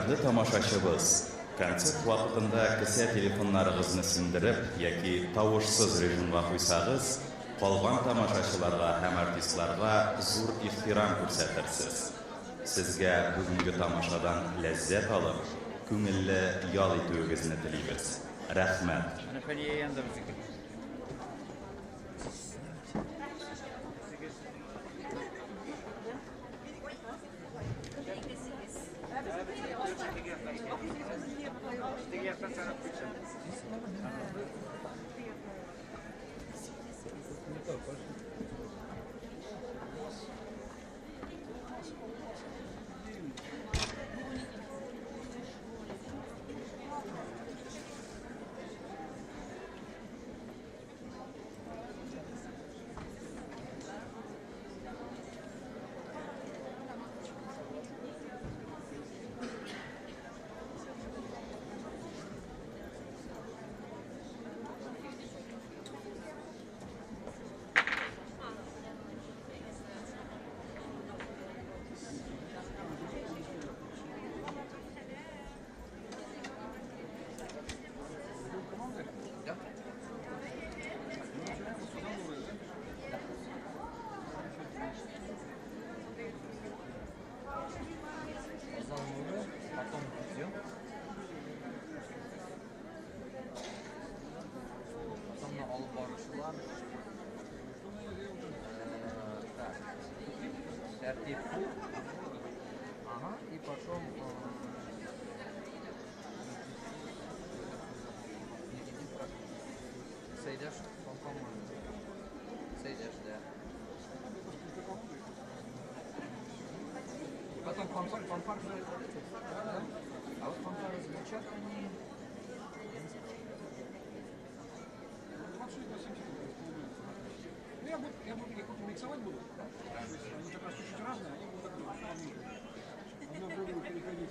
Қадірлі тамашашыбыз, концерт вақытында кісе телефонларыңызны сіндіріп, яки тауышсыз режимға қойсағыз, қалған тамашашыларға һәм артистларға зур ихтирам күрсәтерсез. Сезгә бүгінгі тамашадан ләззәт алып, күңелле ял итүегезне телибез. Рәхмәт. И потом сойдешь, по-моему, сойдешь, да. Потом фанфар же, да? А вот фанфары звучат они... Я буду миксовать буду. Они как раз чуть-чуть разные, они будут одно в другое переходить.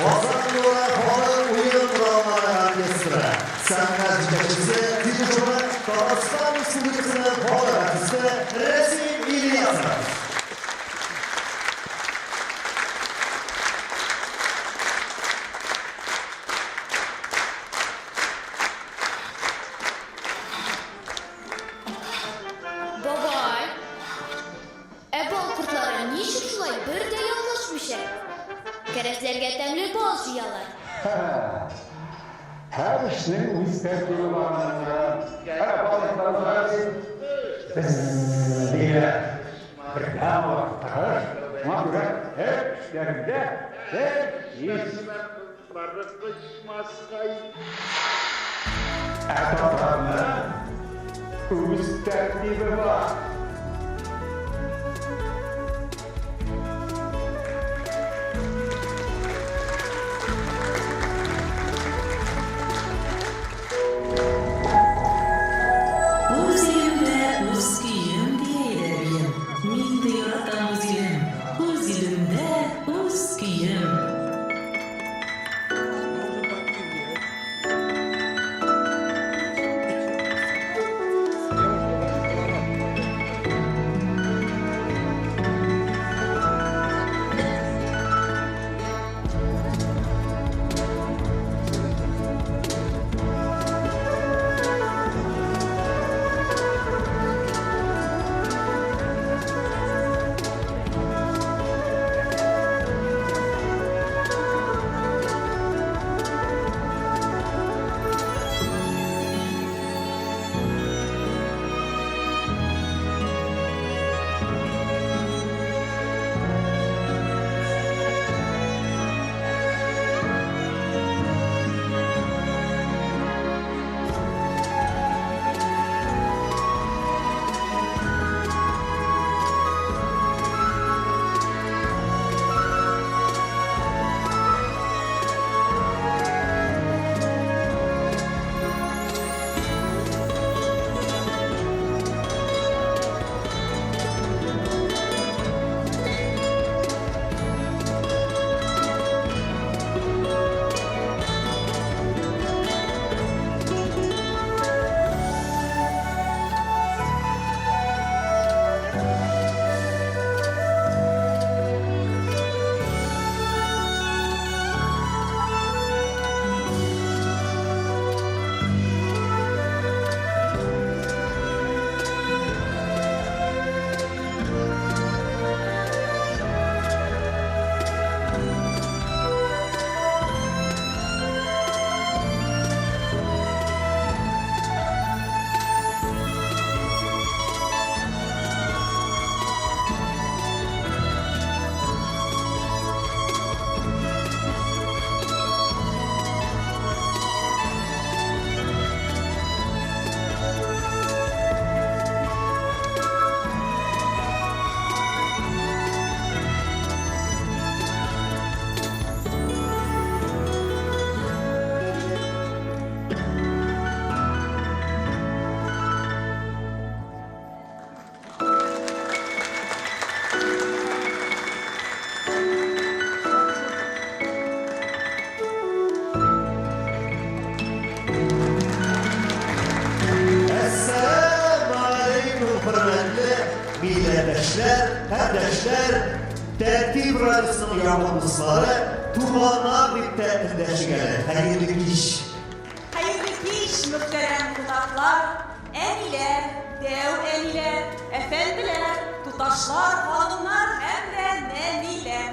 Ozanlığa Halı Uyum Kuralları Orkestri, Sanat Жетекçisi, Diyucumu, Kazakistan Respublikası'nın Halı Artisti Resim İlyasov. Babay, bal kurtları niçin şulay bir de yanlışmış Kerezlerge temli bal jiyalar. Her işinin üst tertibi varlığında her balıklarına diye bir dam var. Ona göre hep yerinde hep yiyiz. Etraflarında üst tertibi var. Millətdaşlar, hərdəşlər, Tərtib Radyosu'nun yardımcıları Tuğba bir təhdəşi gəlir. Hayırlı iş. Hayırlı iş muhterem konaklar, eniler, dev eniler, efendiler, tutaşlar, hanımlar hem de neniler.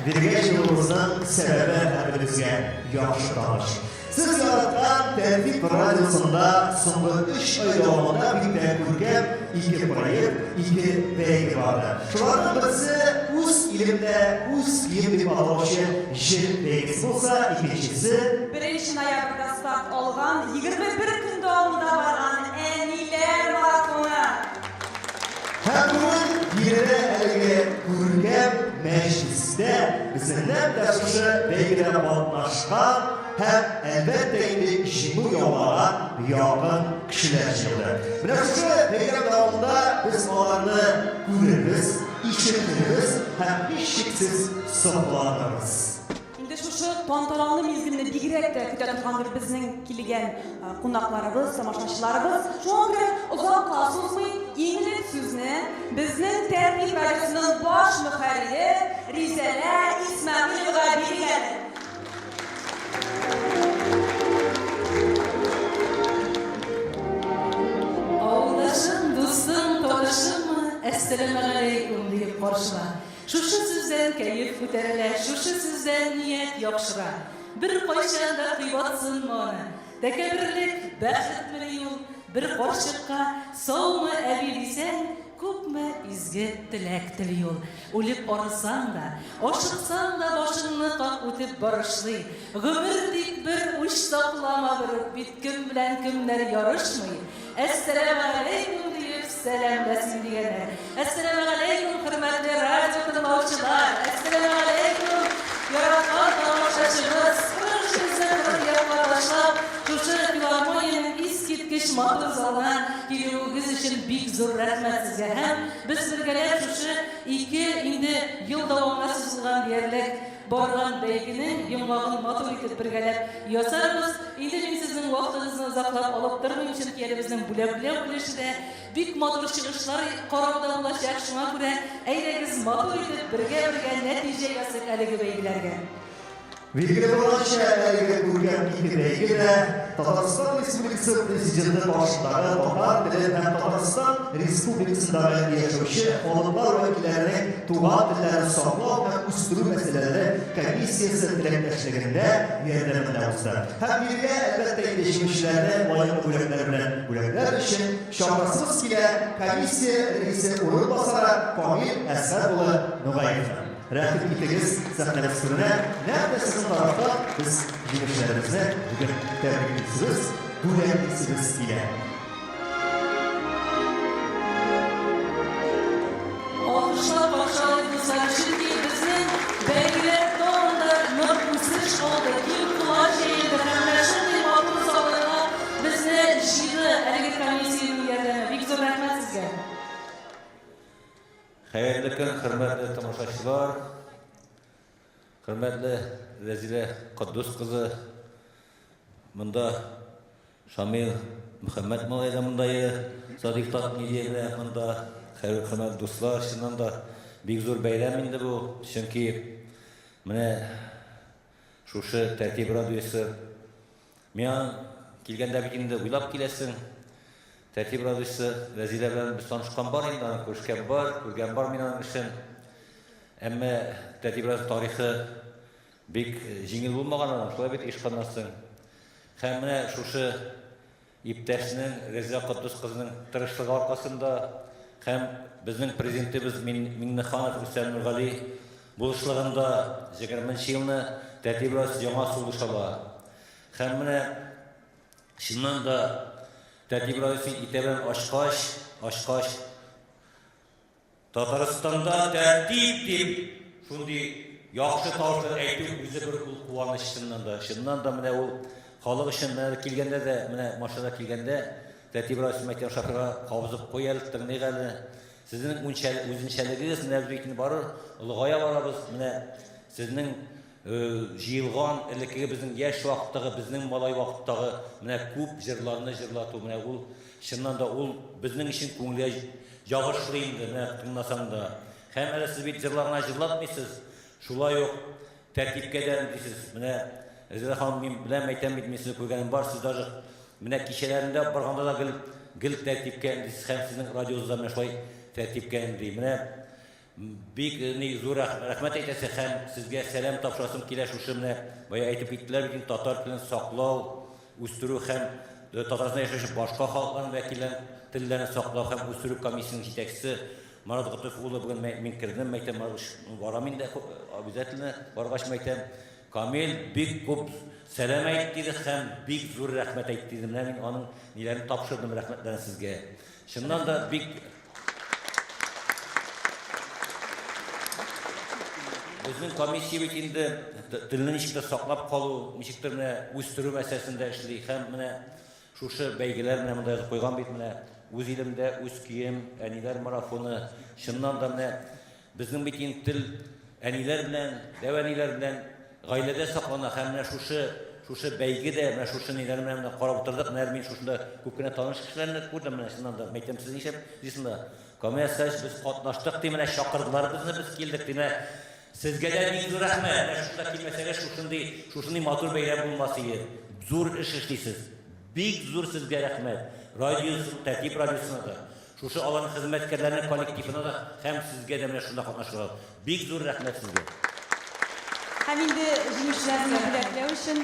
Birgə yolumuzun səbəbi həminizə yaxşı tanış. Siz yaratqan Tərtib Radyosu'nda sonlu 3 ay davamında bir görkəm, 2 proyekt, 2 beygi vardı. Şuların birisi uz ilimdə, uz ilim bağlaşı jil beygisi olsa, ikincisi 1 noyabrda start olğan 21 gün davamında varan eniler maratonu. Hem bunun yerine elge görkəm meclisdə Исеннән дә шушы бәйгедә катнашкан һәм әлбәттә инде җиңү яулаган якын кешеләр җыелды. Менә шушы бәйрәм дәвамында без аларны күрербез, ишеттербез һәм һичшиксез сокланырбыз. Инде шушы тантаналы мизгелне бигрәк тә көтә торгандыр безнең килгән кунакларыбыз, тамашачыларыбыз. Шуңа күрә озакка сузмый иңлек сүзне безнең Тәртип радиосының баш мөхәррире Ризалә Исмәгыйлова биргән. Авылдашым, дустым, танышым, әссәламу алейкум дип каршыла. Шушы сүздән кәеф күтәрелә, шушы сүздән ният яхшыра. Бер кайчанда кыйбатсын маны, тәкәбберлек бәхетме юл, бер карчыкка саумы әби дисәң, күпме изге теләк телиюл. Үлеп арысаң да, ашыксаң да башыңны как үтеп барышлый. Гомер тик бер уч саклама бер бит кем белән кемнәр ярышмый. Әссәламу алейкум дип сәламләсен дигәннәр. Әссәламу алейкум хөрмәтле радио тыңлаучылар. Әссәламу алейкум яраткан тамашачыбыз. Шушы филармониянең искиткеч матур залына килүегез өчен бик зур рәхмәт сезгә. Һәм без бергәләп шушы 2 инде ел дәвамына сузылган диярлек барган бәйгенең йомгагын матур итеп бергәләп ясарбыз. Инде мин сезнең вакытыгызны озаклап алып тормыйм, чөнки әле безнең бүләкләр бүлешүдә бик матур чыгышлар карауда булачак. Шуңа күрә әйдәгез матур итеп бергә нәтиҗә ясыйк әлеге бәйгеләргә. Билгеле булганча, әлеге күргән ике бәйгедә Татарстан Республикасы Президенты башындагы татар теле һәм Татарстан Республикасындагы яшәүче халыклар вәкилләренең туган телләрен саклау һәм үстерү мәсьәләләре комиссиясе теләктәшлегендә ярдәмендә узды. Һәм биргә әлбәттә җиңүчеләрне лаеклы бүләкләр белән бүләкләр өчен чакырасыбыз килә комиссия рәисе урынбасары Камил Әсәр улы Нугаев. Рәхим итегез сәхнәбез күренә. Нәкъ сезнең тарафта без җиңүчеләребезне бүген тәбрик итәбез, бүләк итәбез килә. Alkışlar başlayınızlar. Çünkü bizim beyler doğumda nörpüsüş oldu. Kim kulağı şeydi. Hem şimdi matur sağlığına bizni şiiri әлеге комиссияның ярдәме. Бик зур рәхмәт сезгә. Хәерле көн, хөрмәтле тамашачылар, хөрмәтле Рәзилә Куддус кызы, монда Шамил Мөхәммәд малай да монда, Садыйк Татмиевле монда, хөрмәтле дуслар, чыннан да бик зур бәйрәм инде бу, чөнки менә шушы Тәртип радиосы миңа килгәндә бит инде уйлап киләсең. Тәртип радиосы Рәзилә белән без танышкан бар инде, аны күргән бар мин аның өчен. Әмма Тәртип радиосы тарихы бик җиңел булмаган, шулай бит ишканнасың. Һәм менә шушы иптәшнең Рәзилә Куддус кызының тырышлыгы аркасында һәм безнең президентыбыз Миңнеханов Рөстәм Нургали булышлыгында 20-нче елны Тәртип радиосы яңа сулыш ала. Һәм менә шуннан да Тәртип радиосын итәбен ашкаш Татарстанда тәртип дип шундый яхшы тавышлы әйтү үзе бер куаныч чыннан да менә ул халык өчен менә килгәндә дә менә машинада килгәндә Тәртип радиосы мәктәп шоферга кабызып куялык тыңлыйк әле. Сезнең үзенчәлегегез менә бик бары олыгая барабыз. Менә сезнең җыелган элекке безнең яшь вакыттагы, безнең малай вакыттагы менә күп җырларны җырлату менә ул чыннан да ул безнең өчен күңелгә ягышлы инде менә тыңласаң да. Һәм әле сез бит җырларны җырлатмыйсыз. Шулай ук тәртипкә дә дисез. Менә Рәзилә ханым мин белән әйтәм бит, мин сезне күргәнем бар, сез даже менә кичәләрендә барганда да гел тәртипкә дисез һәм сезнең радиозда менә шулай тәртипкә ди. Менә бик зур рәхмәт әйтәсе һәм сезгә сәлам тапшырасым килә шушы менә бая әйтеп киттеләр бит татар телен саклау, үстерү һәм Татарстанда яшәүче башка халыкларның вәкилләрен телләрен саклау һәм үстерү комиссиясының җитәкчесе Марат Гатыйф улы бүген мин кирдем мәйтәм барам инде обязательно баргач мәйтәм Камил бик күп сәлам әйтте һәм бик зур рәхмәт әйтте. Менә мин аның ниләрен тапшырдым рәхмәтләрен сезгә. Шуннан да бик Безнең комиссия бит инде телне ничектер саклап калу, ничектер менә үстерү мәсьәләсендә эшли һәм менә шушы бәйгеләр менә монда язып куйган бит менә үз илемдә үз кием, әниләр марафоны, чыннан да менә безнең бит инде тел әниләр белән, дәвәниләр белән гаиләдә саклана һәм менә шушы бәйгедә менә шушы ниләр менә карап утырдык. Менә мин шушында күп кенә таныш кешеләрне күрдем менә чыннан да. Мәйтәм сез ничә дисеңдә? Комиссияч без катнаштык ди менә чакырдылар безне, без килдек ди менә. Сезгә дә бик зур рәхмәт. Менә шунда килмәсәгез шушындый матур бәйрәм булмас иде. Зур эш эшлисез. Бик зур сезгә рәхмәт. Тәртип радиосына да, шушы аларның хезмәткәрләренең коллективына да һәм сезгә дә менә шунда катнашырга. Бик зур рәхмәт сезгә. Һәм инде җиңүчеләрне бүләкләү өчен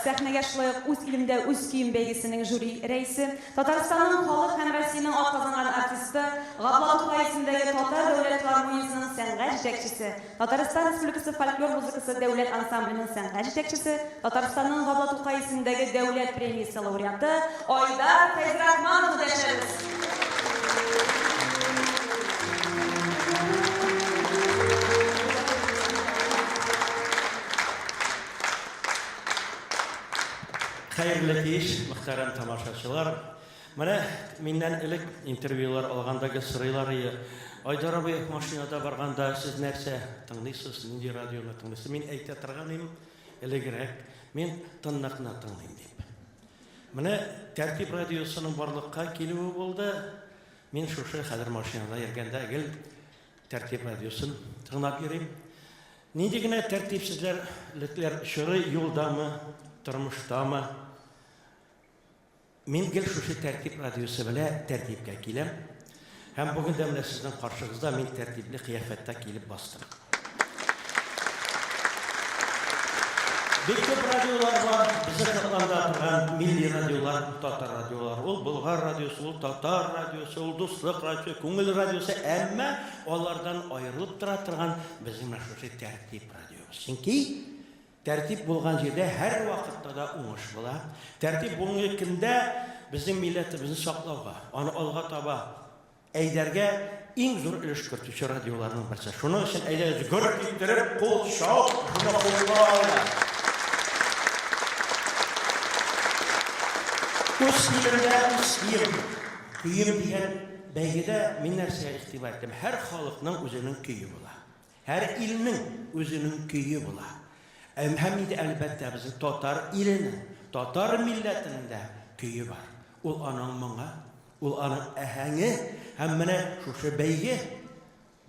сәхнәгә шулай ук үз илемдә үз кием бәйгесенең жюри рәисе, Татарстанның халык һәм Россиянең атказанган артисты, Габла Тукай исемендәге Татар дәүләт филармониясының сәнгать җитәкчесе, Татарстан Республикасы фольклор музыкасы дәүләт ансамбленең сәнгать җитәкчесе, Татарстанның Габла Тукай исемендәге дәүләт премиясе лауреаты Айдар Фәйзрахманов дәшәбез. Хәерле кич, мөхтәрәм тамашачылар. Менә миннән элек интервьюлар алгандагы сырыйлары Айдар абый машинада барганда сез нәрсә тыңлыйсыз, нинди радионы тыңлыйсыз? Мин әйтә торган идем элегрәк, мин тынлыкны тыңлыйм дип. Менә Тәртип радиосының барлыкка килүе булды. Мин шушы хәзер машинада йөргәндә гел Тәртип радиосын тыңлап йөрим. Нинди генә тәртипсезлекләр чоры юлдамы, тормыштамы? Мин гел шушы Тәртип радиосы белән тәртипкә киләм. Һәм бүген дә менә сезнең каршыгызда мин тәртипле кыяфәттә килеп бастым. Бик күп радиолар бар, безнең кырларда торган милли радиолар, татар радиолар, ул Болгар радиосы, ул татар радиосы, ул дуслык радиосы, күңел радиосы, әмма алардан аерылып тора торган безнең шушы Тәртип радиосы. Чөнки тәртип булган җирдә һәр вакытта да уңыш була. Тәртип булган көндә безнең милләтебезне саклауга, аны алга таба әйдәргә иң зур өлеш кертүче радиоларның берсе. Шуның өчен әйдәгез гөр китереп, кул шау, шуны куллауга. Үз илемдә үз кием дигән бәйгедә мин нәрсәгә игътибар иттем? Һәр халыкның үзенең көе була. Һәр илнең үзенең көе була. Һәм инде әлбәттә безнең татар иленең, татар милләтенең дә көе бар. Ул аның моңы, ул аның әһәңе, һәм менә шушы бәйге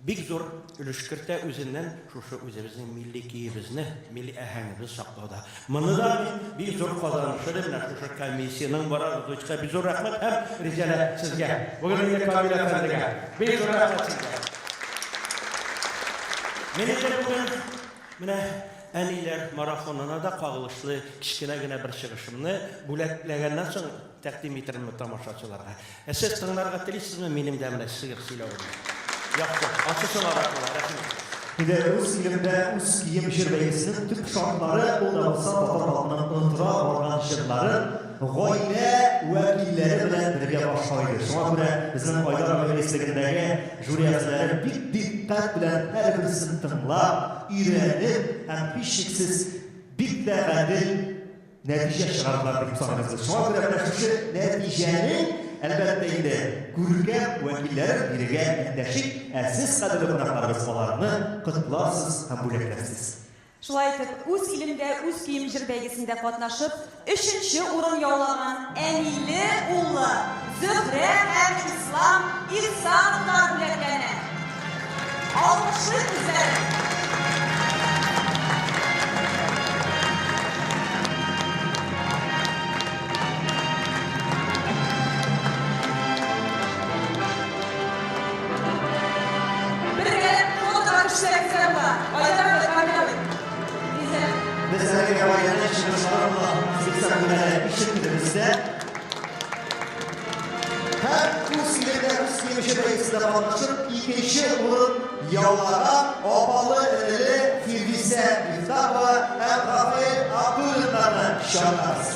бик зур өлеш кертә үзеннән шушы үзебезнең милли көебезне, милли әһәңебезне саклауда. Моны да бик зур казанышы дип менә шушы комиссияның барыгызга бик зур рәхмәт һәм ризалык сезгә. Бүген инде Камил әфәндегә бик зур рәхмәт сезгә. Менә бүген менә әниләр марафонына да кагылышлы кичкенә генә бер чыгышымны бүләкләгәннән соң тәкъдим итермен тамашачыларга. Сез тыңларга телисезме минем дә менә сыгыр сөйләвемне? Яхшы, ачышылар рәхмәт. Инде үз илемдә үз кием җыр бәйгесенең төп шартлары ул да булса татар халкының онытыра барган җырлары гаилә вәкилләре белән бергә башлайды. Шуңа күрә безнең Айдар әмәлислегендәге жюри әгъзалары бик диккать белән һәр берсен тыңлап, өйрәнеп һәм һичшиксез бик тә гадел нәтиҗә чыгардылар дип саныйбыз. Шуңа күрә менә шушы нәтиҗәне әлбәттә инде күргән вәкилләр бирергә индәшик, сез кадерле кунакларыбыз аларны котларсыз һәм бүләкләрсез. Шулай итеп, үз илемдә үз кием җыр бәйгесендә катнашып, 3нче урын яулаган Әниле улы Зөһрә һәм Ислам Ихсановлар бүләкләнә. Алкышлы үзләре. Bizlerge havalarına çıkışlarla zikzaklarla işittiğimizde hem üst ileride üst yemişe beyisinde bağlaşıp ikinci urun yavlara Obalı Eleli Firdise İftah ve hem Rafael Abdüller'le şanlarız.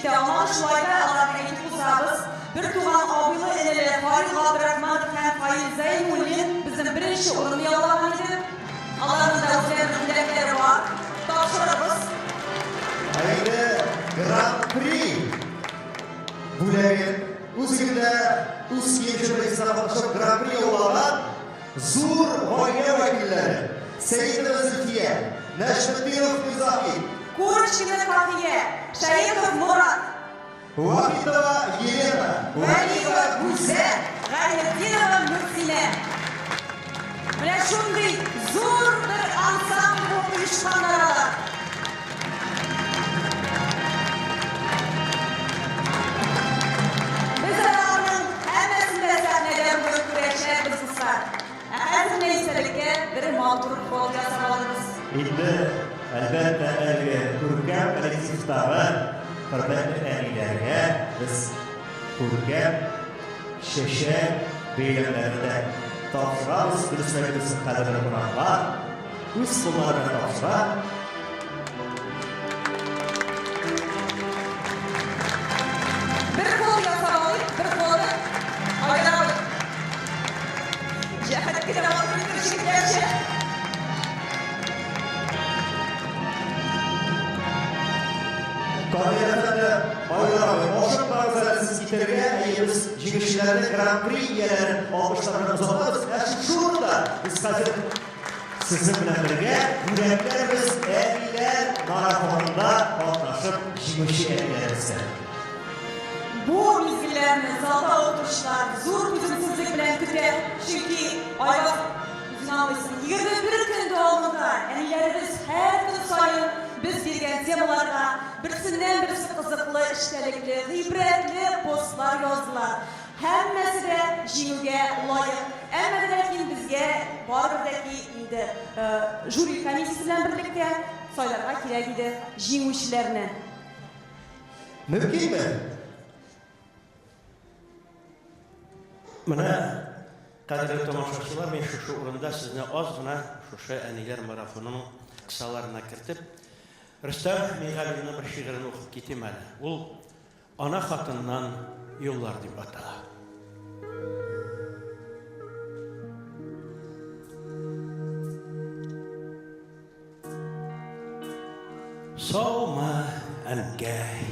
китә алмады, шулай да аларны әйтеп узабыз. Бер туган абыйлы энеләр Фарид Габдрахманов һәм Фаил Зәйнуллин безнең беренче урынны яулаган иде. Аларның да үзләренең теләкләре бар. Тапшырабыз. Әйдә, Гран-при бүләген үзегендә үз киемчәләрен саклап Гран-при яулаган зур гаилә вәкилләре Сәйидова Зөлфия, Нәшметдинов Мизахи, Курочкина Фахия, Шаиков Мурат, Вахитова Елена, Вәлиева Гүлзәр, Гайнетдинова Мөхсинә. Менә шундый зур бер ансамбль булып оешканнар. Без аларның һәммәсендә сәхнәдә булып күрәчәкбез дуслар. Хәзер нәйсәлеккә бер матур фото ясаганбыз. Инде әлбәттә әле күркәм коллективтагы хөрмәтле әниләргә без күркәм шәшәк бәйләмнәрендә тапшырабыз, дөресмәгебезнең кадерле кунаклар үз кулларына тапшыра. Bir kol yasamayıp, bir kol ayıramayıp. Cehet gidene bakın, kırışık gerçek. Kameralarda ayıramayıp, oşun bazılarınız gitarıya ayırız, jingişçilerine Grand-pri iyelerin alkışlarını uzatırız. Şurada biz hazır sizin bilen birge yüreklerimiz əliler maratonunda altlaşıp jingişçi əllərimizdə. Bu mizgillerimiz, zalda oturuşlar, zor tüzümsüzlük bilen küter. Çünkü aylar üzüne almışsın. 21 gün doğumunda enilerimiz her gün sayın biz bilgen temalarda birisinden birisi kızıklı, iştelikli, ibretli postlar yazdılar. Həmməsi də jingilge layık. Əmədəkin bizge barıdaki indi jüri komisiyası bilen birlikte saylarga kirək idi jingilçilerine. Mümkün mü? Менә кадерле тамашачылар, мен шушы урында сезне аз гына шушы әниләр марафонының кысаларына кертеп, Рөстәм Миңгалиевның бер шигырен укып китим әле. Ул ана хатыннан юллар дип атала. Саумы әнкәй,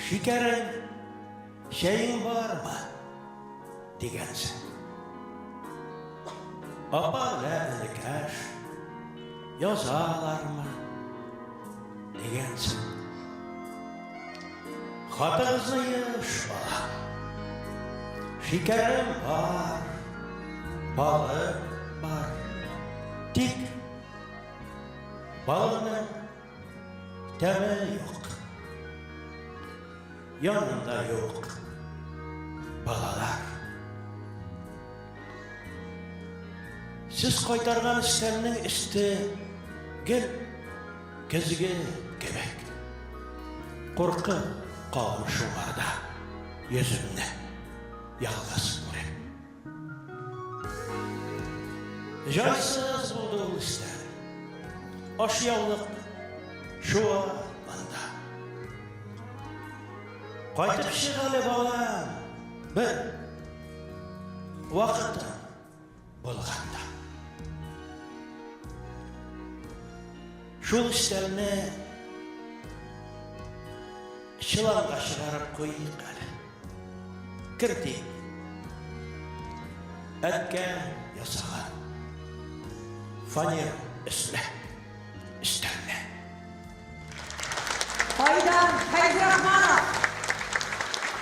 шикәрең, шәйең бармы дигәнсең. Апа белән энекәш язалармы дигәнсең. Хатын зыеш бала, шикәрем бар, балым бар, тик балының тәме юк, янында юк балалар. Сіз кайтарган істемнең істе гел көзге кебек. Коркы калым шуңарда йөземне ялгыз күреп. Жайсыз булды ул істер. Ашъяулык шуа анда. Кайтып чык әле балам, бер вакыты булганда. Шул эшләрне чыланга чыгарып куйыйк әле. Кертик. Әткән ясаган фанер эшләрне. Айдар Хайдрахманов.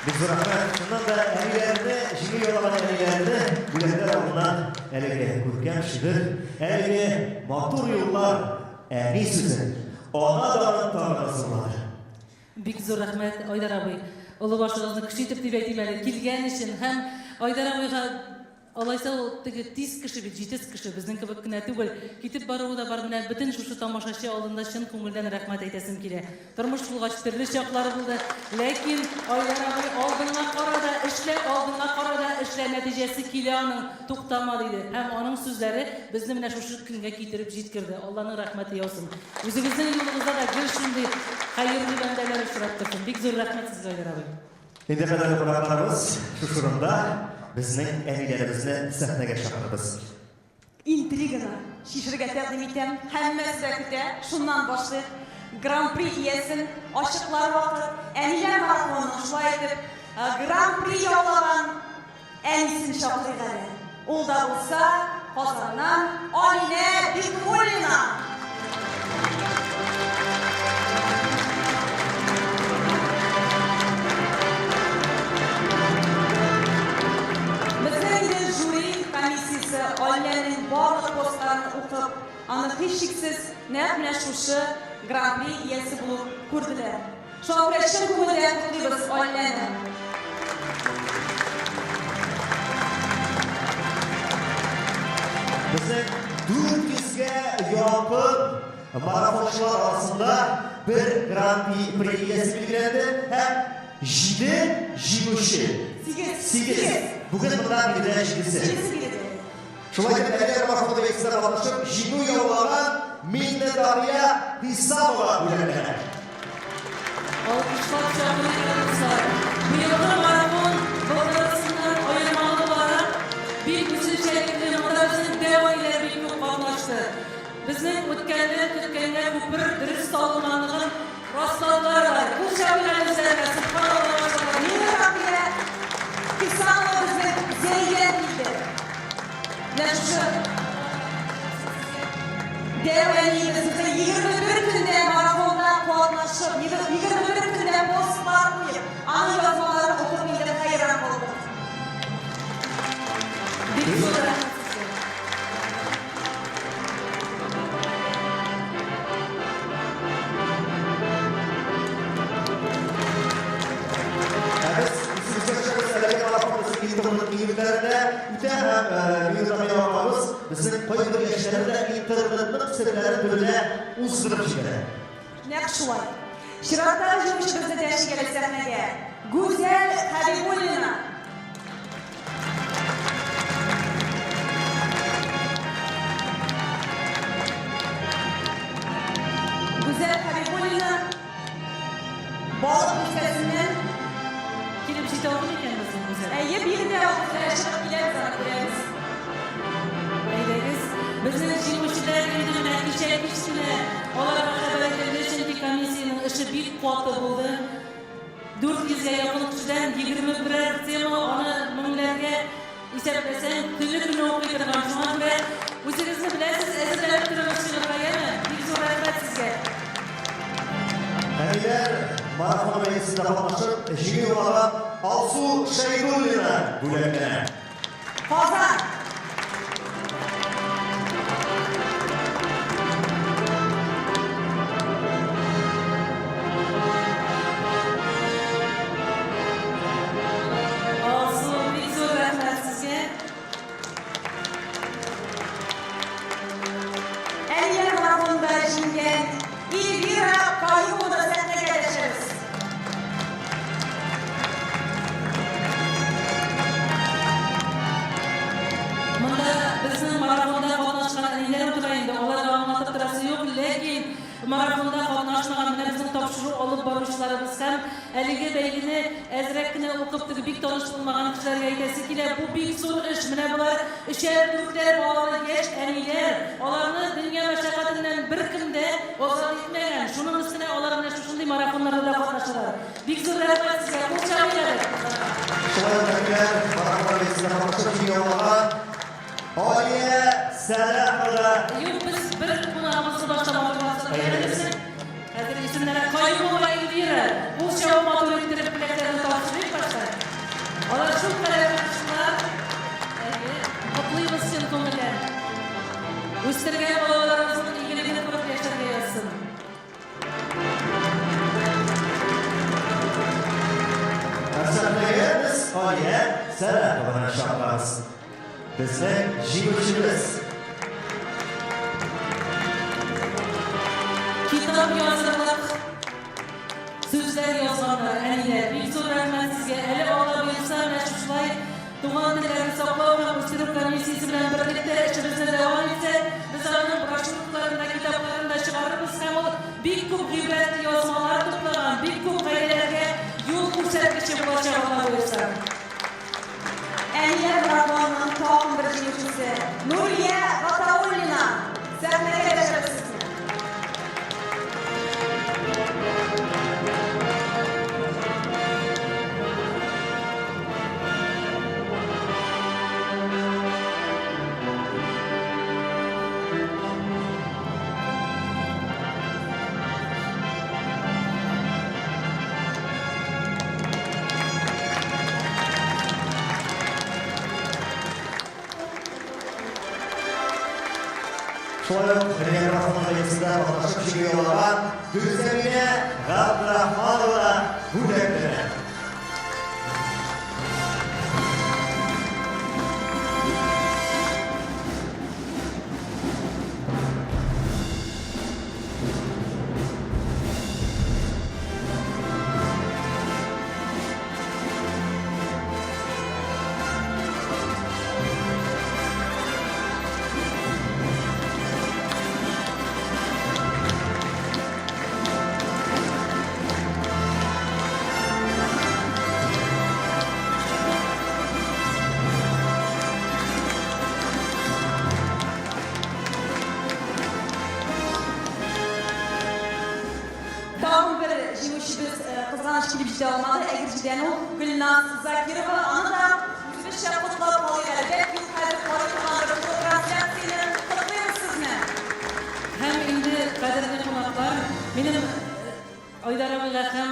Biz rəhmət, bundan da əlilərdə, jimi yolalan əlilərdə biləklər alınan əlilə көркем şiir, əlilə matur yollar әни сөзі, ona dağın tanrısılar. Бик зур рәхмәт, Айдар абый. Олы башлыгызны кішейтеп дип әйтим әле, килгән өчен һәм Айдар абыйга Алайса ул теге тиз кеше бит, җитез кеше, безнең кебек кенә түгел. Китеп баруы да бар, менә бөтен шушы тамашачы алдында чын күңелдән рәхмәт әйтәсем килә. Тормыш булгач төрле чаклары булды, ләкин Айдар абый алдыңа карады, эшлә нәтиҗәсе килә аның, туктамады иде. Һәм аның сүзләре безне менә шушы көнгә китереп җиткерде. Алланың рәхмәте яусын. Үзегезнең юлыгызда да гел шундый хәерле бәндәләр очрап торсын. Бик зур рәхмәт сезгә, Айдар абый. Инде кадәрле кунакларыбыз, шушырында безнең әниләребезне сәхнәгә чакырабыз. Интриганы шишергә тәкъдим итәм. Һәммәсе дә көтә. Шуннан башлыйк. Гран-при иясен ачыклар вакыт. Әниләр марафонын шулай итеп, гран-при яулаган әнисен чакырыйк әле. Ул да булса, Казаннан Алинә Бикмуллина. Ailənin bарлıq postlarını oxub, anı heç şübhəsiz nəhv şuşu Grand-pri iyəsi bulub gördülər. Şuna görə şən көңелдән құтлыйбыз Ailəni. Bizning 400'ga yoqib marafonchilar orasida bir Grand-pri iyasi belgilandi ham 7 jinguvchi. 8. Bugun bundan biri 7'si. Şulay ki Əliyə Marafonu Vekizdə qatlaşıb, jigu yollardan Minne Dariya Hissamova ürəklər. Alkışlar çağırıyorlar. Bu yılda marafon programından ayırmalı olarak bir güzel şekilde modernizm devam ile bir gün qatnaşdı. Bizning o'tganlar ko'pir dürüst olganligini rostladılar. Bu şahitlerimizle subhanallah. Minne Dariya Hissamova bizni zengin bildi. Devlenliğimizde 21 günde marafonda qatnaşıb, 21 günde postlar qoyub, anı yazmaları oxub indi hayran olduk. Bizim koyduğu yaşlarında internetlik sırları böyle uzdırıp çıkıyor. Naqşvay. Şiratlar jümüşümüzde təşkil gəlir səhnəyə. Güzel Habibullina. Güzel Habibullina. Balık ülkəsindən Kelib jeta oldu ekan bizning Güzel. bir də oxuyashib bilamiz. Bizning jinguvchilar endi mana kechagina olarga xabar keldi, chunki komissiyaning ishi bek qattiq bo'ldi. 400 ga yaqin kishidan 21 tema ona minglarga hisoblasang, kuni o'qiy turgan shunga ko'ra o'zingizni bilasiz, azizlar turishini qo'yami? Bek zo'r rahmat sizga. Ənilər marafon meclisində qatnaşıb, jigu olan Alsu Şeygullina ürəklər. Qazan. Marafonda qatnaşmagan mana bizning topshiriq olib boruvchilarimiz ham haligi belgini azrakkina o'qib turib bek tanish bo'lmagan kishilarga aytasi keladi. Bu bek zo'r ish. Mana bular ishlar bolalar, yosh anilar, ularni dunyo mashaqqatidan bir kunda ozod etmagan. Shuning ustida ular mana shunday marafonlarda qatnashadi. Bek zo'r rahmat sizga. Qo'shilinglar. Şulaylar marafon meclisində qatnaşıb jigu olan Aliyə Səlahova. Yo'q, biz bir kunimizni boshlamoqchi Hazır isimlere Qayyumova Elvira. Bu şov motor ettirib bilaklarını topshirib başlar. Olar shu kadar yaxshilar. Qutlaymiz chin ko'ngildan. O'stirgan bolalarimizning igiligini ko'rib yasharga yozsin. Sahnaga biz Aliyə Sələhovani chaqiramiz. bizning jinguvchimiz. Kitap yazarlık, sözler yazanlar, aniler, bir zor rahmet sizge, ele ola buyursa meşhurlay, Doğan Dilleri Saklav ve Müstürük Komisyası bilen birlikte işimizde devam etse, biz onun broşürlerinde, kitaplarında çıkarırız hem o bir kup ibretli yazmalar toplanan, bir kup gayrelerge yol kursetkiçi bulaşacak Allah buyursa. Aniler Rahman'ın tam bir jinguvchisi Nuriye G'ataulina sahneye erişirsiniz. Soyun Riyarrahman'a yazıda vatandaşlık şirketi olan Gülsemine G'Abdurahmanova Burek'lere. Tam bir jinguvchimiz kızg'anish qilib jida olmadi. Agar jidan u Gulnaz Zakirova ana da o'zbekcha qutlab qo'yadi. Belki hozir qo'yilgan translyatsiyani qutlaymiz sizni. Hem indi qadrli qonaqlar, benim aydaramla hem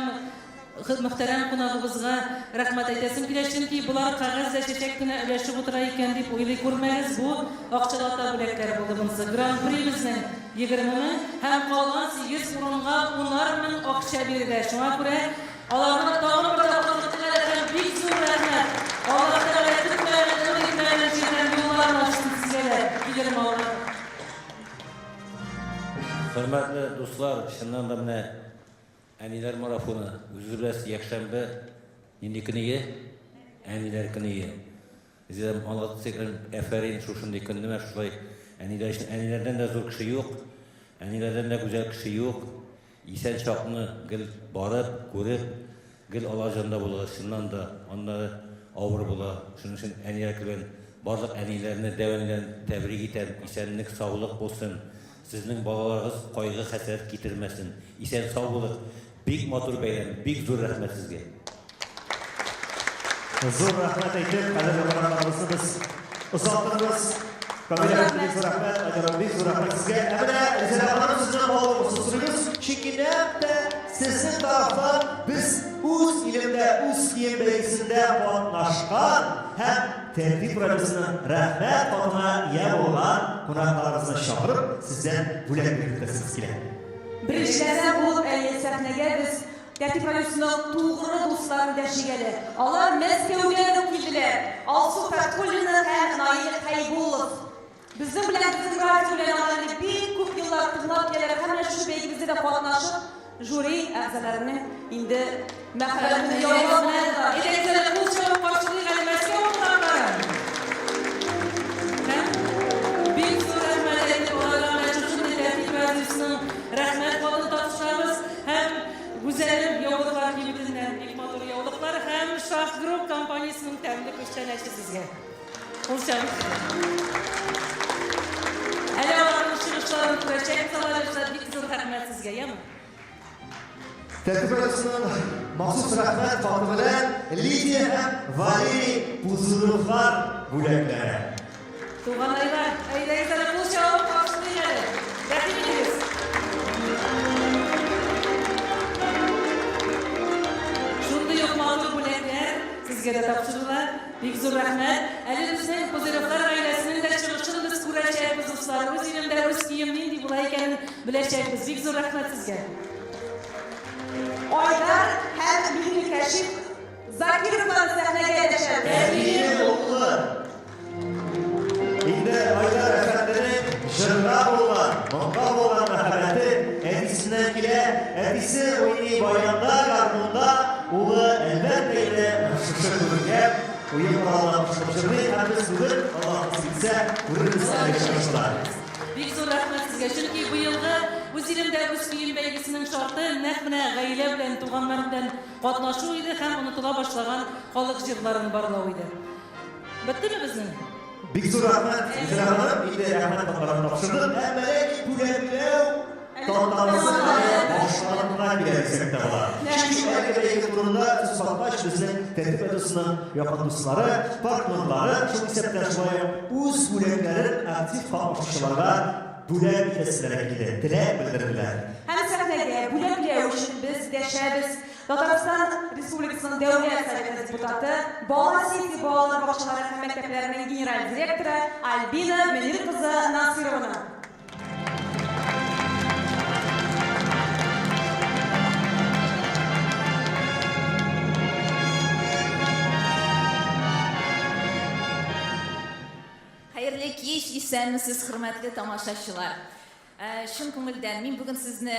muhterem qonağımızga rahmat aytasim kileşimki bular qog'ozda chechak kuni ulashib o'tirar ekan deb o'ylay ko'rmaysiz. Bu oqchalata bo'laklar bo'ldi bunisi. Grand Prix'imizning 20 hem qolgan 8 o'ringa 10 ming oqcha berdi. Shunga ko'ra Allohga tog'ni bir taqdirlar ham bek zo'r rahmat. Alloh taolo umidlarni yo'llarni ochsin sizga. Dilerim Allah. Hürmetli dostlar, şundan da mene Aniler marafonu, üzülürüz yakşembe, yeni kınıya, Aniler kınıya. Zidem anlattık, eferin şuşun dikini deme şuşlay. Anilerden de zor kişi yok, Anilerden de güzel kişi yok. İsen çakını gel barıp, görüp, gel alacağında bula, şundan da onları ağır bula. Şunun için Aniler kılan, bazı Anilerini devenilen tebrik eten, isenlik, sağlık olsun. Sizning balalarınız qaygı xəsarət getirməsin. İsən sağ olun. Big motor bəyəm, big zor rəhmət sizə. Zor rahmet aytib, qadrli qonaqlarimizni biz uzoqtiramiz. Kameralarimiz zor rahmet, ajoyib zor rahmet sizga. Amina, izləyicilərimiz sizin ma'lumotlarınız chekingda sizin tarafdan biz o'z ilimda, o'z kiyim belgisinde qatnashgan hem tertib proyektining rahmat xotiniga ega bo'lgan qonaqlarimizni chaqirib sizdan bo'lak berib keladi. Birinchidan bu sahnega biz tertib proyektining to'g'ri do'stlarini dashigali. Ular Moskvadan keldilar. Alsu Fatxullina ham Noil Qaybulov. Bizim bilan radiolarni bir ko'p yillar xizmat qilib, hamma shu belgimizda da qatnashib, juri a'zolarini endi mahallamizda yo'qolmaydi. Elektrlar qo'shib qo'shilib qilmasga o'rnatadi. Bir so'z rahmat aytib olamman, shunday tertib proyektining rahmat qoldi topshiramiz. Hem güzelim yollar gibinden ilk motor yollar hem Şah Group kompaniyasının təmlik işçiləşi sizə. Hoşçakalın. Ələ olanın çıxışlarını kuracaq, salarımızda bir kızıl rəhmət sizə, yəmi? Tertib proyektining maxsus rahmat xotinilar Lidiya ham Valeriy Puzurovlar bo'laklari. Tuğan aylar, aylayızlara bu şahı qarşılayın. Rəhim ediniz. Sizge de tapşırdılar. Büyük zor rahmet. Elimizden Puzurovlar ailesinin de çalışını biz kuracağız dostlar. Öz ilimde öz kiyimliğin diye bulayken bilecekbiz. Büyük zor rahmet sizge. Aydar hem Mihri Keşif Zakirov'dan sahneye geçer. Terbiye oğullar. Monqa olan məhəbbəti ətisindən kilə, ətisi oyunu bayanda, qarnında, ulu əlbəttə ilə şuşa görürkən, oyun bağlanmışlıqçını həm biz bugün Allah'ın silsə, buyuruz əlbəşmişlər. Büyük zor rahmet sizge. Çünkü bu yılda bu zilimde bu kuyum belgesinin şartı nehmine gayle bilen, tuğanlar bilen katlaşıydı. Hem unutula başlayan kalık yılların barlığıydı. Bitti mi bizim? Büyük zor rahmet, Güzel Hanım, indi rahmet bakalım tapşırdı. Əmələk güləmləv tantanısı başlarına gilərsək də var. Çünki Əgəbə yığılığında Tüsbatbaş bizin tərtib edosunun yaxınlıqları, partnerları çox isəbləşməyə uz güləmlərin aktiv qalmışçılara bülək təsirlərə dilək bildirdilər. Hem səhnəyə bülək üçün biz dəşəbiz Tataristan Respublikasının Devlet Sovet Deputatı, Bağlasiyeti Bağlar Başçıları ve Mekteplerinin General Direktörü Albina Menir kızı Nasirovna. Hayırlı kеш, исәнмесез, хөрмәтле тамашачылар. Шын күңелдән мин бүген сезне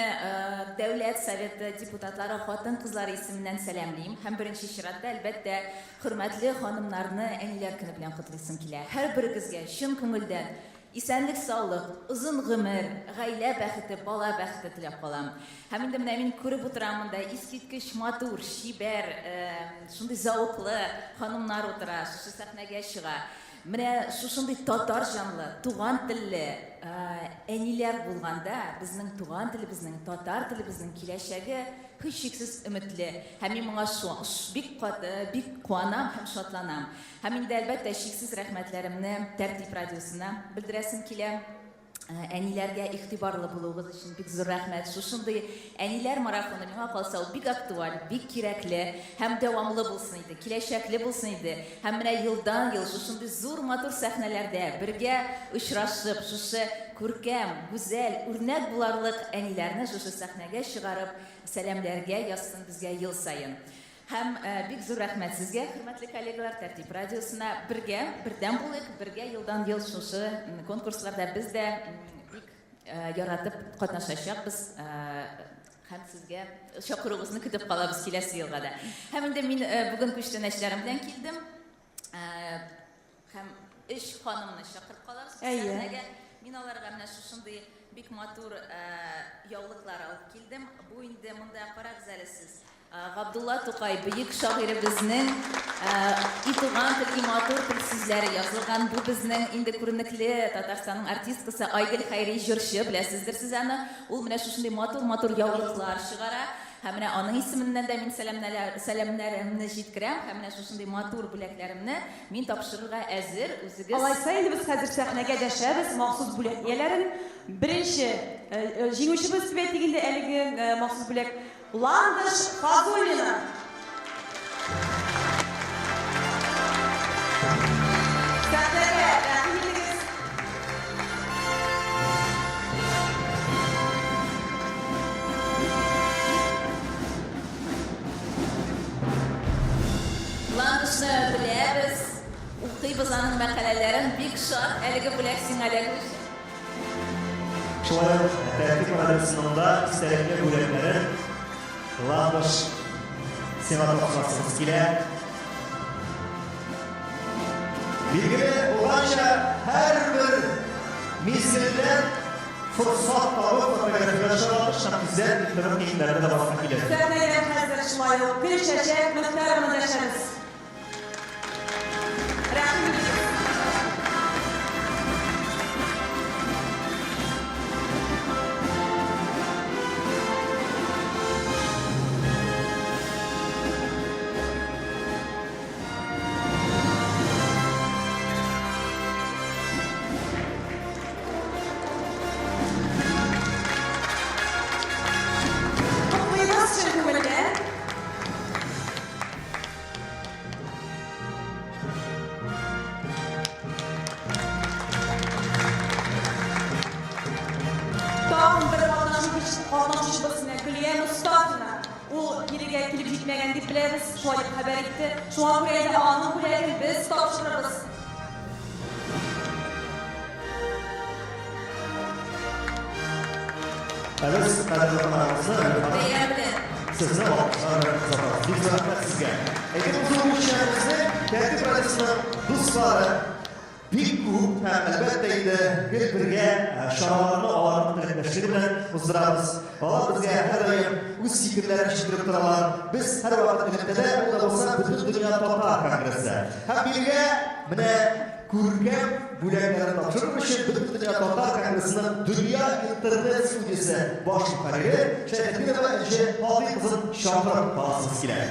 Дәүләт Советы депутатлары хатын-кызлары исеменнән сәламлыйм. Һәм беренче чиратта әлбәттә хөрмәтле ханымнарны әниләр көне белән котлыйсым килә. Һәрберегезгә шын күңелдән исәнлек, саулык, озын гомер, гаилә бәхете, бала бәхете теләп калам. Һәм инде менә мин күреп утырам монда искиткеч, матур, шибәр, шундый зауыклы ханымнар утыра, шушы сәхнәгә чыга. Менә шушындый татар җанлы, туган телле әниләр булганда, безнең туган телебезнең, татар телебезнең киләчәге һичшиксез өметле. Һәм мин моңа бик куанам һәм шатланам. Һәм инде әлбәттә шиксез рәхмәтләремне Тәртип радиосына белдерәсем килә. Әниләргә игътибарлы булуыгыз өчен бик зур рәхмәт. Шушындый әниләр марафоны миңа калса бик актуаль, бик кирәкле һәм дәвамлы булсын иде, киләчәкле булсын иде. Һәм менә елдан-ел шушындый зур матур сәхнәләрдә бергә очрашып, шушы күркәм, гүзәл, үрнәк буларлык әниләрне шушы сәхнәгә чыгарып, сәламләргә язсын безгә ел сайын. Һәм бик зур рәхмәт сезгә, хөрмәтле коллегалар, Тәртип радиосына бердәм булыйк, бергә елдан-ел шушы конкурсларда без дә бик яратып катнашачакбыз. Һәм сезгә чакыруыгызны көтеп калабыз киләсе елга да. Һәм инде мин бүген күчтәнәчләрем белән килдем. Һәм 3 ханымны чакырып калабыз. Сәхнәгә мин аларга менә шушындый бик матур яулыклар алып килдем. Бу инде монда карагыз әле сез. Габдулла Тукай, бөек шагыйребезнең итуган тел матур тел сүзләре язылган. Бу безнең инде күренекле Татарстанның артисткасы Айгөл Хәйри җырчы, беләсездер сез аны. Ул менә шушындый матур яулыклар чыгара. Һәм менә аның исеменнән дә мин сәламнәремне җиткерәм. Һәм менә шушындый матур бүләкләремне мин тапшырырга әзер. Үзегез. Алайса инде без хәзер сәхнәгә дәшәбез махсус бүләк ияләрен. Беренче җиңүчебез дип әйтгәндә әлеге махсус бүләк Ландыш Фазулина. Сәхнәгә рәхмәт. Ландышны беләбез, укыйбыз аның мәкаләләрен, бик шат әлеге бүләк сиңәләгез. Шулай Тәртип радиосында истәлекле бүләкләрен Ландыш сыйматмакчысыз килә. Билгеле булганча һәрбер мизгелдән форсат табып фотографиялашырга шәхсән иттереп киемнәрне дә басып килә. Сәхнәгә хәзер шулай ук гөл чәчәк мөхтәрәм дәшәбез. Рәхмәт. Xəbər etdi. Şu an buraya da anın buraya biz tapşırırız. Biz qadrli qonağımızı Beyram bilan. sizni biz rahmat sizga. Ekin işlerimizni tertib radiosunun dostları Bikku hem elbette bir-birge şaralarını alanını tilekleşleri bilen uzdurabız. Onlar bizge her daim öz fikirlerini iştirip duralar. Biz her vakit ünitede o da olsa bütün dünya toprağı kongresi. Hem birge mine kurkem büleklerini tapşırır için bütün dünya toprağı kongresinin dünya internet stüdyosu baş muhariri Şehrettin ve Ece Hadi Kızın şampiyon bağımsız giler.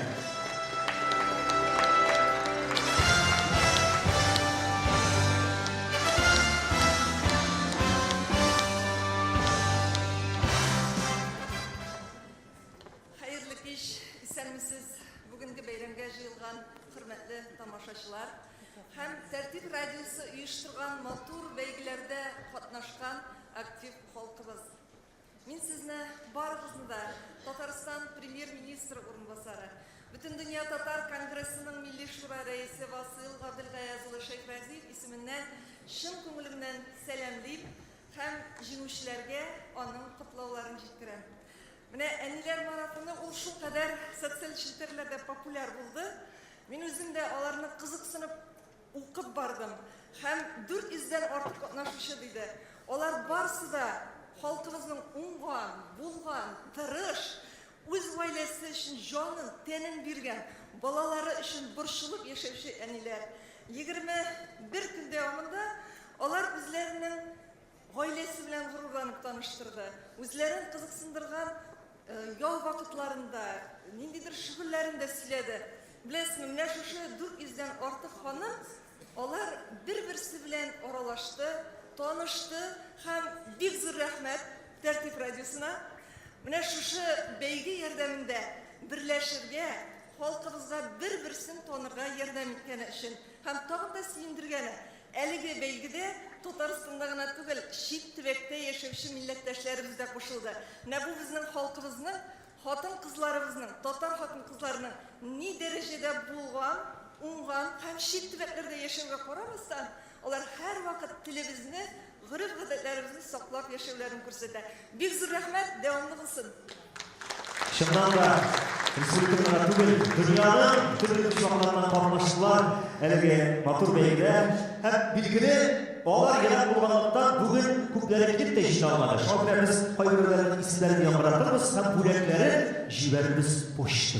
Bugünkü bayramga jıyılgan hürmetli tamaşaçılar, hem Tertip Radyosu uyuşturgan motor beygilerde katnaşkan aktif halkımız. Min sizni barınızны da Tataristan Premier Ministri orunbasarı, Bütün Dünya Tatar Kongresi'nin Milli Şura Reisi Vasil Abdülgayazılı Şeyhvaziyev isminden şın ko'nglimdan selamlayıp hem jinguvchilarga onun kutlovlarini yetkirem. Mine eniler maratoni u shu qadar sotsial shelterlarda populyar bo'ldi. Men o'zim de ularni qiziqsinib o'qib bordim. Ham 400 dan ortiq qatnashuvchi deydi. Ular barsida xalqimizning ungan, bo'lgan, tirish, o'z oilasi uchun jonin, tenin bergan, bolalari uchun burchilib yashashchi anilar. 21 kun davomida ular o'zlarining oilasi bilan g'ururlanib tanishtirdi. O'zlarini qiziqsindirgan yol vaqtlarında, nindidir şugullarında söyledi. Bilesizmi, mine şu 400'den ortiq hanım, onlar bir-birisi bilen oralaştı, tanıştı, hem bir zor rahmet Tertip Radyosuna. Mine şu beygi yardımında birleşirge, halkımızda bir-birisini tanırga yardım etkeni için, hem tağın da siyindirgeni. Eligi beygide Tataristan'da gana tugul, Şit tüvekte yaşavşı milletteşlerimiz de koşuldu. Ne bu bizning halkımızның, hatın kızlarımızның, Tatar hatın kızlarının ne derecede bulgan, ungan, hem Şit tüveklerde yaşavga koramazsan, onlar her vakit televizini, gırıp gıdetlerimizi saklap yaşavlarını ko'rsatadi. Bir zor rahmet, devamlı kılsın. Şundan da Respublika'nın tugul, dünyanın türlü kuşaklarından kalmıştılar. Elge Matur Bey'de hep bilgili oğlar gelen bulganlıktan bugün küpleri gidip de işin almadı. Şoförlerimiz hayırlarının isimlerini yamıratırız, hem burekleri jiberimiz boştur.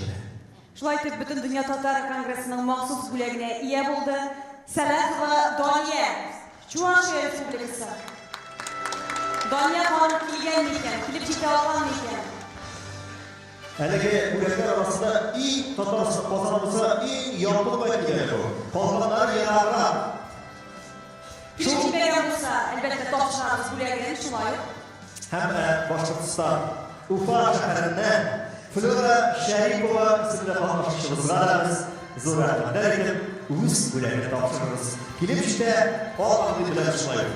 Şulaytip bütün Dünya Tatar Kongresi'nin mahsus bulegine iyi buldu. Salatova Doniye, Çuvanşehir Respublikası. Doniye Hanım kilgen iken, kilip çekti algan iken. Elge burekler arasında iyi Tataristan kazanımıza iyi yaptırma etkileri bu. Kalkanlar yanarına. Küçük beyan olsa elbette topçularımız buraya gelin şulayı. Hem Başkırtıstan, Ufa şehirinde Flora Şeripova isimli kalmışımızga da biz zor derken Uğuz bulegini topşırırız. Kilip işte o anlı bilen şulayı.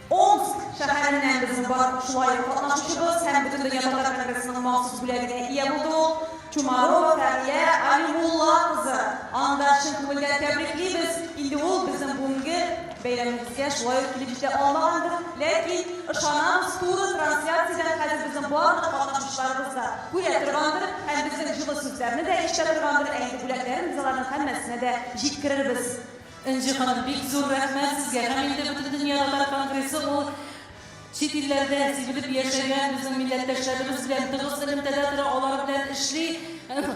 Omsk şehrinden bizim var şulayı katlaşmışımız. Hem bütün Dünya Tatar Kongresi'nin mahsus bulegine iyi buldu. Çumarova Feriye Alimullah kızı. Anda şın kımıldan tebrikliyiz. İndi ol bizim bugünkü beyramimizga şulayı kilipte olmagandır. Lakin ışanamız tuğru transyatsiyadan hazır bizim bu arada katlaşmışlarımızda bu yatırgandır. Hem bizim жылы sözlerini de işletirgandır. Endi buleglerin bizaların hemmesine de jitkiririz. Inci Hanım, bir zor rahmet sizge. Hem de bütün Dünya Tatar Kongresi o çet illerde sevilip yaşayan bizim milletteşlerimiz bilen tığız ilimtededir, onlar bilen işli,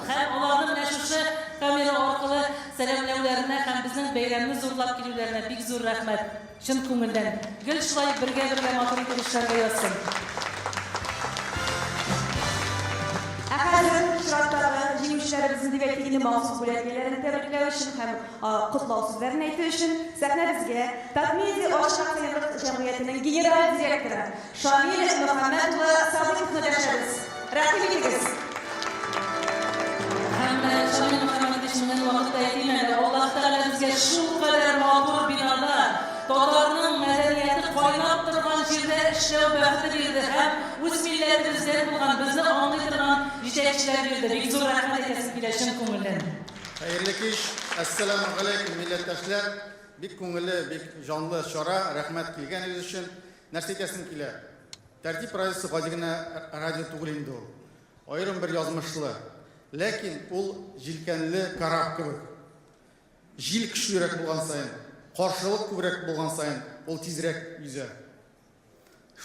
hem onların neşuşu kamera orqali selamlevlerine, hem bizim beyramını zorlap gelirlerine bir zor rahmet. Şın ko'ngildan. Gül şulay birge maturi kirişlerge yazsın. Efendim, şuratları, jinguvchilarimizning debyatligini mahsus bo'layotganlarini tabriklash uchun ham qutlov so'zlarini aytish uchun sahna bizga Tatmizi ochiq aqliyat jamiyatining general direktori Shomil Muhammadova Sodiqovni tashlaymiz. Rahmat etamiz. Hamma Shomil Muhammadovich bundan vaqtda aytayman, Alloh taolo bizga shu qadar motor binoda Tatarning madaniyati qaynab turgan yerda ishlash baxti berdi. Ham o'z millatimizdan bo'lgan bizni anglaydigan yetakchilar berdi. Bek zo'r rahmat aytasiz bilashim ko'ngildan. Xayrli kech. Assalomu alaykum millatdoshlar. Bek ko'ngilli, bek jonli shora rahmat qilganingiz uchun narsa aytasim kelar. Тәртип радиосы гадигенә радио түгел инде ул. Аерым бер язмышлы, ләкин ул җилкәнле карап кебек. Җил көчлерәк булган сайын, каршылык күбрәк булган сайын, ул тизрәк yüзә.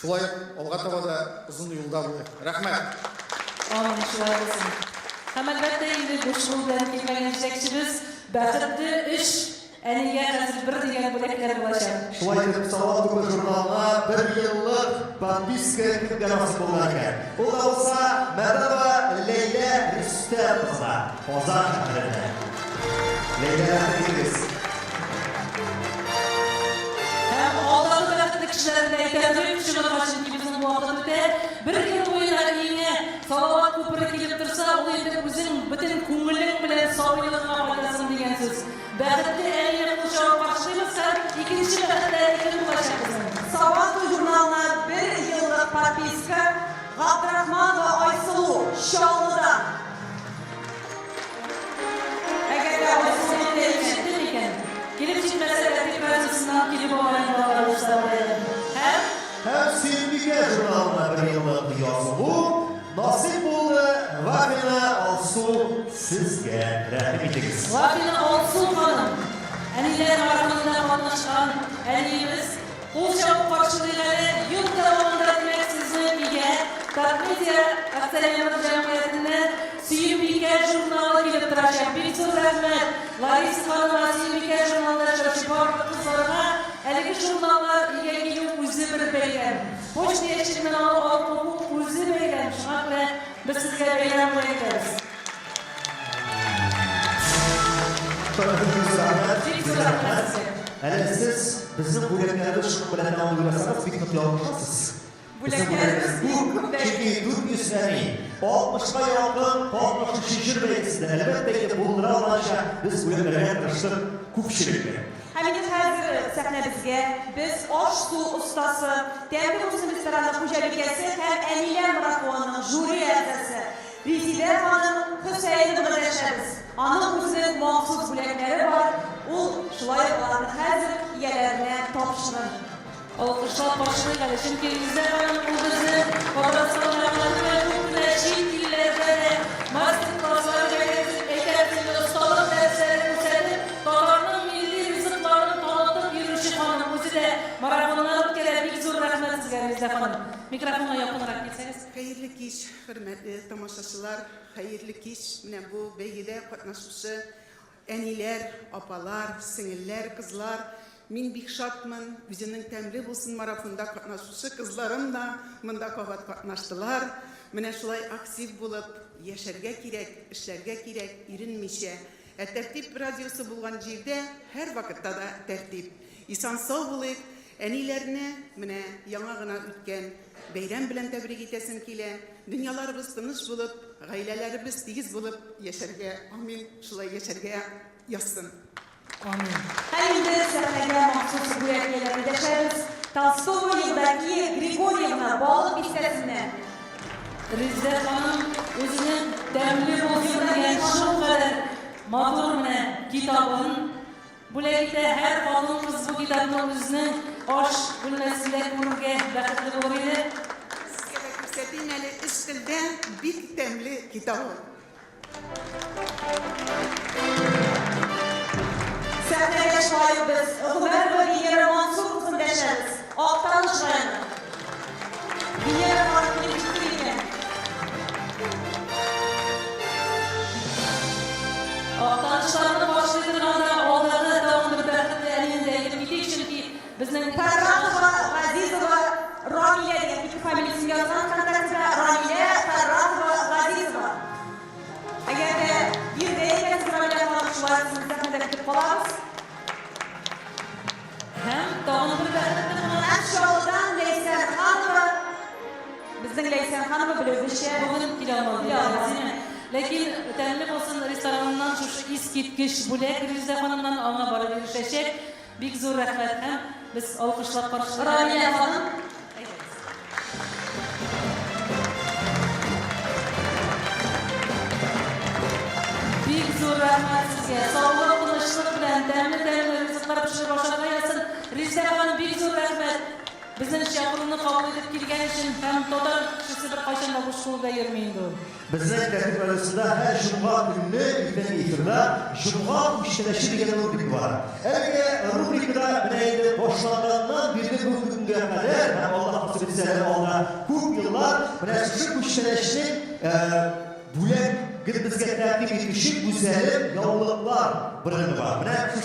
Шулай алга таба да озын юлда булыр. Рәхмәт. Амин, шулай булсын. Һәм әлбәттә инде бу шул белән килгән җитәкчебез бәхетле эш әнигә хәзер бер дигән бүләкләр булачак. Шулай итеп, Салават Күпер журналына 1 еллык подписка киргән насыйп булган икән. Ул да булса Мәдәва Ләйлә Рөстәм кызы, Казан шәһәрендә. Ләйлә, рәхмәт. Һәм алдагы бәхетле кешеләрне әйтәбез, чыгарга чөнки безнең вакыт үтә. 1 ел буена иңе Салават Күпере килеп торса, ул инде үзең бөтен күңелең белән саулыгыңа кайтасың дигән сүз. Бәхетле әйе кушау каршылык һәм икенче бәхетле әйе булачак. Салават журналына 1 еллык подписка Габдрахманова Айсылу Шаллыдан. Әгәр Айсылу җитте икән, килеп җитмәсә дә тикрарсыннан килеп алган булса Һәм Сөембикә журналына 1 еллык язылу насыйп булды. Вафина Алсу сезгә рәхмәт итегез. Вафина Алсу ханым, әниләр арасында катнашкан әниебез, кул чабып каршылыйлары ел дәвамында димәк сезне бигә Татмедиа акционерлык җәмгыятеннән Сөембикә журналы килеп торачак. Бик зур рәхмәт. Лариса ханым Сөембикә журналында чыгып кызларга әлеге журналлар игә килү үзе бер бәйрәм. Почта яшьлегеннән алып үзе бәйрәм. Шуңа күрә biz sizga бәйрәм итәбез. Әле сез безнең бүләкләребез шуның белән аңласагыз бик нык ялгышасыз. Бүләкләребез күп, чөнки 400 әни, 60-ка якын 63 бәйгесендә әлбәттә булдыра алганча без бүләкләргә тырыштык күпчелеккә. Һәм инде хәзер сәхнәбезгә без аш-су остасы, тәмле булсын рестораны хуҗабикәсе һәм әниләр марафонының жюри әгъзасы Резидә ханым Хөсәйнова дәшәбез. Аның үзенең махсус бүләкләре бар. Ул шулай аларны хәзер ияләренә тапшырыр. Алкышлап башлыйк әле, чөнки Резидә ханым ул безне Казанстаннан һәм чит илләрдә дә мастер-класслар әйтәсез, осталык дәресләре күрсәтеп, Татарның милли ризыкларын танытып йөрүче ханым үзе дә марафоннар үткәрә. Бик зур рәхмәт сезгә, Резидә ханым. Микрофонга якынрак килсәгез. Хәерле кич, хөрмәтле тамашачылар, хәерле кич. Менә бу бәйгедә катнашучы әниләр, апалар, сеңелләр, кызлар. Мин бик шатмын. Үзенең тәмле булсын марафонда катнашучы кызларым да монда кабат катнаштылар. Менә шулай актив булып яшәргә кирәк, эшләргә кирәк, иренмичә. Тәртип радиосы булган җирдә һәр вакытта да тәртип. Исән-сау булыйк. Әниләрне менә яңа гына үткән бәйрәм белән тәбрик итәсем килә. Дөньяларыбыз тыныч булып, гаиләләребез тигез булып яшәргә, амин, шулай яшәргә язсын. Амин. Һәм инде сәхнәгә махсус бүләкләрне дәшәбез. Толстого Евдокия Григорьевна балык бистәсеннән. Резидә ханым үзенең тәмле булсын дигән шулкадәр матур менә китабын бүләк итә. Һәр хатын кыз бу китапны үзенең аш бүлмәсендә күрергә бәхетле булыр иде. Сезгә дә күрсәтим әле өч телдә бик тәмле китабы. Сәхнәгә шулай без Гомәр Вәлиев Мансур кызын дәшәбез. Актаныш районы. Венера ханым килеп җитте икән. Актанышларны башлый торганда алдагы дәвамлы бәхетле әнинде әйтеп китик, чөнки безнең Фәррахова Газизова Рамилә дигән ике фамилиясын язган контрактта Рамилә Фәррахова Газизова. Әгәр дә бирдә икән Рамилә ханым шулай сәхнәдә көтеп калабыз. Һәм тагын бер бәхетле Шалдан Ләйсән ханымы безнең Ләйсән ханымы белүзешә бүген килә алмады. Ләкин тәмле булсын рестораныннан шушы искиткеч бүләк Резидә ханымнан аңа барып ирешәчәк. Бик зур рәхмәт һәм без алкышлап каршылыйк. Рамилә ханым. Бик зур рәхмәт сезгә. Саулык, тынычлык белән тәмле ризыклар пешереп ашарга язсын. Резидә ханым, бик зур рәхмәт. Bizning chaqiruvni qabul etib kelgani uchun ham to'g'ri shusi bir qachon da bo'sh qo'lda yurmaydi. Bizning tartib arasında her cuma günü ilten ifirda cuma işleşi degan rubrik var. Elge rubrikada binaydi boşlangandan birini bu günge kadar Allah nasip etse ona ko'p yıllar şu işleşinin bulan bizga taqdim etishib güzel yollar birimi var.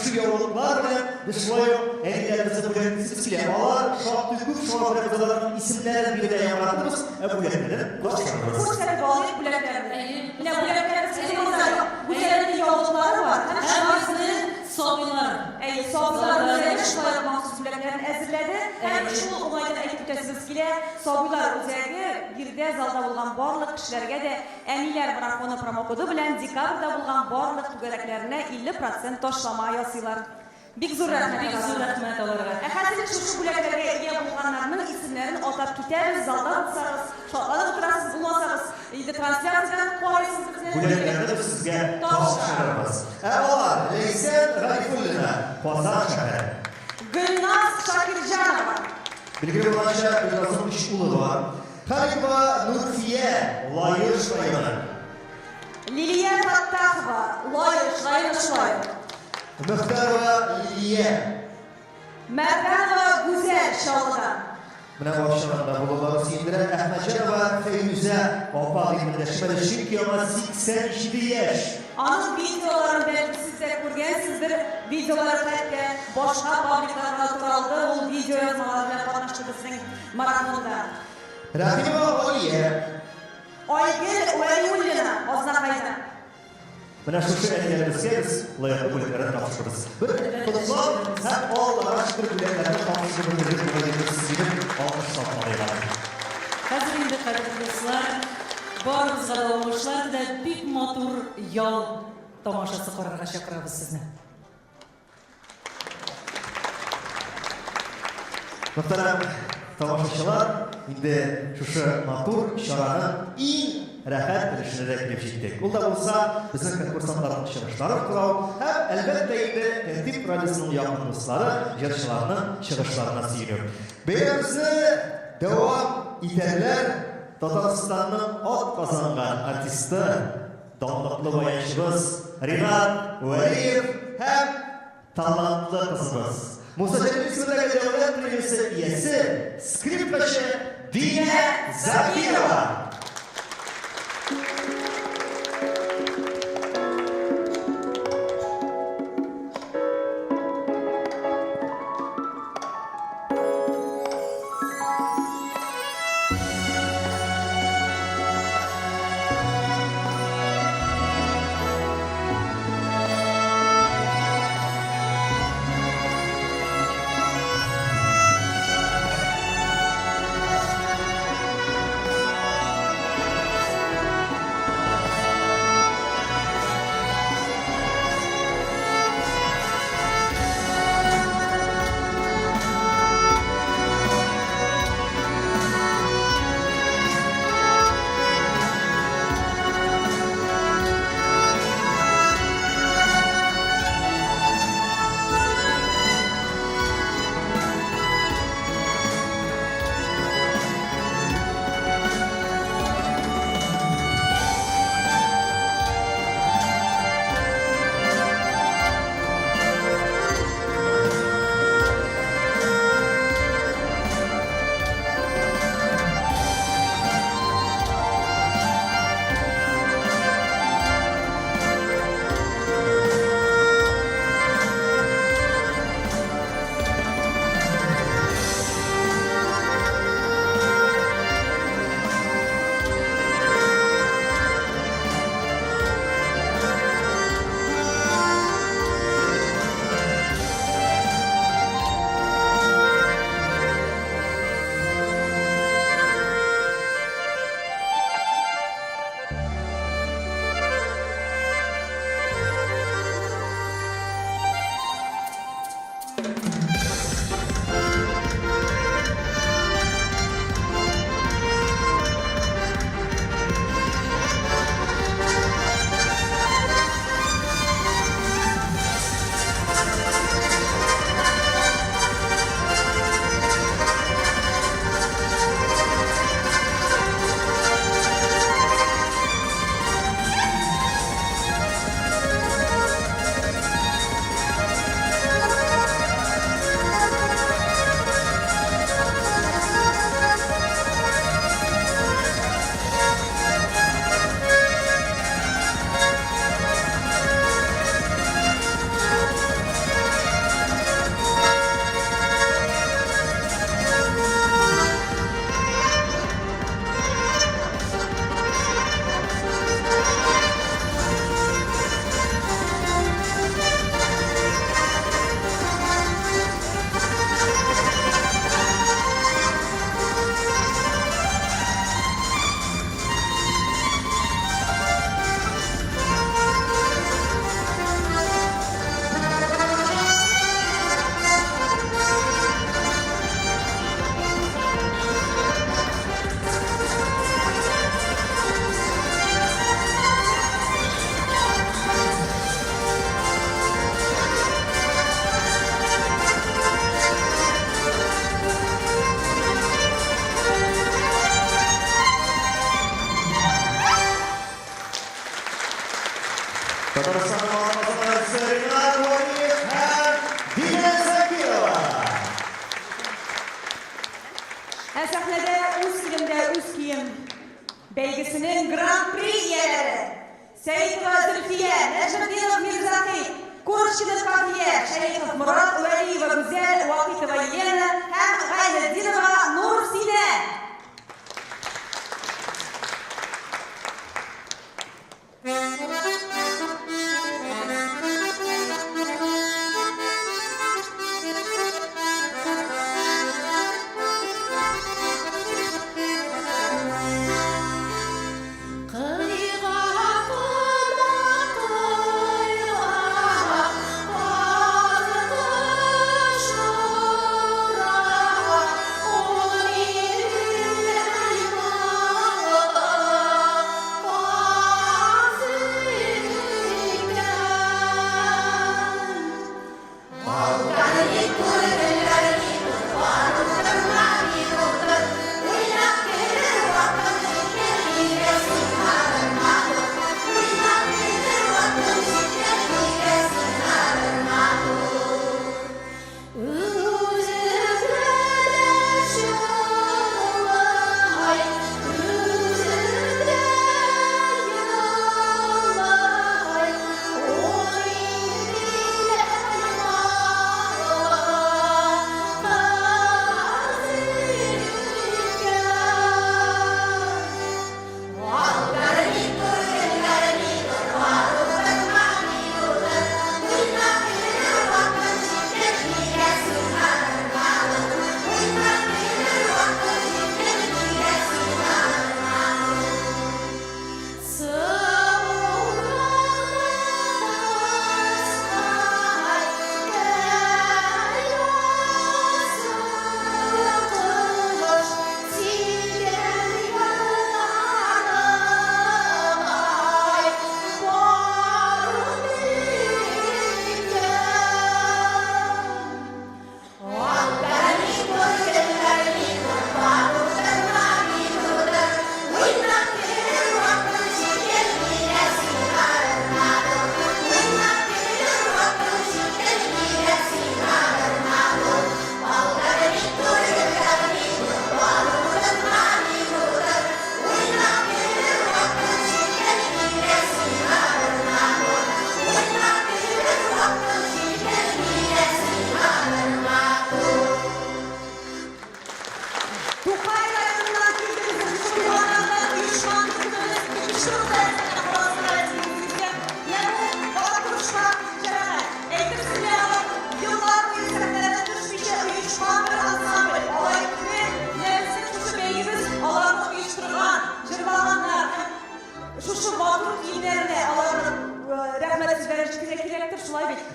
Şu yollar bilan biz şulay ellerimizni bilan silalar, şoqti ko'p şoqlarning isimlarini birga yaratamiz. Bulardan boshlaymiz. Ko'rsatib oling bularni. Mana bularni bularning yolları var. Hammasini sobilar. Sobilar o'zlari shunday maxsus bularni hazırladı. Hem şu olaydan aytib o'tasizki, sobilar o'zlariga birda zalda bo'lgan barliq kishilarga de Anilar marafoni promokodi bilan dekabrda bo'lgan barliq tugaraklarni 50% to'shlama yasaylar. Big zo'r rahmat ularga. Hozir shu bularga ega bo'lganlarning ismlarini atab ketamiz, zalda bo'lsangiz, sho'xlanib o'tirasiz, bo'lmasangiz, translyatsiyadan qo'yasiz bizni. Bularga sizga topshiramiz. Avval Leysel G'ayfullina, Qozon shahri. Gulnaz Shokirjonova. Bilgili bo'lishicha Gulnazning 3 o'g'li bor. Xalifa Nurfiya, Loyish rayoni. Liliya Fattahova, Loyish rayoni. Muxtarova Liliya. Mardanova Guzel Sho'g'dan. Mana boshlananda bolalar Sindira Ahmadjonova Feyruza opaliğinde şöyle çünkü ama 87 yaş. Onun videolarını belki siz de ko'rgansizdir. Videolar hatta boshqa publiklarga turaldi. O video yozmalarla qatnashdi bizning marafonda. Rahima Oliya. Oygul Valiyullina Oznaqayda. Mana shu şeylerimizga biz loyiha bo'laklarni topshiramiz. Bir qutlov ham Alloh shukr bilanlarni topshirib sizga olqishlar. Hozir endi qadrli do'stlar, barimizga o'xshashlarda bek motor yol tomoshasi qarorga chaqiramiz sizni. Muhtaram tomoshachilar, endi shu motor ishorani eng rahat bilishini kelib yetdik. Unda bo'lsa, bizning konkursantlarning chiqishlari qilib, ham albatta endi Tertib radiosining yaqin do'stlari yarışlarning chiqishlarini siyirib. Beyrimizni davom etarlar. Tataristonning ot qozongan artisti, donliqli bayanchimiz Rinat Valiyev ham talantli qizimiz. Musajallik ismidagi davlat premiyasi egasi skripkachi Dina Zakirova. Татарстан Мамазовасы Ринат Валиев һәм Дина Закирова. Сәхнәдә үз килемдә үз кием бәйгесенең гран-при ияләре Сәйитова Зөлфия, Нәҗметдинов Мирзахи, Курочкина Кафия, Шәрифов Мурат, Вәлиева Гүзәл, Вакитова Елена һәм Гайнетдинова Нурсинә.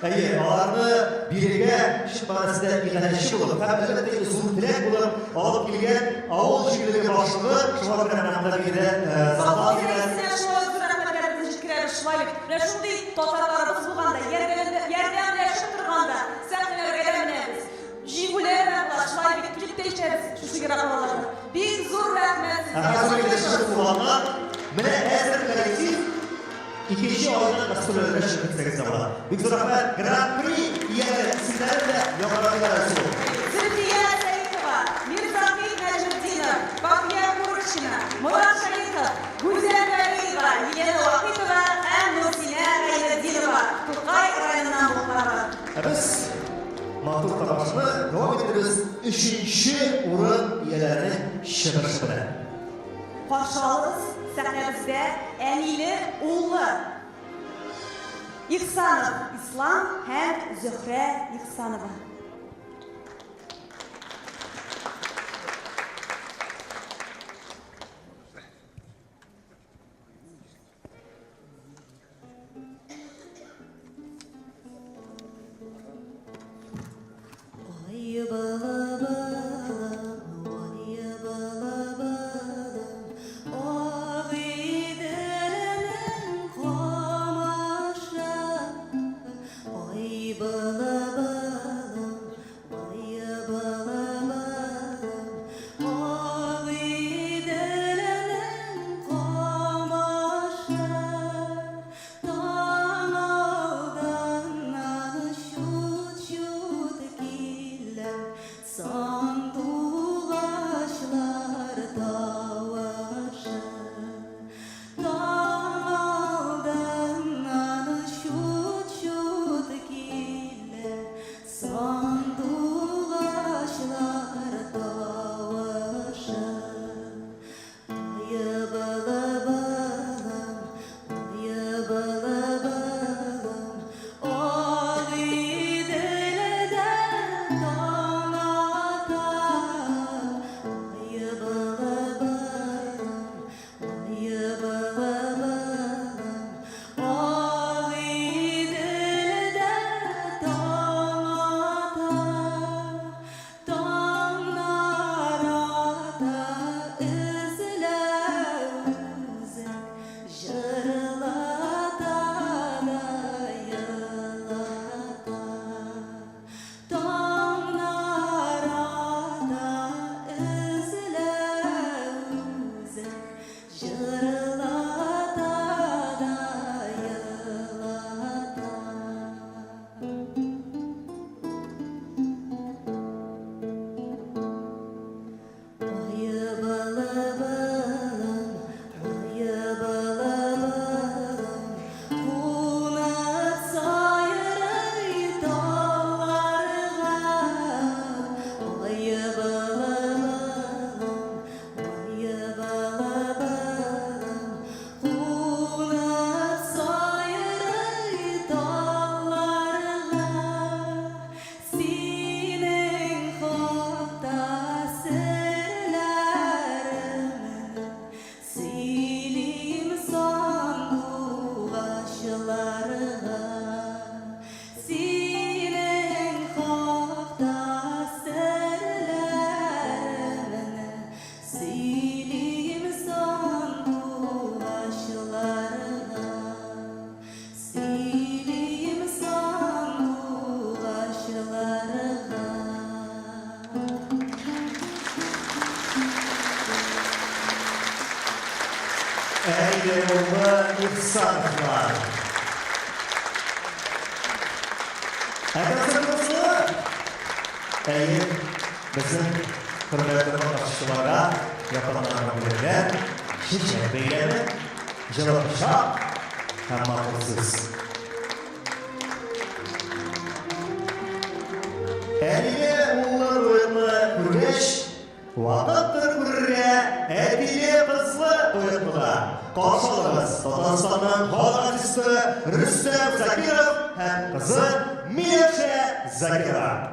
Аларны бирегә шифасында игъанәче булып, һәм әлбәттә зур теләк булып, алып килгән авыл җирлеге башлыгы шуңа белән мәгълүмат бирде. Залдан Шундай татарларыбыз булганда, ярдәмләшеп торганда, сәхнәләргә менәбез. Җиңүләр белән шулай бик клиптәшәбез шушы графаларда. Бик зур рәхмәт. Менә әзер коллектив İkinci oyundan gazetörlerine şirket sekizde var. Büyük zürafet Grand Prix iyileri isimlerle yokladılar arasında. Zülfiye Seyitova, Mirzafi Necmetdinov, Bakiye Kuruşina, Murat Şerifov, Güzel Vəliyeva, Yelena Vakitova, Nursinə Gayneddinova, Turqay rayonundan bulunarlar. Biz Mahtur Tamaşı'nı devam ediyoruz. Üçüncü urun iyilerini şıbır-şıbırı. Qarşılığımız səhnəmizdə Ənili Ullu, İhsanov İslam həm Zöhrə İhsanova. Bala bala Aliyeoğlu İhsanovlar. Hazır mısınız? Eğer bizim hürmetli katılımcılara yapılanlarına bilen şirket beylemi cevaplaşa hem makılsız. Aliyeoğlu Kurgeç Vakıttır kurre, etili kızlı uyutlular. Karşılığımız Tataristan'ın hal artisti Rüstem Zakirov hem kızı Miyevşe Zakirova.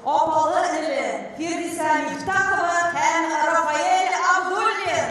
Апалы інілі Фердиса Мифтахова һәм Рафаэль Абдуллин.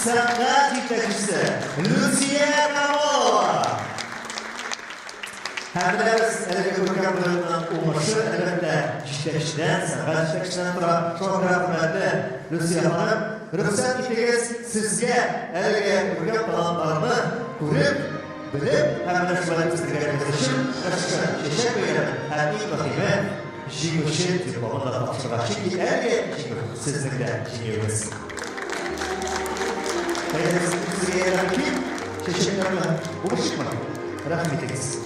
Sanat yetakchisi Lusiya Kamolova. Hamdamiz elga ko'rgan bo'limning o'qishi albatta yetakchidan, sanat yetakchisidan turadi. Shunga hurmatli Lusiya xonim, ruxsat etingiz sizga elga ko'rgan planlarni ko'rib, bilib, hamda shularni istirganimiz uchun teşekkür ederim. Eng muhimi jinguvchi diplomini topshirishki, elga sizlikda jinguymiz. Sizga yararli teşekkürler. Buluşma. Rahmet eylesin.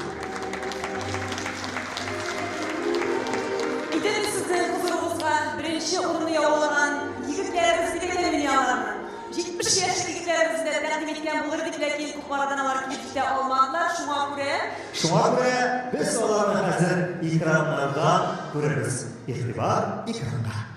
İdil sizin huzurunuzga birinci orunu 75 yaşlıklarımızı da takdim etken bulurduk, lakin kuparadan alar kilitlikte olmadılar. Şuna göre biz olarını hazır ikramlardan görürüz. İhtibar ikramda.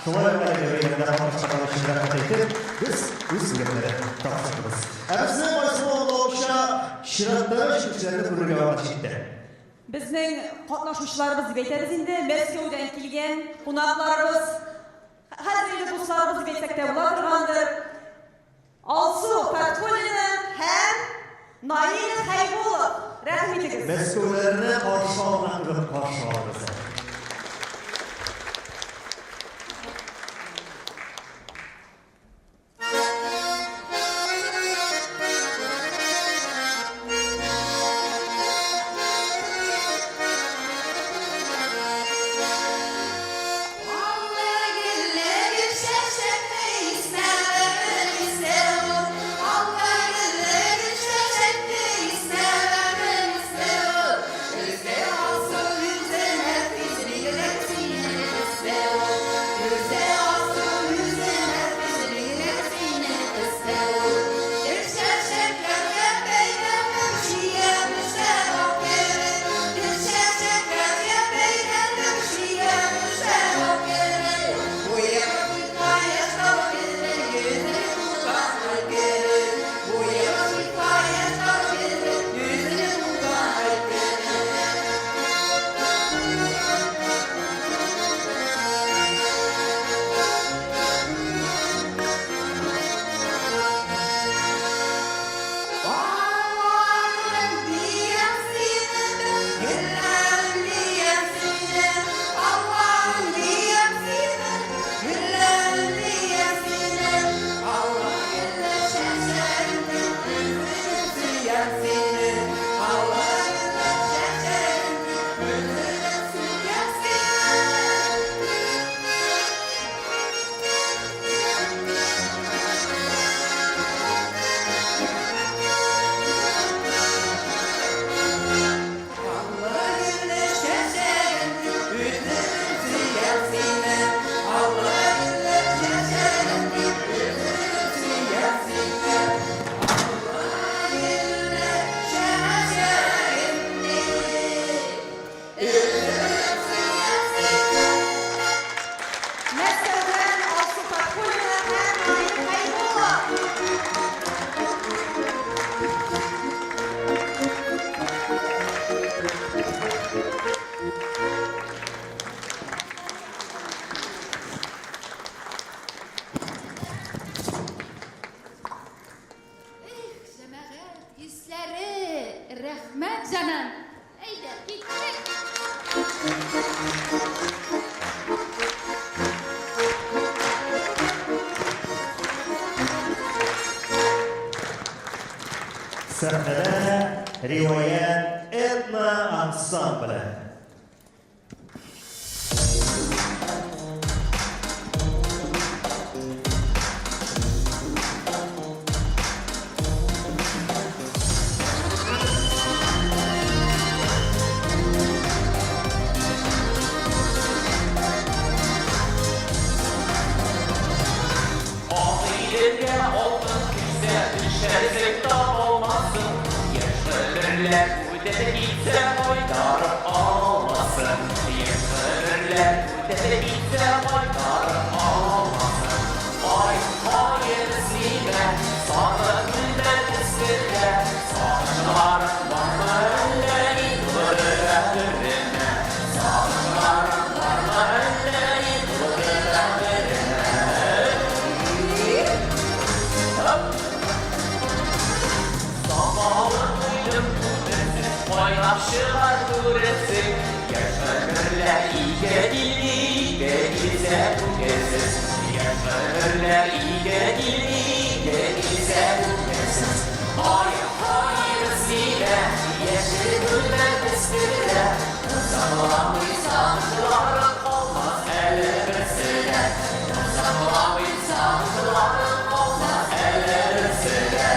Şolay öyle konuşmalarına katıldık. Biz üzgünleri tapşırdık. Bizning Oysumoğlu'nda şiratlar şirketleri kuruluyor açıkta. Bizning qatnaşmışlarımız beteriz indi. Meskovdan kelgan qonaqlarimiz, hazırlı dostlarımız betekte buladırgandır. Alsu Fatkulina hem Nail Haybulov. Rahmetiniz. Meskovlarını karşı alırız. Rahmet canım. Eyde gittik. Sahnede rivayet etna ansamblı. düşersek dağ olmasın. Yaşlarlar ödede gitse boydarıp olmasın. Yaşlarlar ödede gitse boydarıp olmasın. Ay hayır zile, sana günden isterler. Saçlarım var mı elleri kıvırırına. Saçlarım var mı elleri kıvırırına. Sabahın paylaşılar duresi. Yaşanırlar iyi gelirse bu kesiz. Yaşanırlar iyi gelirse bu kesiz. Ay hayır zile, yeşil güller üstüne. Saklamışsam kılarım olmaz elbisine. Saklamışsam kılarım olmaz elbisine.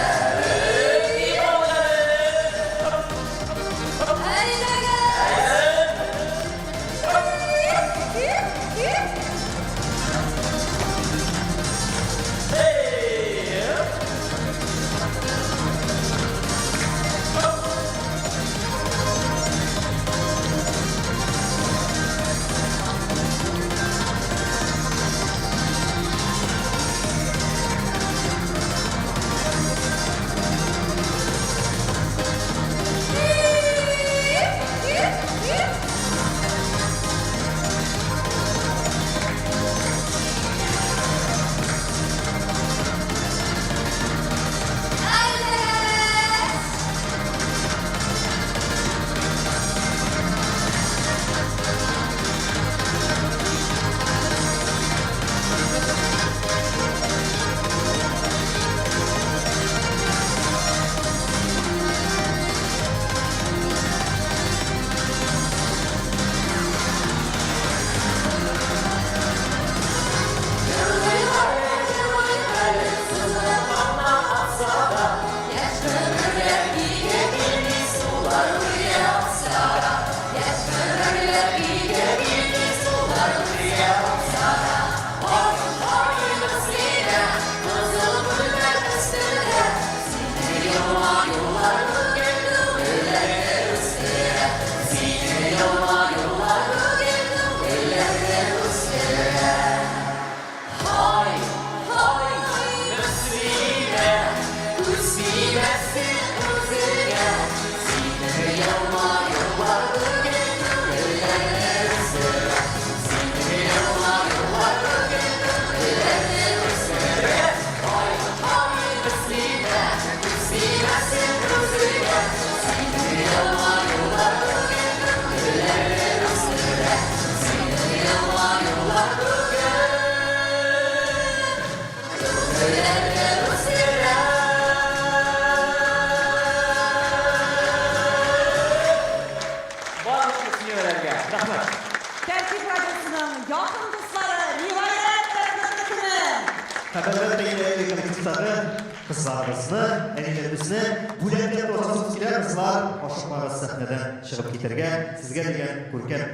Kızlarımızı, enilerimizni, bulanlar ortasız gider kızlar, aşıkları sahneden çıkıp getirgen, sizge degen görkem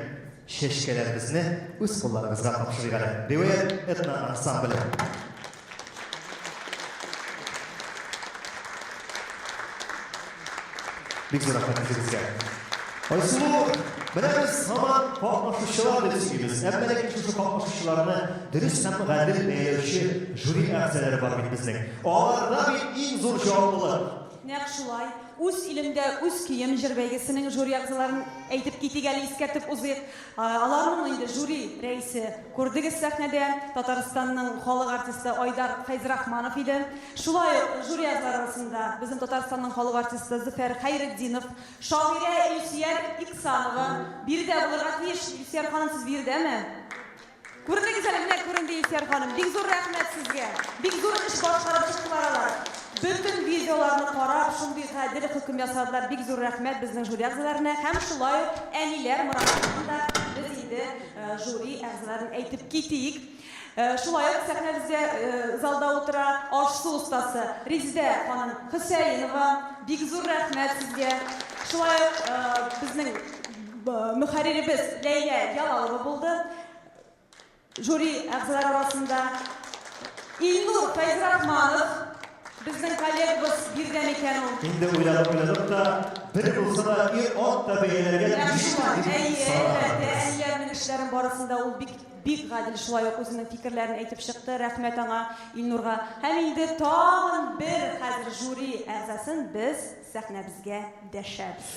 şeşkelerimizni öz kollarınızga tapşırıgan. Rivayet etna ansambli. Big zor rahmetizimizge. Aysulu, bilemiz hemen kalkmışışçılar dedisiyimiz. Emmelek şu kalkmışışçılarını dürüst hem gədil beylevşi jüri əfsələri var bizning. Onlarda bir en zor cevaplılar. Naq şulay, üz ilimde üz kiyim jir beygesinin jüri aqzalarını aytib ketigali iskatib uzayıp. Alarmın indi jüri reisi Kurdigis sahnede Tataristan'ın xalq artisti Aydar Feyzrahmanov idi. Şulay jüri aqzalar arasında bizim Tataristan'ın xalq artisti Zafer Hayreddinov, şaire Ülsiyer İksanova, bir de buluraq Ülsiyer Hanım siz bir de mi? Kurdigis alimine kurindi Ülsiyer Hanım. Big zor rahmet sizge. Big zor iş başkarıp çıktılar. Bütün videolarını qarab, şunday qadiri hüküm yasadılar. Big zor rahmet bizning jüri a'zolarına. Hem şulay anilar murojaatida biz indi jüri a'zolarini aytib ketdik. Şulay sahnamizda zalda o'tira oshsi ustasi Rezida xonim Husaynova. Big zor rahmet sizga. Şulay bizning muharririmiz Leyla Jalolova bo'ldi. Jüri a'zolari orasida Ilnur Feyzrahmanov Bizning kollegamiz birden ekan u. Endi o'ylab da bir bo'lsa da o'nta beylarga Əylərinin işlərin barısında ol big gadil şulay o'zining fikrlarini aytib chiqdi. Rahmat ona Ilnurga. Ham endi tag'in bir hozir juri a'zosin biz sahnamizga dashamiz.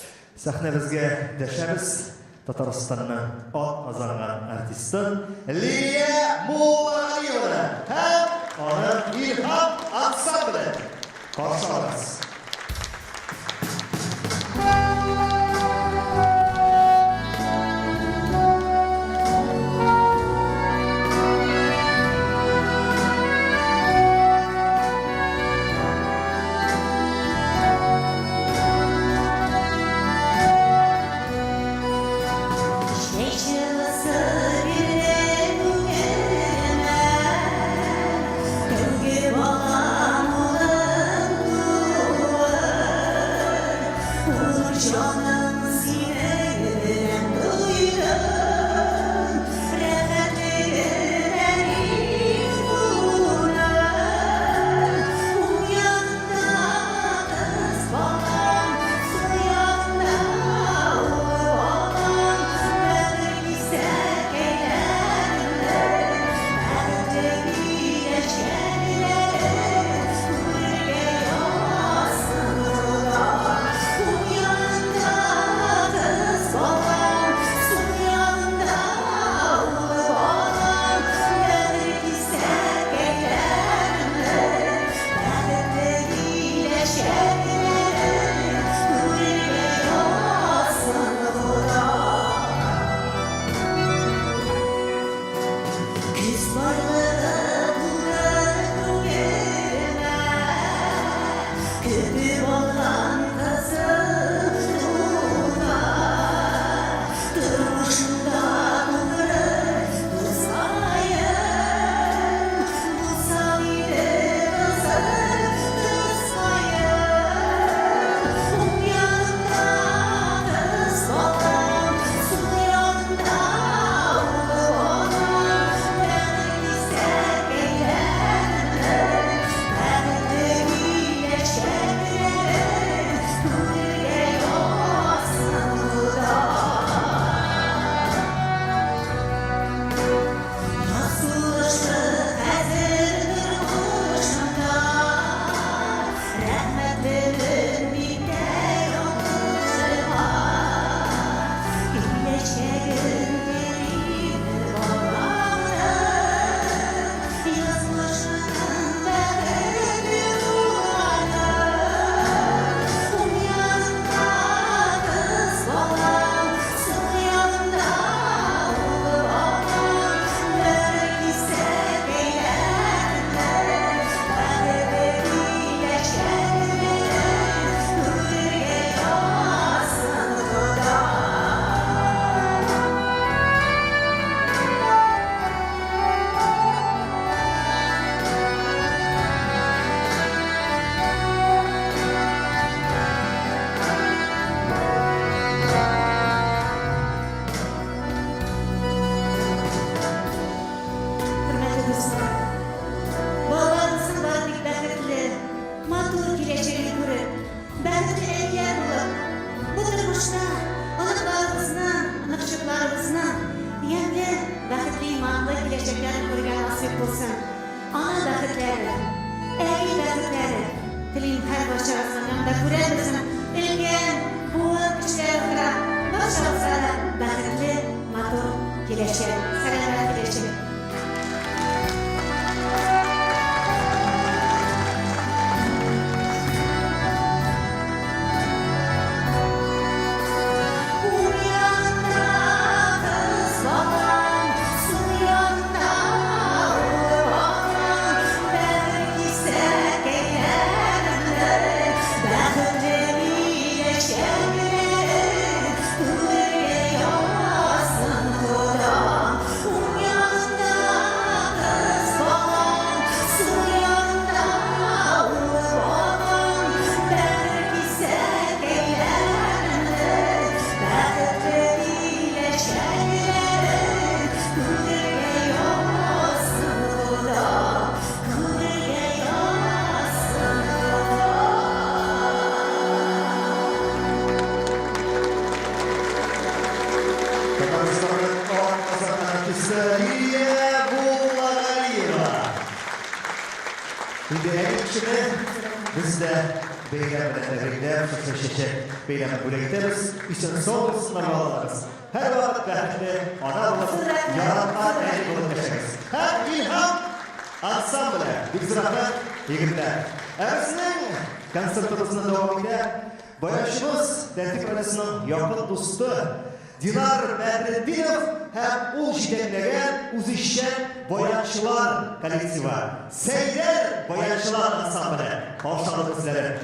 Sahnamizga dashamiz. Tataristondan ot azargan artistin Liya Mulayeva ham ona İlham ansambli qarshi olamiz. Gel Şimdi en içine biz de beylemlerinde şeşe beyleme bölekteriz. İşte son sınırlarız. Her vakit belki ana babası yaratan en yolu yaşarız. Her ilham ansamble, bir zırafet, yigitler. Ersinin konsertörüsünün devamıyla Bayraşımız Tertip Öğretisi'nin yakın dostu Dinar Medreddinov hem ul jidekleyen uzişken boyançılar kolektivi. Seyler boyançılar ansamble. Hoşçakalın sizlere.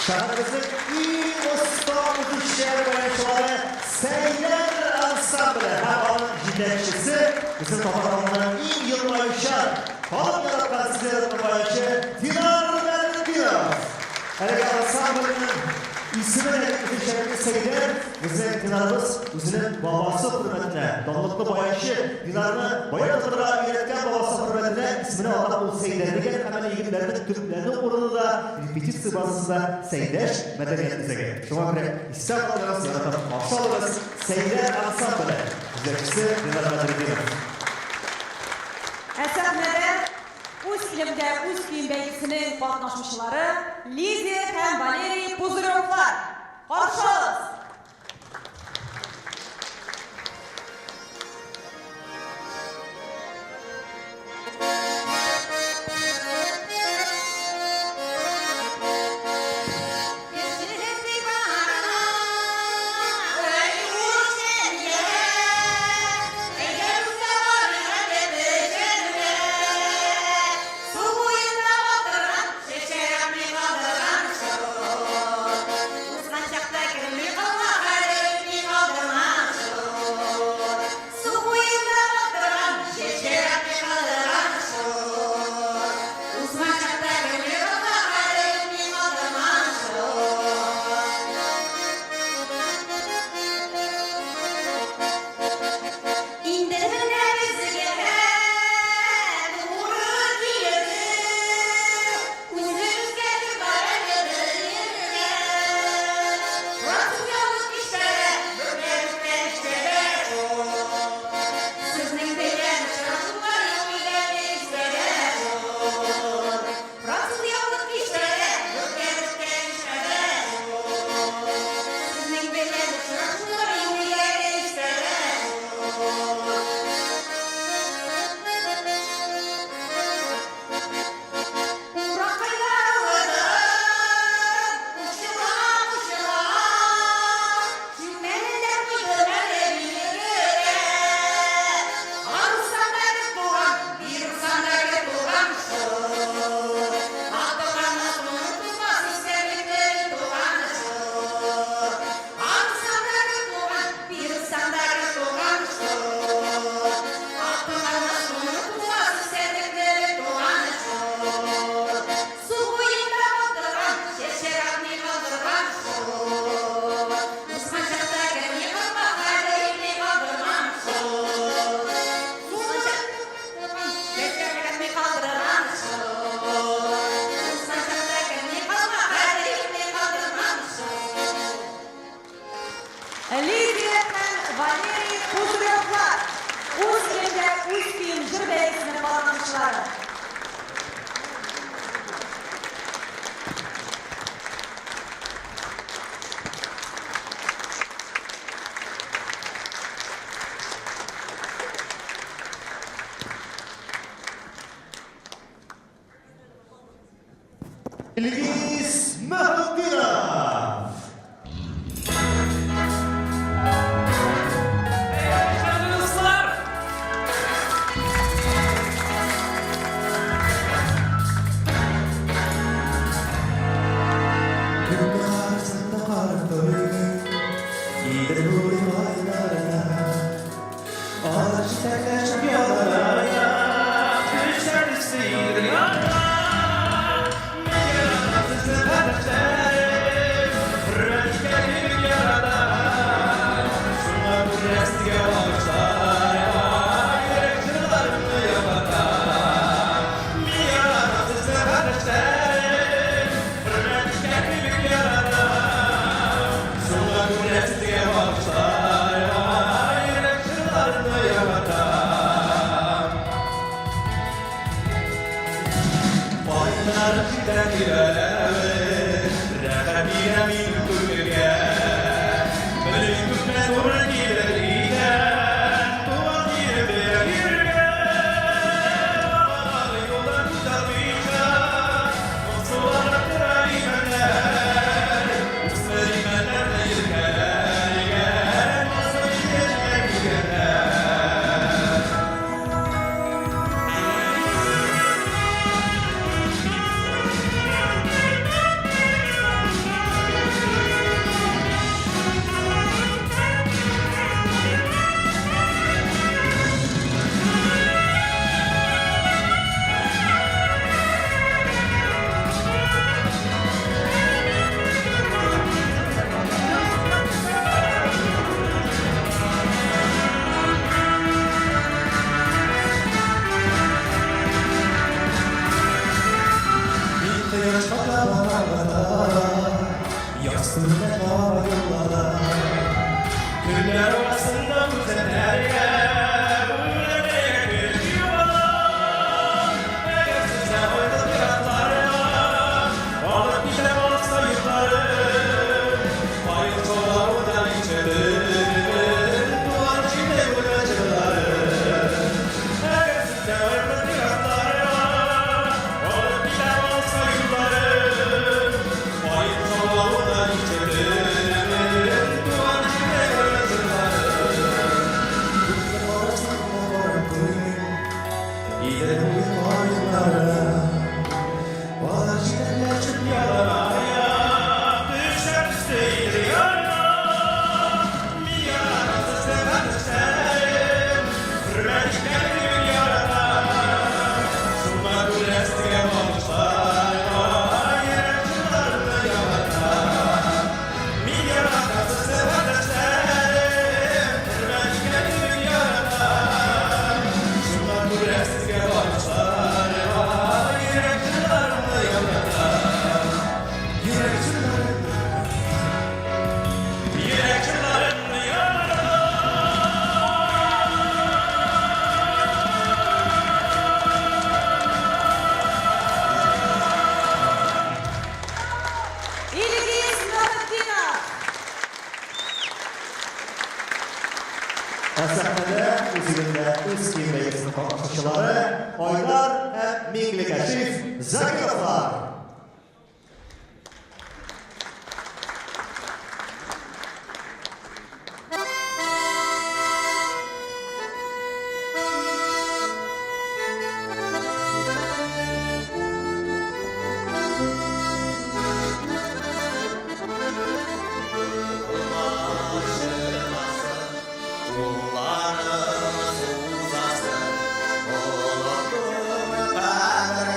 Şarkımızın iyi ustamız işler boyançıları Seyler Ansamble. Hem onun ciddeşçisi bizim toplamının iyi yılmayışan halk yaratan sizlerin boyançı Dinar Medreddinov. Erge Ansamble'nin ismini şerifli Seyler bizim Dinar'ımız özünün babası hürmetine donluklu boyançı Dinar'ını boyanatlara üretken babası hürmetine ismini alan bu Seyler'deki hemen ilgilerinin Türklerinin uğrunu da repetitsiya bazasında Seyler medeniyetimize gelir. Şuna göre İslam alırız, yaratan mahşu alırız Seyler Ansamble. Güzelcisi Dinar Medreddinov. Əsəblərə Uz ilimdə Uz film bəygisinin qatnaşmışları Lidiya həm Valeri Puzuryovlar. Qarşı alırız. Kesinlikle Лидия һәм Валерий Кузыревлар. Үз илендә үз кием җыр бәйгесенә катнашучылары. İlgiz Mahmudinov. Sahnede üzerinde üst giyim bölgesinin katılımcıları Oydar ve Mingli Keşif Zakirovlar. Uzasın, oldu mu kadar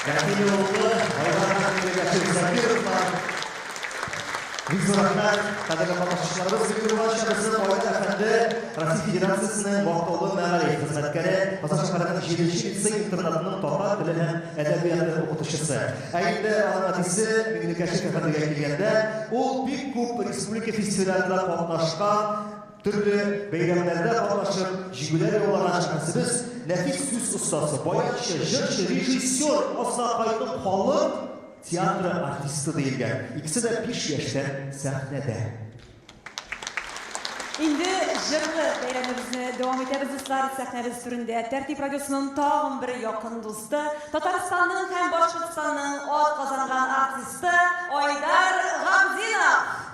Yakinoğlu, Aydan Delegasi Zakirov var. Vizyonerler, kadın vatandaşlarımız Gülürvan Şarısı Muayet Efendi, Rusya Federasyası'nın vaxtolu məğali hizmetkari, Kazakşaharının 7. Lisey internatının Torpak dili hem edebiyatı okutuşusu. Ayında anlatisi Mingli Kaşif Efendi'ye gelgende, o bir kup Respublika Festivallerinde katlaşkan, türlü beyramlarda katlaşıp, jigüler olan çıkasımız, nefis yüz ustası, bayançı, jırçı, rejisör, asla kaydı kalıp, tiyatro artisti deyilgen. İkisi de 5 yaşta sahnede. Indi jırlı beyramımızı devam ederiz dostlar sahnemiz türünde. Tertip Radyosu'nun tağın bir yakın dostu, Tatarstan'ın hem Başkırtistan'ın od kazangan artisti Aydar Gamzinov.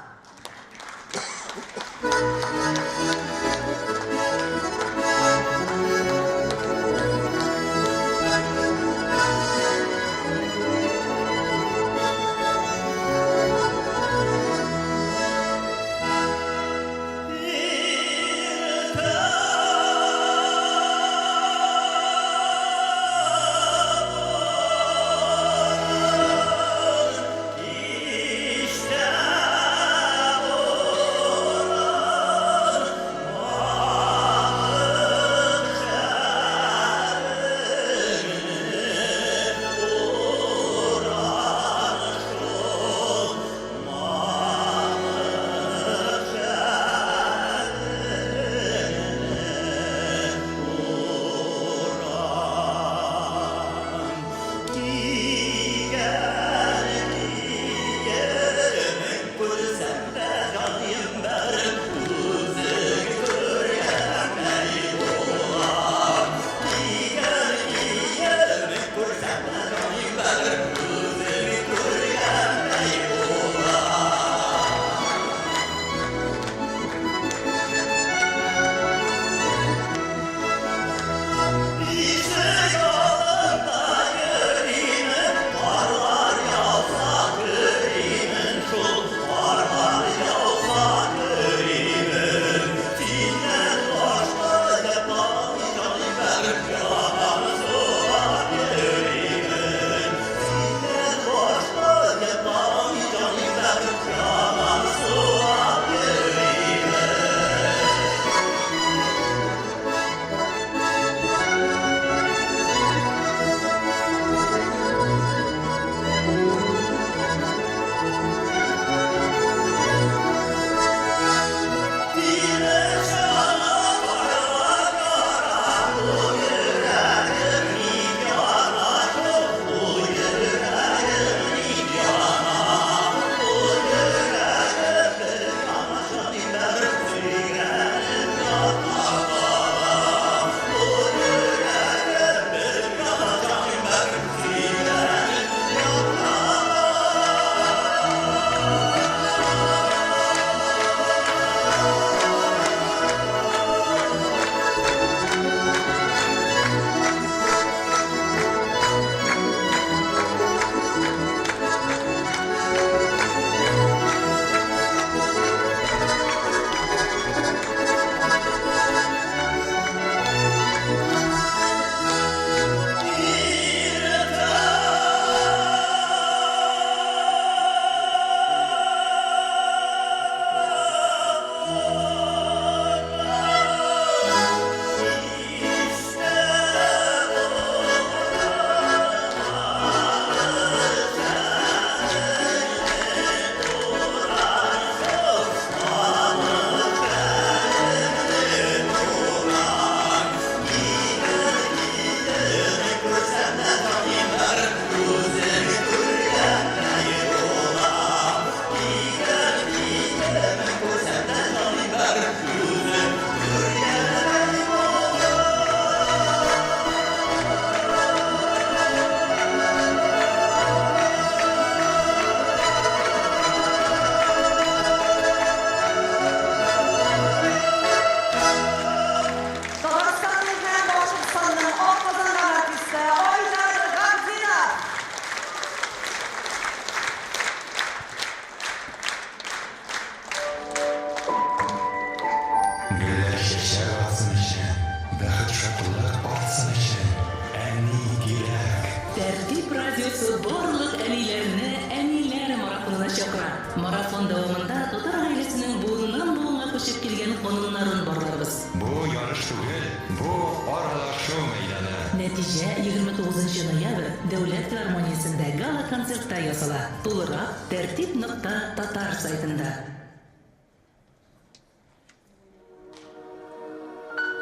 Марафон davamında Totar ailesinin buğrundan buğuna koşup gelgen konumların barlarımız. Bu yarış түгел, bu aralaşu meydanı. Netice 29 noyabr Devlet Filarmoniyasında gala konsertta yasala. Толырак tertip.tatar saytında.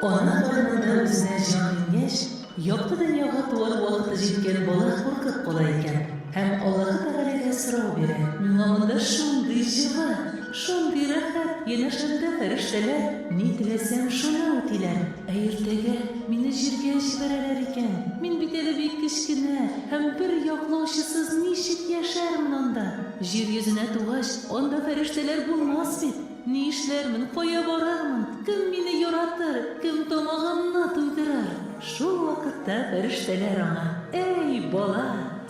Ona barınında özüne can ingeç, yoktu dünyaga tuvar vaqti jetken bola qo'rqib qolar ekan. Hem Allohga Teala'ga so'rov beradi. Menga shunday jiva, shunday rahat, yana shunda farishtalar ne tilasam shuni o'tilar. Ertaga meni yerga jibaralar ekan. Men bitadi bek kichkina, ham bir yoqlovchisiz nishit yasharman onda. Yer yuzina tug'ash, onda farishtalar bo'lmas bit. Ne ishlarman, qo'ya borarman. Kim meni yoratır, kim tomog'imni to'ydirar. Shu vaqtda farishtalar ona: "Ey bola,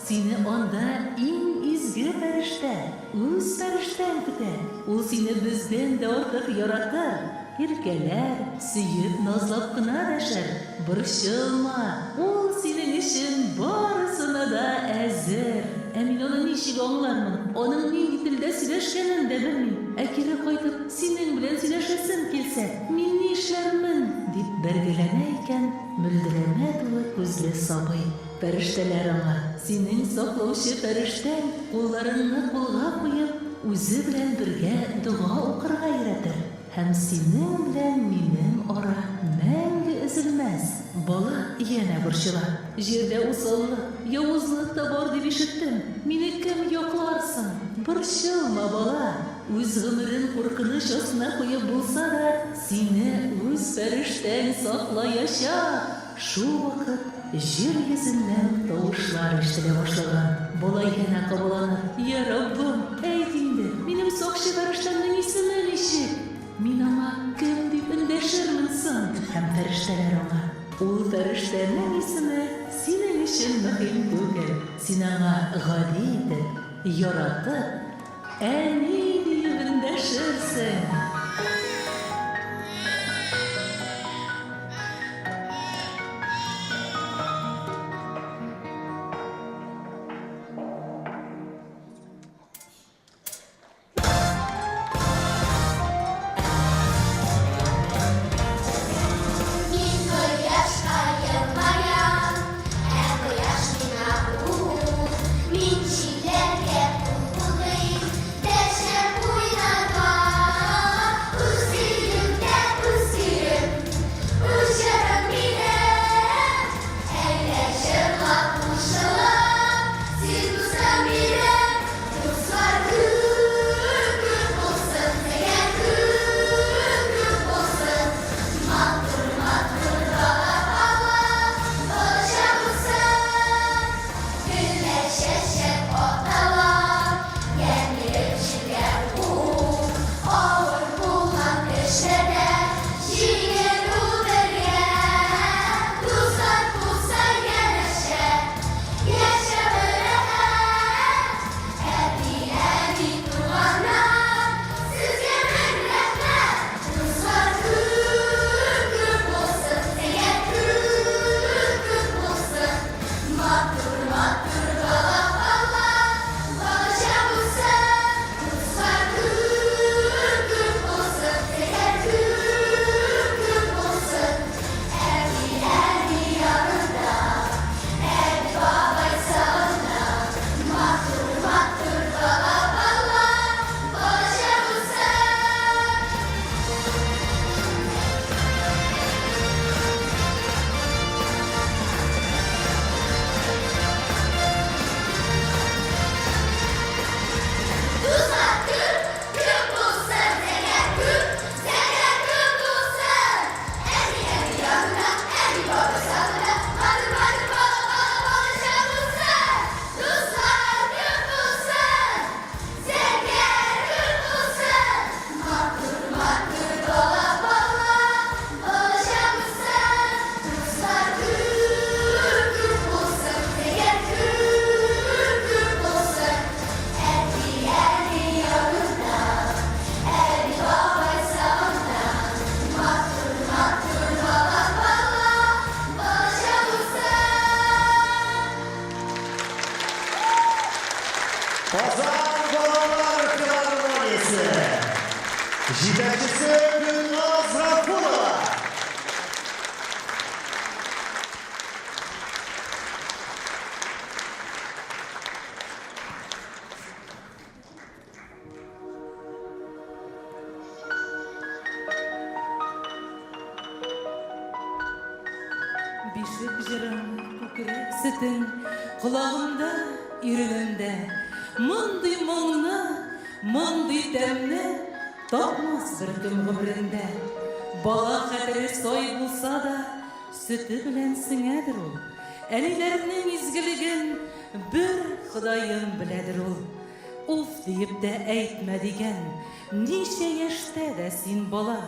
seni onda eng izgi farishta, o'z farishtan kutar. U seni bizdan da ortiq yaratar. Erkalar suyib nozlab qinadashar. Burishilma, u sening ishing borisini da azir." Emin onun işi anlarman. Onun neydi tilde söyleşkenin de bilmem. Akire qaytib, senin bilen söyleşesim kelsa, men ne işlermin deb belgilanayken, müldireme dolu ko'zli sabay. Farishtalar ona, sening saqlovchi farishtan qo'llarini qo'lga qo'yib, o'zi bilan birga duo o'qirga yaratir. Hem senin bilen mening ora mangu uzilmas. Bola yana burchilar. Yerda usollik, yovuzlik da bor deb eshitdim. Meni kim yo'qlarsin? Burchilma bola. O'z umring qo'rqinish ostida qo'yib bo'lsa da, seni o'z farishtang saqla yasha. Shu vaqt yer yuzidan tovushlar eshitila boshlagan. Bola yana qabullanib: "Ya Rabbim, aytingdi, mening soqchi farishtamning ismi nechik? Men ona kim deb indashirmansan?" Ham farishtalar ona: "U farishtaning ismi sening uchun muhim tugul. Sen ona g'adid, yoratib, ani deb indashirsan." Ozan Bolalar Жетекчisi Gülnaz Rafulova. Бишек жырың, көкірек сітің, құлағымда, үйренімде. Мұндый мұңны, мұндый тәмні, тапмас бір күн ғұмырында. Бала қадірі сой болса да, сүті білән сіңәдір ол. Әлилерінің изгілігін бір Құдайым біләдір ол. Уф дейіп те әйтмә деген, неше яшьтә дә син бала,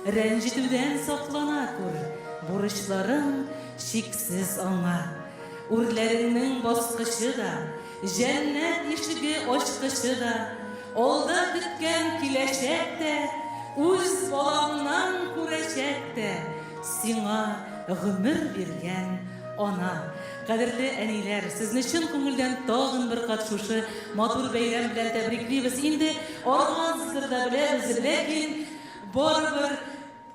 рәнҗетүдән саклана күр, бурычларың шиксез аңа. Үрләреңнең баскычы да, җәннәт ишеге ачкычы да, алда көткән киләчәк тә, үз балаңнан күрәчәк тә, сиңа гомер биргән ана. Кадерле әниләр, сезне чын күңелдән тагын бер кат шушы матур бәйрәм белән тәбриклибез. Инде аргансыздыр да беләбез, ләкин барыбер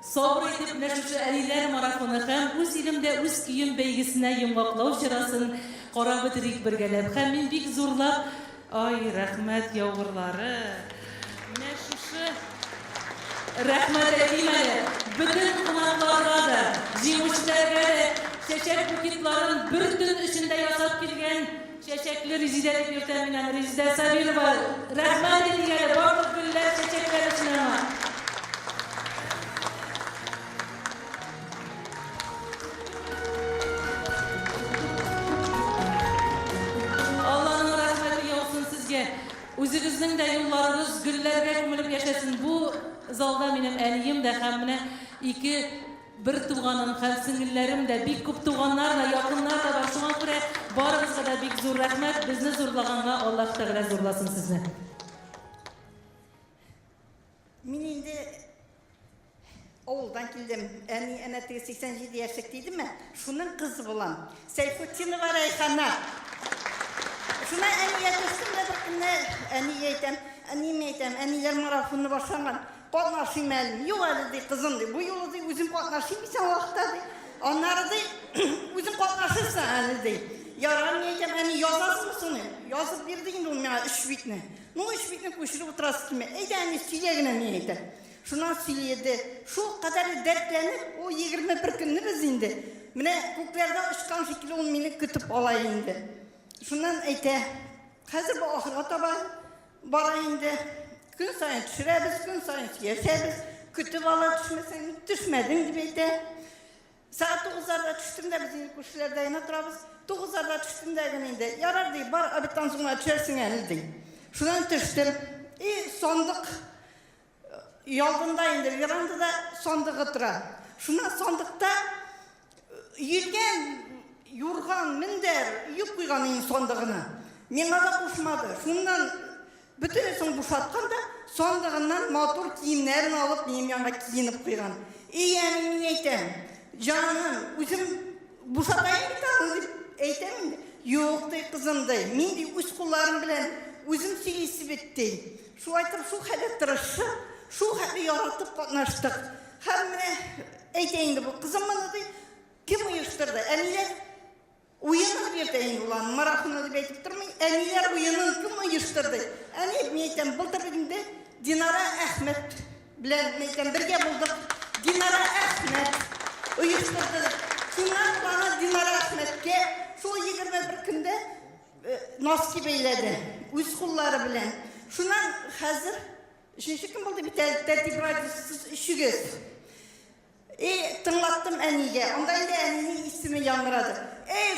сабыр итеп менә шушы әниләр марафоны һәм үз илемдә үз көем бәйгесенә йомгаклау чарасын карап бетерик бергәләп. Һәм мин бик зурлап, ай, рәхмәт яугырлары. Менә шушы рәхмәт әйтим әле. Бөтен кунакларга да, җиңүчеләргә дә чәчәк букетларын бір төн ішінде ясап келген чәчәклі Резида деп ертем менен Резида Сабирова. Рәхмәт етігелі барлық гүлләр чәчәкләр үшін аңа. Allah'ın rəhməti olsun sizге. Үзігіздің де юлларыңыз гүлләргә күміліп яшәсін. Бу залда минем әнием дә һәм менә ике bir туғаным һәм сеңелләрем дә, бик күп туғаннар да, якыннар да бар. Шуңа күрә барыгызга да бик зур рәхмәт. Безне зурлаганга Аллаһ Тәгалә зурласын сезне. Мин инде авылдан килдем. Әни әнә теге 87 яшьлек дидеме? Шуның кызы булам. Сәйфутдинова Райхана. Шуна әни әтәстем дә бер көнне әни әйтәм, әниләр марафонны башланган. Qatnaşayım əlim. Yox əli dey, qızım dey. Bu yolu dey, özüm qatnaşayım bir sən vaxtda dey. Onları dey, özüm qatnaşırsan əli dey. Yaranı neyəcəm, əni yazasın mısın? Yazıb birdi indi onun mənə iş bitni. No iş bitni koşulub oturası kimi. Eydə əni siliyəginə neyədə? Şundan siliyədi. Şu qədər dərtlənib, o 21 gününü biz indi. Mənə köklərdən ışqan şekilli onu məni kütüb alay indi. Şundan eydə, həzir bu ahıra tabay, bara indi. Gün sayın düşürəbiz, gün sayın yaşayabız. Kütüb ala düşməsən, düşmədin deməkdə. Saat 9'larda düşdüm də biz indi kuşlarda yana durabız. 9'larda düşdüm də indi. Yarar deyib, bar abittan sonra düşərsin əli deyib. Şundan düşdüm. Sondıq yolunda indi, yaranda da sondığı durar. Şundan sondıqda yürgen, yurgan, minder, yük kuygan indi sondığını. Mena da kuşmadı. Şundan bütün son boşaltqanda sondığından motor kiyimlərini alıb benim yanına giyinib qoyğan. Yəni mən eytəm, canım, özüm boşaltayım bir tane deyib eytəm indi. Yox dey qızım dey, mən dey öz qollarım bilən özüm silisi bitdi. Şu aytır, şu hələ tırışıb, şu hələ yaratıb qatnaşdıq. Həm mənə eytəyindi bu qızım bana dey, kim uyuşturdu? Ənilər Uyunun bir de indi ulan, marafını da betip durmayın. Əniler uyunun kim uyuşturdu? Əni meyten buldur bilimde Dinara Ahmet bilen meyten birge bulduk. Dinara Ahmet uyuşturdu. Şundan bana Dinara Ahmet'ke şu 21 günde naski beyledi. Üz kulları bilen. Şundan hazır, şimdi kim buldu bir tertip radyosu işigiz. Tınlattım Əni'ye. Onda indi Əni'nin ismi yanıradı.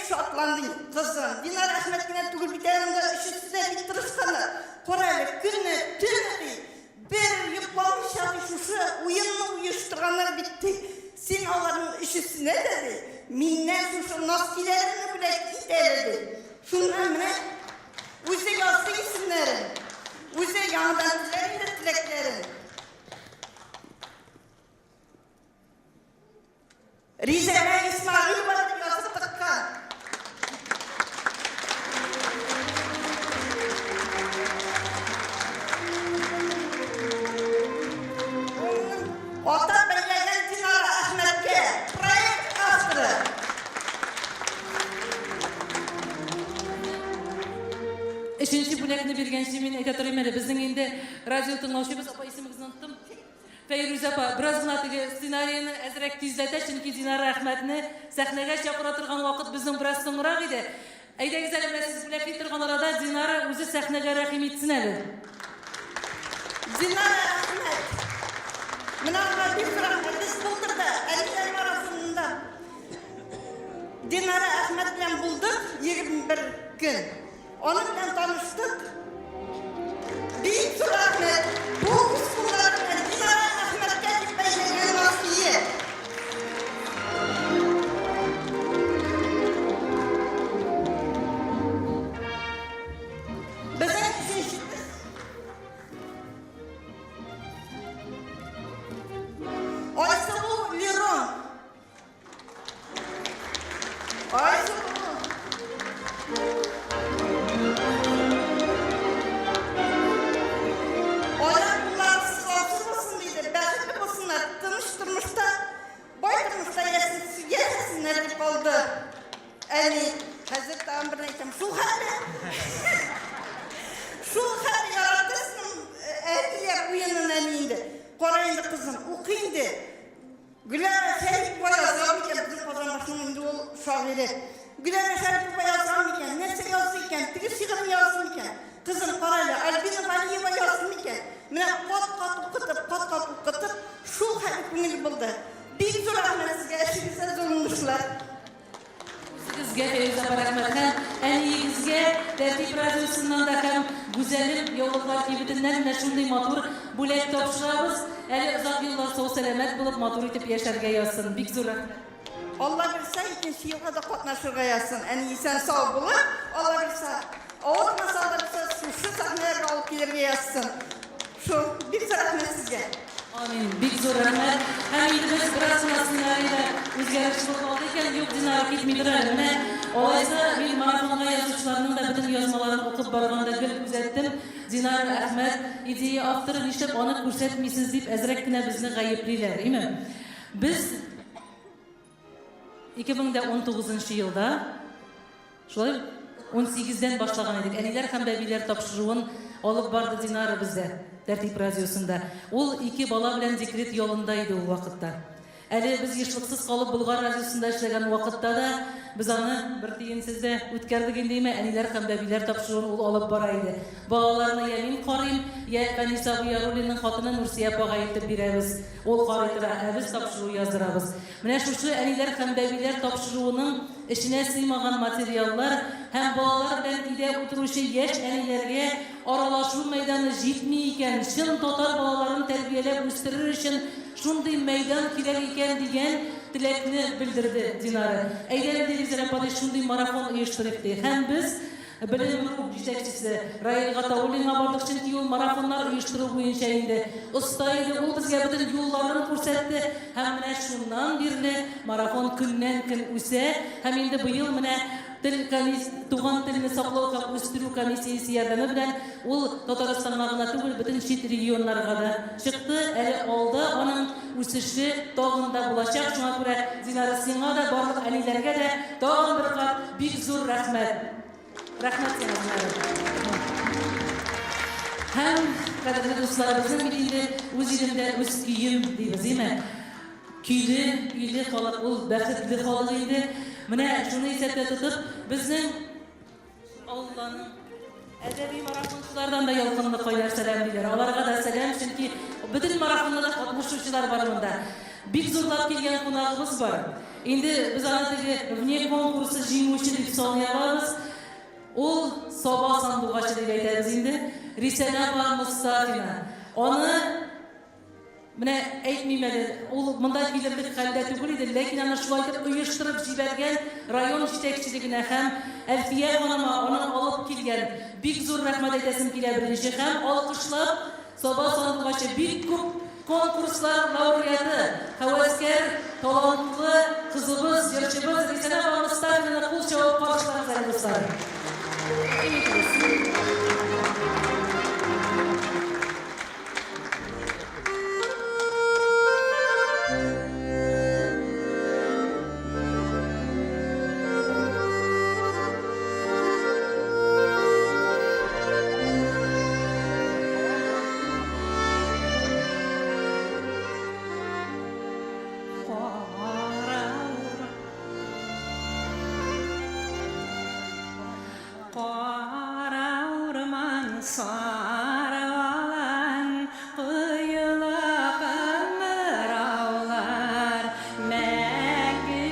Şatlandın kızım. Dinar Ahmet yine tugul bir tane onda üşüsüze bittirişkanlar. Koraylı günü, tünü bir yıplamış şuşu uyumlu uyuşturanlar bitti. Sen onların üşüsüne dedi. Minnet şuşu naskilerini bile giderdi. Şundan ne? Uyse yazdı isimlerin. Uyse yanından dileklerin. Rize'ne İsmail var yazıp tıkkan. üçüncü бүләкне биргәнче мин әйтә торыйм әле. Безнең инде радио тыңлаучыбыз апа исемегезне оныттым. Фәйрүз апа, бераз гына теге сценарийны әзрәк тизләтә, чөнки Динара Әхмәтне сәхнәгә чакыра торган вакыт безнең бераз соңрак иде. Әйдәгез әле менә сез бүләкли торган арада Динара үзе сәхнәгә рәхим итсен әле. Динара Әхмәт. Менә бик рәхмәт булдырды. Әлиләр марафонында. Динара Әхмәт белән булдык 21 көн. Onun bilen tanıştık. Büyük Ahmet, bu kısımlarına Dinara Ahmet'e gitmeyi görmezliği. Bize seçtiniz. Oysa bu Liron. Oysa bu. Tanıştırmışta, baytırmışta yesinler deyip oldu. Yani, Hazreti Amber'den aytam, şu hali yaratırsın, ehliye uyanın eninde. Korayındı kızım, okuyundu. Güler'e Şerif Bayazam iken, bizim kazanmasının indi ol şahiri. Güler'e Şerif Bayazam iken, nesi yazdı iken, tiri şiirin yazdı iken, kızım Koray'la, Albina Valiyeva yazdı iken, mine pat okutup, şu hali künül buldu. Bir zor Ahmet sizge, eşinize zorunmuşlar. Sizge Feyruza Barakmat'tan, en iyinizge Tertip Radyosu'ndan da hem güzelim yollar kibitinden de şunday matur bulek topşırabız. Eli uzak yıllar sol selamet bulup matur itip yaşarga yazsın. Bik zor Ahmet. Allah bilse ikinci yılda da katnaşırga yazsın. En iyi sen sağ bulun. Allah bilse. Oğuz masalda bilse şu sahneye alıp gelirge yazsın. Şu bir tarafına sizge. Amin. Bik zor Ahmet. Hem idimiz biraz nasınlarıyla özgərişlik oldu iken yok Dinara gitmeydir elime. Olaysa bir maratonga yazıcılarının da bütün yazmalarını okup barğanda gül üzettim. Dinara Ahmet ideyi avtırın işlep onu көрсетмейсіз deyip ezrekkine bizni gayıpliler, değil mi? Biz 2019 yılda şolay 18'den başlagan edik. Eniler hem bebiler tapşırıvın alıp bardı Dinara bizde. Tertip Radyosu'nda. Ol 2 bala bilen dekret yolundaydı o vakitte. Әлі біз ешліксіз қалып Бұлғар радиосында ішлеген уақытта да біз аны бір тиынсізді өткердік ендейме әнелер һәм бәбилер тапшыруын ул алып бара иде. Балаларына я мин қарыйм, я Фәниса Буяруллинның хатыны Нурсия апаға итеп бирәбез. Ул қарый тора, біз тапшыру яздырабыз. Менә шушы әнелер һәм бәбилер тапшыруының ішіне сыймаган материаллар һәм балалар белән өйдә утыручы яшь әниләргә аралашу мәйданы җитми икән, чын татар балаларын тәрбияләп үстерер өчен шундый мәйдан кирәк икән дигән теләкне белдерде Динара. Әйдәләр телевизор апады шундый марафон оештырып ди. Һәм без белем җитәкчесе Раил Гатауллинга бардык, чөнки ул марафоннар оештыру буенча инде оста иде. Ул безгә бөтен юлларын күрсәтте. Һәм менә шуннан бирле марафон көннән-көн үсә. Һәм инде быел менә туган телне саклау һәм үстерү комиссиясе ярдәме белән ул Татарстанга гына түгел, бөтен чит регионнарга да чыкты. Әле алда аның үсеше тагын да булачак. Шуңа күрә Динара сиңа да барлык әниләргә дә тагын бер кат бик зур рәхмәт. Рәхмәт сиңа. Һәм кадерле дусларыбызның бит инде үз илендә үз көйем дибез, име? Көйле халык, ул бәхетле халык инде. Менә шуны исәптә тотып, безнең Алланың әдәби марафончылардан да ялкынлы кайлар сәлам диләр. Аларга да сәлам, чөнки бөтен марафонда катнашучылар бар монда. Бик зурлап килгән кунагыбыз бар. Инде без аны теге вне конкурсы җиңүче дип саныябыз. Ул Саба сандугачы дип әйтәбез инде. Рисана Мустафина. Аны менә әйтмим әле, ул монда килерлек хәлдә түгел иде, ләкин аны шулай итеп оештырып җибәргән район җитәкчелегенә һәм Әлфия ханыма аны алып килгән. Бик зур рәхмәт әйтәсем килә беренче һәм алкышлап Саба сандугачы бик күп конкурслар лауреаты, хәвәскәр, талантлы кызыбыз, җырчыбыз Рисана Мустафинаны кул чабып каршыларыгыз дуслар. sarılan kıyılık ömür ağlar Mekgülüdey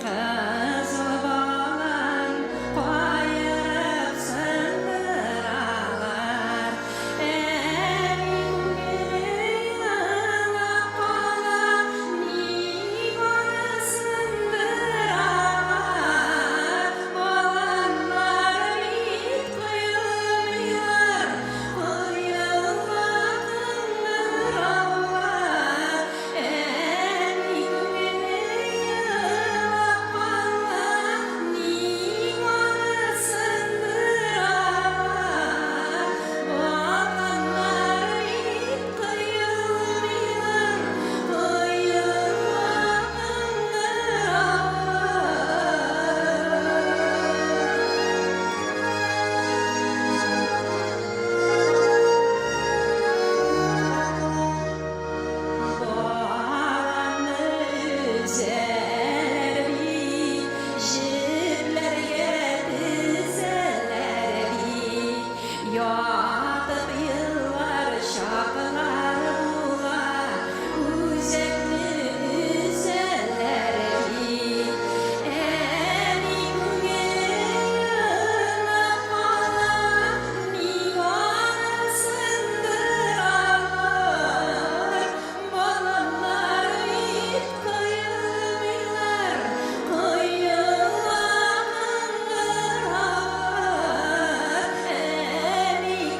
kızıl balan Koyurup söndür ağlar Emin kalan Nigonu söndür ağlar Olanlar bit kıyılmıyor Kıyılmak ömür ağlar Emin kalan Nigonu söndür ağlar Olanlar bit kıyılmıyor Kıyılmak Bağlamı üzeler bir Jiblerge dizeler bir Yatıp yıllar şaklar bula Üzekli üzeler bir Emin gününe kalan Nigonu söndür ağlar Balanlar bit kıyılmıyorlar Kıyılan ömür ağlar Emin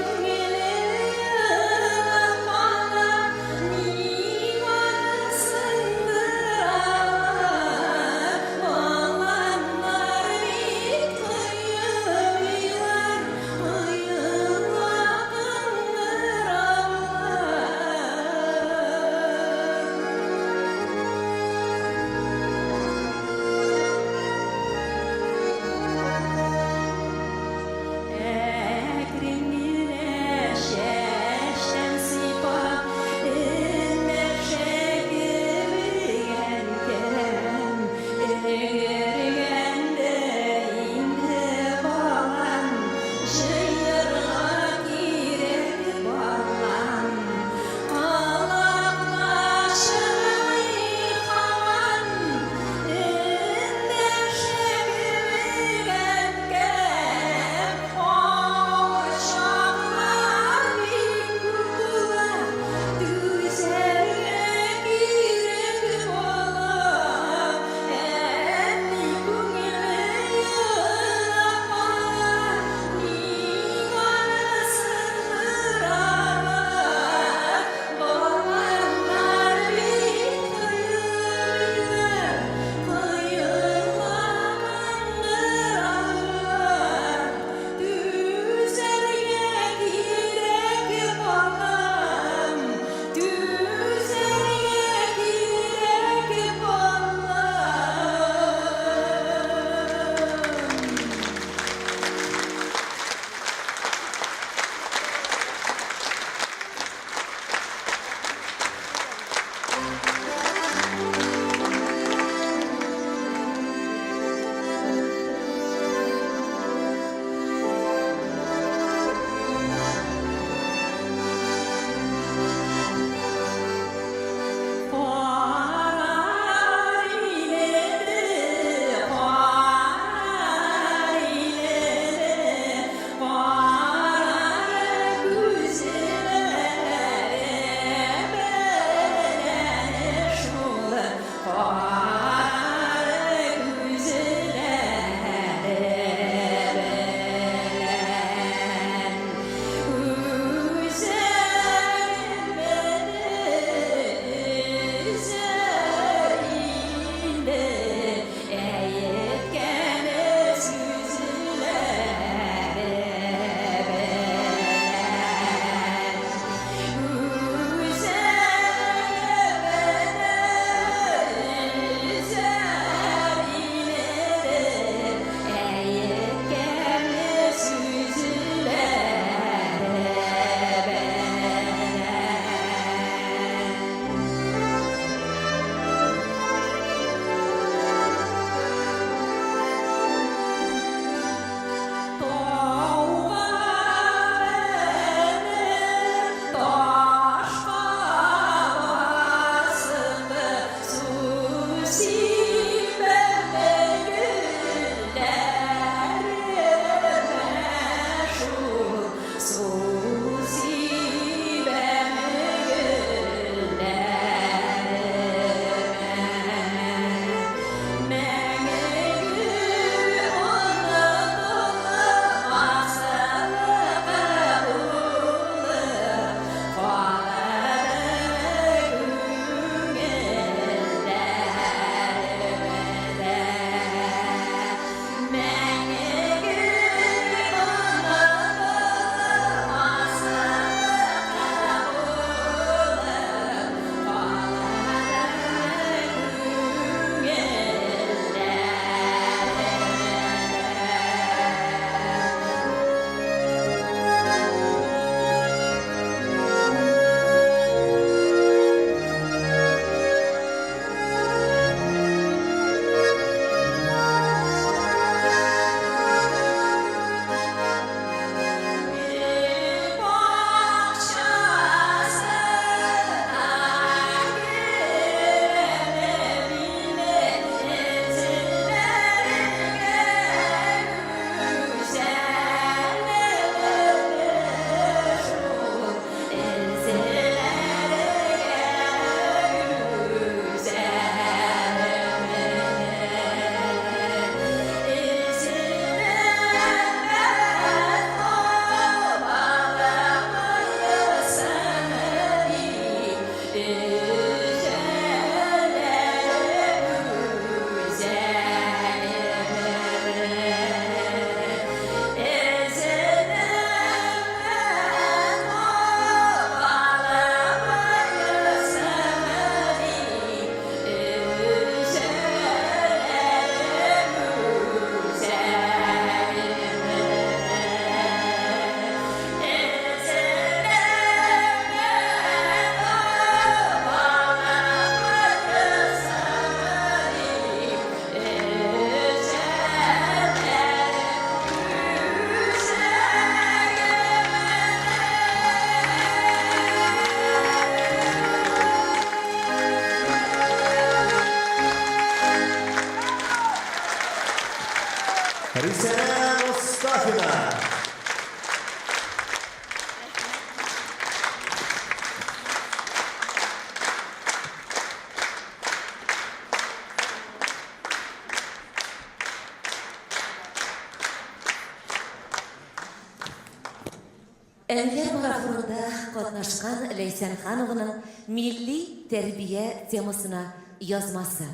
Әниләр марафонында катнашкан Ләйсән Ханованың милли тәрбия темасына язмасы.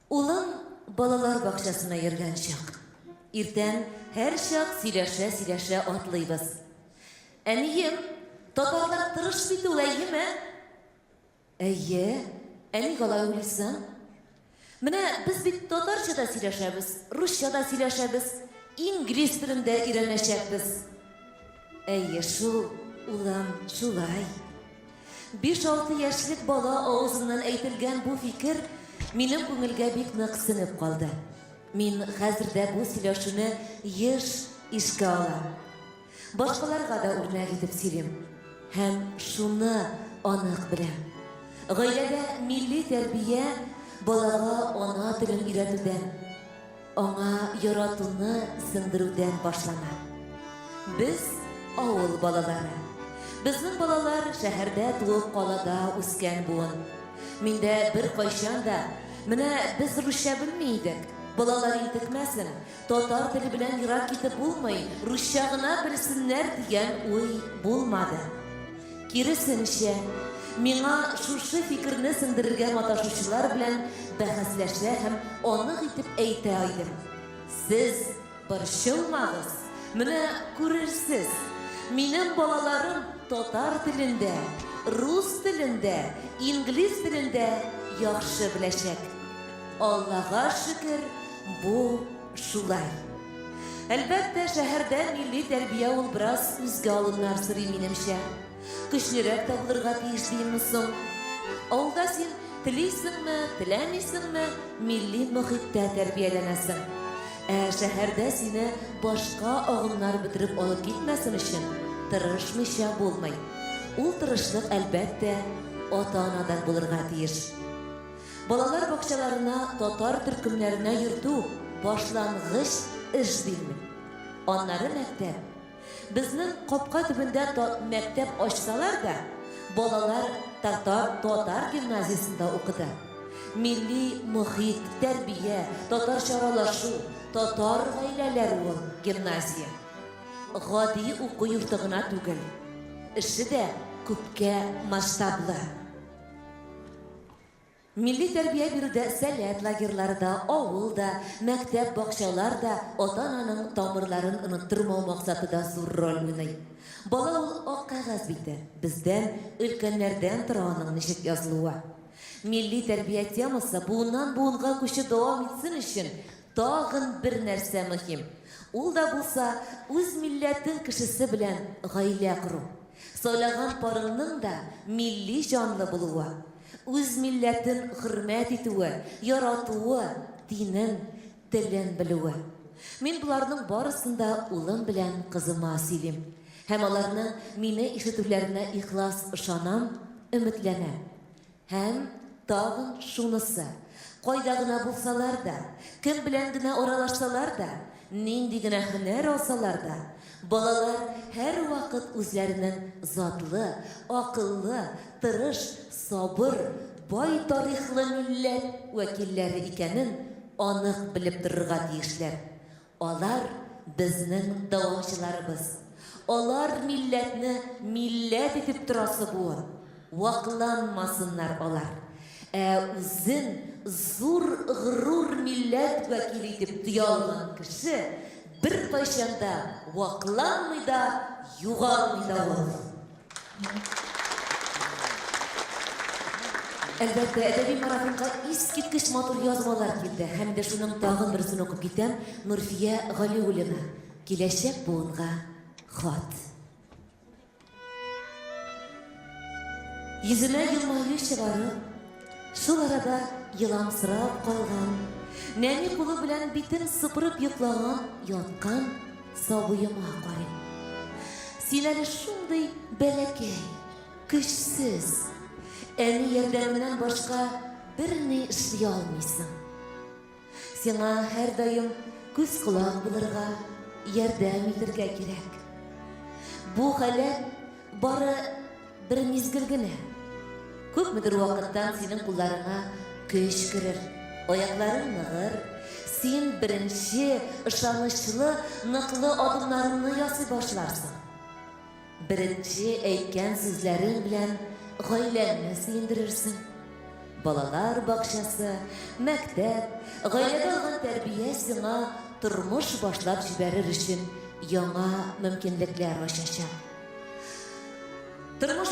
Улым балалар бакчасына йөргән чак. Иртән һәр чак сөйләшә атлыйбыз. Әнием, татарлар тырыш бит ул, әйеме? Әйе, әни алай уйлыйсың? Менә без бит татарча да сөйләшәбез, русча да сөйләшәбез, инглиз телендә өйрәнәчәкбез. Әйе шул, улым, шулай. 5-6 яшьлек бала авызыннан әйтелгән бу фикер минем күңелгә бик нык синеп калды. Мин хәзердә бу сөйләшүне еш ишкә алам. Башкаларга да үрнәк итеп сөйлим. Һәм шуны анык беләм. Гаиләдә милли тәрбия балага ана телен өйрәтүдән, аңа яратуны сындырудан башлана. Без авыл балалары. Безнең балалар шәһәрдә туып калада үскән буын. Миндә бер кайчан да менә без русча белмидек. Балалар интекмәсен, татар теле белән ерак китеп булмый, русча гына белсеннәр дигән уй булмады. Киресенчә, миңа шушы фикерне сындырырга маташучылар белән бәхәсләшә һәм анык итеп әйтә идем. Сез борчылмагыз, менә күрерсез. Минем балаларым татар телендә, рус телендә, инглиз телендә яхшы беләчәк. Аллага шөкер, бу шулай. Әлбәттә, шәһәрдә милли тәрбия ул бераз үзгә алыннар сырый минемчә. Көчлерәк тә булырга тиеш димме соң? Авылда син телисеңме, теләмисеңме, милли мөхиттә тәрбияләнәсең. Шәһәрдә сине башка агымнар бетереп алып китмәсен өчен тырышмыйча булмый. Ул тырышлык әлбәттә ата-анадан булырга тиеш. Балалар бакчаларына татар төркемнәренә йөртү башлангыч эш димме. Аннары мәктәп. Безнең капка төбендә мәктәп ачсалар да, балалар татар гимназиясендә укыды. Милли мөхит, тәрбия, татарча аралашу, татар гаиләләре ул гимназия. Гади уку йорты гына түгел. Эше дә күпкә масштаблы. Милли тәрбия бирүдә сәләт лагерьларда, авылда, мәктәп бакчаларда ата-ананың тамырларын оныттырмау максаты да зур роль уйный. Бала ул ак кагаз бите. Бездән, өлкәннәрдән тора аның ничек язылуы. Милли тәрбия темасы буыннан буынга күчеп дәвам итсен өчен тагын бер нәрсә мөһим. Ул да булса үз милләтен кешесе белән гаилә кору. Сайлаган парыңның да милли җанлы булуы. Үз милләтен хөрмәт итүе, яратуы, динен, телен белүе. Мин буларның барысында улым белән кызыма сөйлим. Һәм аларның мине ишетүләренә ихлас ышанам, өметләнәм. Һәм тагын шунысы. Кайда гына булсалар да, кем белән генә аралашсалар да, нинди генә һөнәр алсалар да, балалар һәр вакыт үзләренең затлы, акыллы, тырыш, сабыр, бай тарихлы милләт вәкилләре икәнен анык белеп торырга тиешләр. Алар безнең дәвамчыларыбыз. Алар милләтне милләт итеп торасы буын. Вакланмасыннар алар. Үзен зур ғрур милләт вәкиле итеп тоя алган кеше бер кайчанда вакланмый да, югалмый да ул. Әлбәттә, әдәби марафонга искиткеч матур язмалар килде. Һәм дә шуның тагын берсен укып китәм. Нурфия Галиуллина. Киләчәк буынга хат. Йөзенә елмаю чыгарып, шул арада йыламсырап калган, нәни кулы белән битен сыпырып йоклаган, яткан сабыема карыйм. Син әле шундый бәләкәй, көчсез, әни ярдәменнән башка берни эшли алмыйсың. Сиңа һәр даим күз колак булырга, ярдәм итәргә кирәк. Бу халәт бары бер мизгел генә. Күпмедер вакыттан синең кулларыңа көч керер, аякларың ныгыр, sen birinci ışanışlı, nıklı adımlarını yasay başlarsın. Birinci eytken sizlerin bilen gaileni suyundirirsin. Balalar bakşası, mektep, gailede algan terbiye sana turmuş başlap jiberir için yana mümkünlikler açacak. Turmuş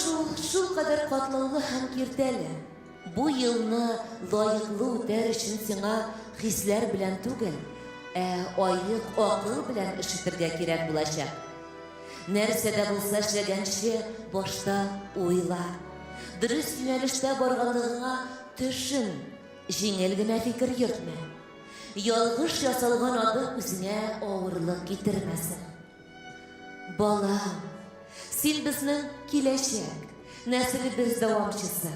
şu kadar katlalı hem kirteli. Bu yılını layıklı öter için sana hisler bilen tugel, ayık akıl bilen işitirge kerek bulacak. Nersede bulsa işlegençi başta uyla. Dürüst yönelişte barğanlığına düşün, jingel fikir yürütme. Yalgış yasalgan adı üzüne ağırlık getirmesin. Balam, sen bizning kelajak, neslimiz davomchisi.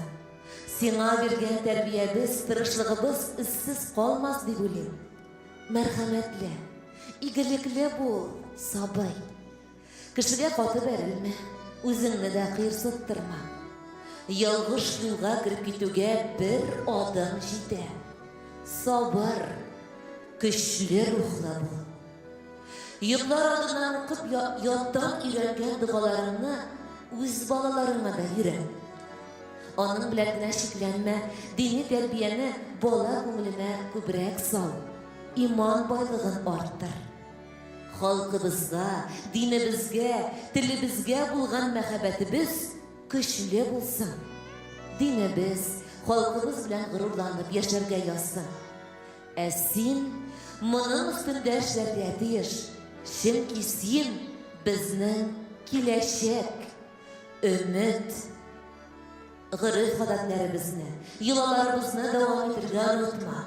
Sana bergan tarbiyamiz, tirishligimiz izsiz qolmas deb o'ylayman. Marhamatli, igilikli bo'l, sabay. Kishiga qotib berilma, o'zingni da qirsittirma. Yolg'iz yo'lga kirib ketuvga bir odam yetar. Sabr, kuchli ruhli bo'l. Yıllar adından o'qib yoddan o'rgangan duolaringni o'z bolalaringga da o'rgat. Onun bilagina shiklanma, diniy tarbiyani bola ko'nglina ko'proq sol. Iymon boylig'ini orttir. Xalqimizga, dinimizga, tilimizga bo'lgan muhabbatimiz kuchli bo'lsin. Dinimiz xalqimiz bilan g'ururlanib yasharga yozsin. Sen buning ustida ishlarga tiyish. Chunki sen bizning kelajak, umid, g'arib odatlarimizni, yo'llarimizni davom ettirgan unutma.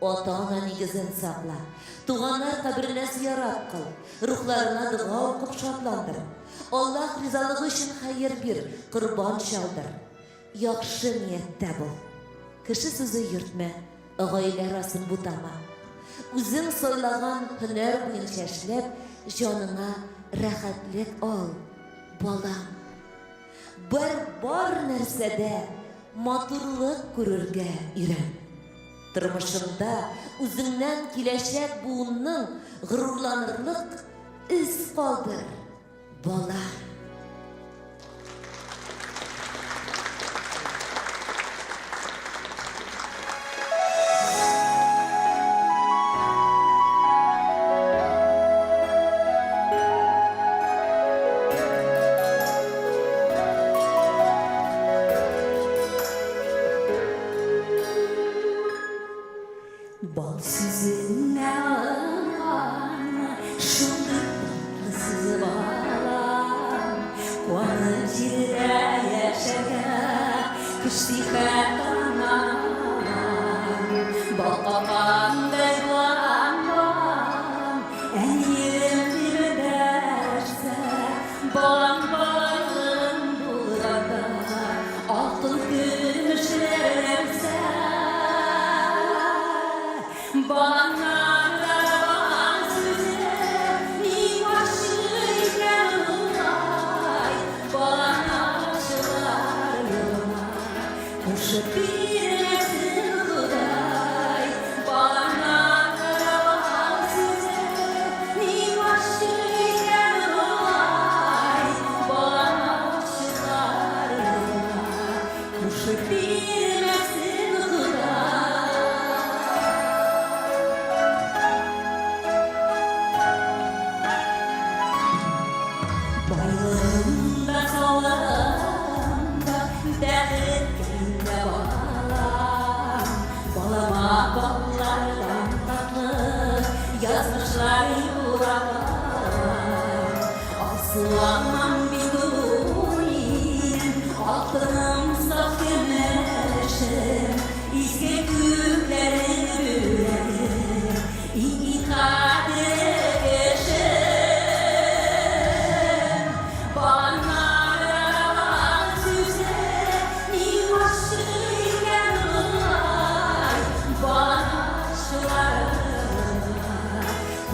Ota-ona negizini saqla. Tug'anlar qabrini ziyorat qil. Ruhlarına duo o'qib shodlandir. Alloh rizoligi uchun xayr ber, qurbon chaldir. Yaxshi niyatda bo'l. Kishi so'zi yurtma, oila rasim butama. O'zing so'ylagan hunar bo'yicha ishlab, joningga rahatlik ol, bolam. Bir bor narsada motorlik ko'rurga o'rgan. Turmushingda o'zingdan kelajak buunning g'ururlanirlik iz qoldir, bolam.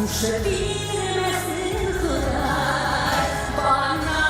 Kuşa bilmesin Huday bana.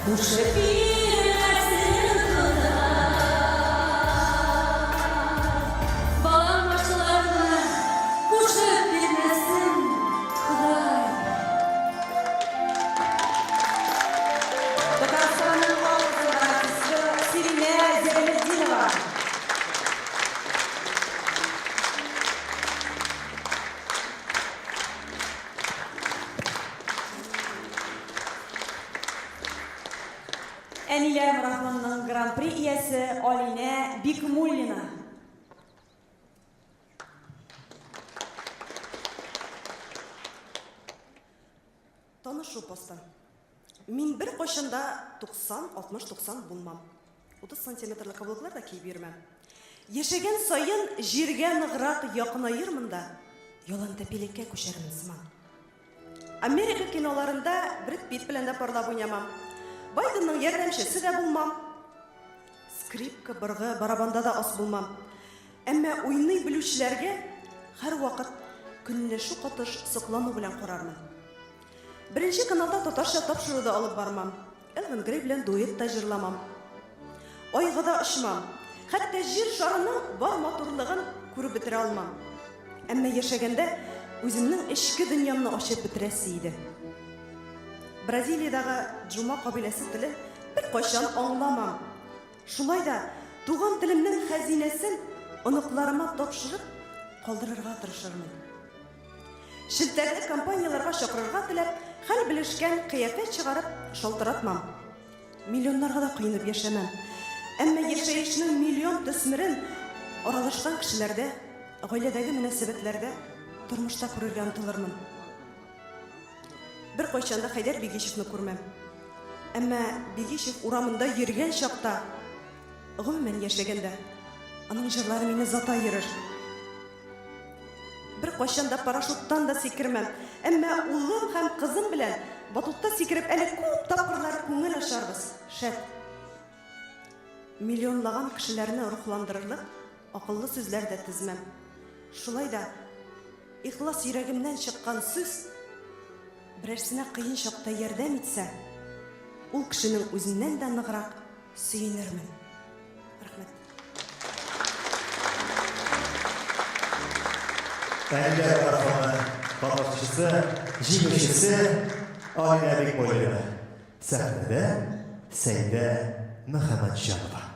Kuşu bilmesin kılar Balam başlarına Kuşu bilmesin kılar Татарстанның халқы артисты Сирина Зәлетдинова. Әниләр марафонының гран-при иясе Алинә Бикмуллина. Танышу посты. Мин бер кайчанда 90-60-90 булмам. 30 сантиметрлы каблуклар да киеп йөрмәм. Яшәгән саен җиргә ныграк якынайырмын да, ялан тәпилеккә күчәрмен сыман. Америка киноларында Брэд Питт белән дә парлап уйнамам. Байденның ярдәмчесе дә булмам. Скрипка, быргы, барабанда да ас булмам. Әмма уйный белүчеләргә һәр вакыт көнләшү катыш соклану белән карармын. Беренче каналда татарча тапшыруды алып бармам. Элвин Грей белән дуэт та җырламам. Айга да очмам. Хәтта җир шарының бар матурлыгын күреп бетерә алмам. Әмма яшәгәндә үземнең эчке дөньямны ачып бетерәсе иде. Бразилиядәге Джума кабиләсе телен бер кайчан аңламам. Шулай да туган телемнең хәзинәсен оныкларыма тапшырып калдырырга тырышырмын. Шелтәрле компанияларга чакырырга теләп, хәл белешкән кыяфәт чыгарып шалтыратмам. Миллионнарга да кыйнып яшәмәм. Әмма яшәешнең миллион төсмерен аралашкан кешеләрдә, гаиләдәге мөнәсәбәтләрдә, тормышта күрергә омтылырмын. Бер кайчанда Хайдар Бигишевны күрмәм. Әмма Бигишев урамында йөргән чакта, гомумән яшәгәндә, аның җырлары мине зата йөрер. Бер кайчанда парашюттан да сикермәм. Әмма улым һәм кызым белән батутта сикереп әле күп тапкырлар күңел ачарбыз. Шәт. Миллионлаган кешеләрне рухландырырлык акыллы сүзләр дә тезмәм. Шулай да ихлас йөрәгемнән чыккан сүз берәрсенә кыен чакта ярдәм итсә, ул кешенең үзеннән дә ныграк сөенермен. Рәхмәт. Әниләр марафоны катнашчысы, җиңүчесе Алинә Бикмуллина. Сәхнәдә Сәйдә Мөхәммәтҗанова.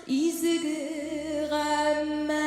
Izgi gamma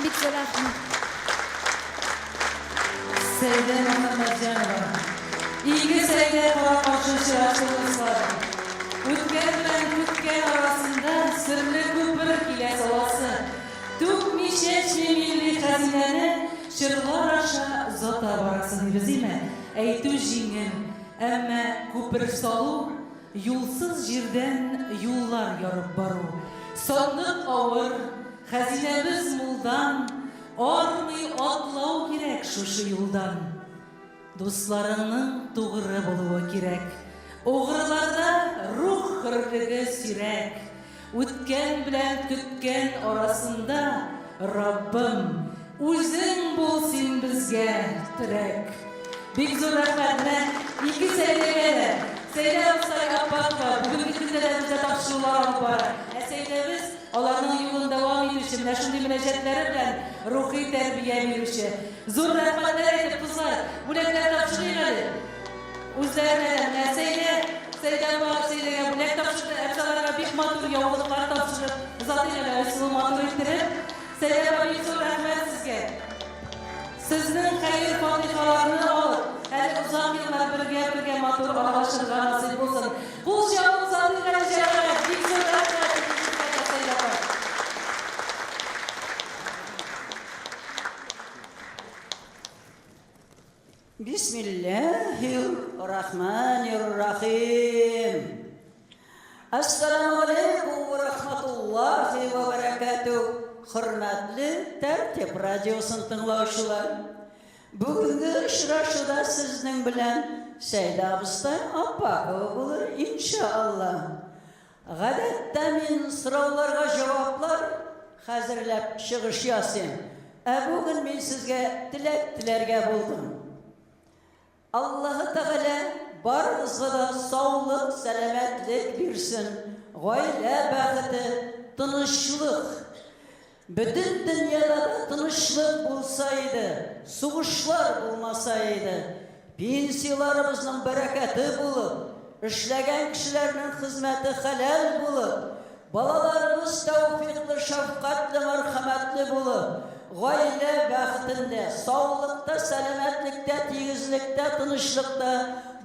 Бик зур рәхмәт. Сәйдә Мөхәммәтҗанова. İlgi Сәйдә Каракашы чырашылыслары. Үткән белән күткән арасында серле күпер килә саласы. Түкмичә милли хәзинәне чырлар аша озата барасы дибезме? Әйтү җиңел, әмма күпер салу юлсыз җирдән юллар ярып бару. Сандык авыр, хәзинәбез мулдан, армый атлау кирәк шушы юлдан. Дусларыңның тугры булуы кирәк. Угырларда рух хөрлеге сирәк. Үткән белән көткән арасында Раббым, үзең бул син безгә терәк. Бик зур рәхмәт белән ике Сәйдәгә дә. Сәйдә Абсай аппакка бүгенге көндә дә бездә тапшырулар алып бара. Сәйдәбез аларның юлын дәвам итүче, менә шундый мөнәҗәтләре белән рухи тәрбия бирүче. Зур рәхмәтләр әйтеп кызлар, бүләкләр тапшырыйк әле. Үзләренә Сәйдә бар, Сәйдәгә бүләк тапшырды, әбзаларга бик матур яулыклар тапшырып, затыйк әле ысулы матур иттереп. Сәйдә бар, бик зур рәхмәт сезгә. Сезнең хәйр фатихаларны алып, әле узак еллар бергә матур аралашырга насыйп булсын. Кул җавап затыйк әле җәмәгать, бик зур рәхмәт. Bismillahirrahmanirrahim. Assalamu alaikum wa rahmatullahi wa barakatuh. Hürmetli Tertip Radyosu'nu tınlauşular. Bugünkü uçrashuvda sizning bilan Seyda Abstay Appakova bulur inşallah. Гадәттә мин сорауларга җаваплар хәзерләп чыгыш ясыйм. Бүген мин сезгә теләргә булдым. Аллаһы Тәгалә барыгызга да саулык, сәламәтлек бирсен, гаилә бәхете, тынычлык. Bütün dünyada tınışlık bulsaydı, suğuşlar bulmasaydı, pensiyalarımızın bereketi bulup, işlegen kişilerin hizmeti helal bulup, balalarımız tevfikli, şefkatli, merhametli bulup, gaile bəxtinde, sağlıkta, selametlikte, tigizlikte, tınışlıkta,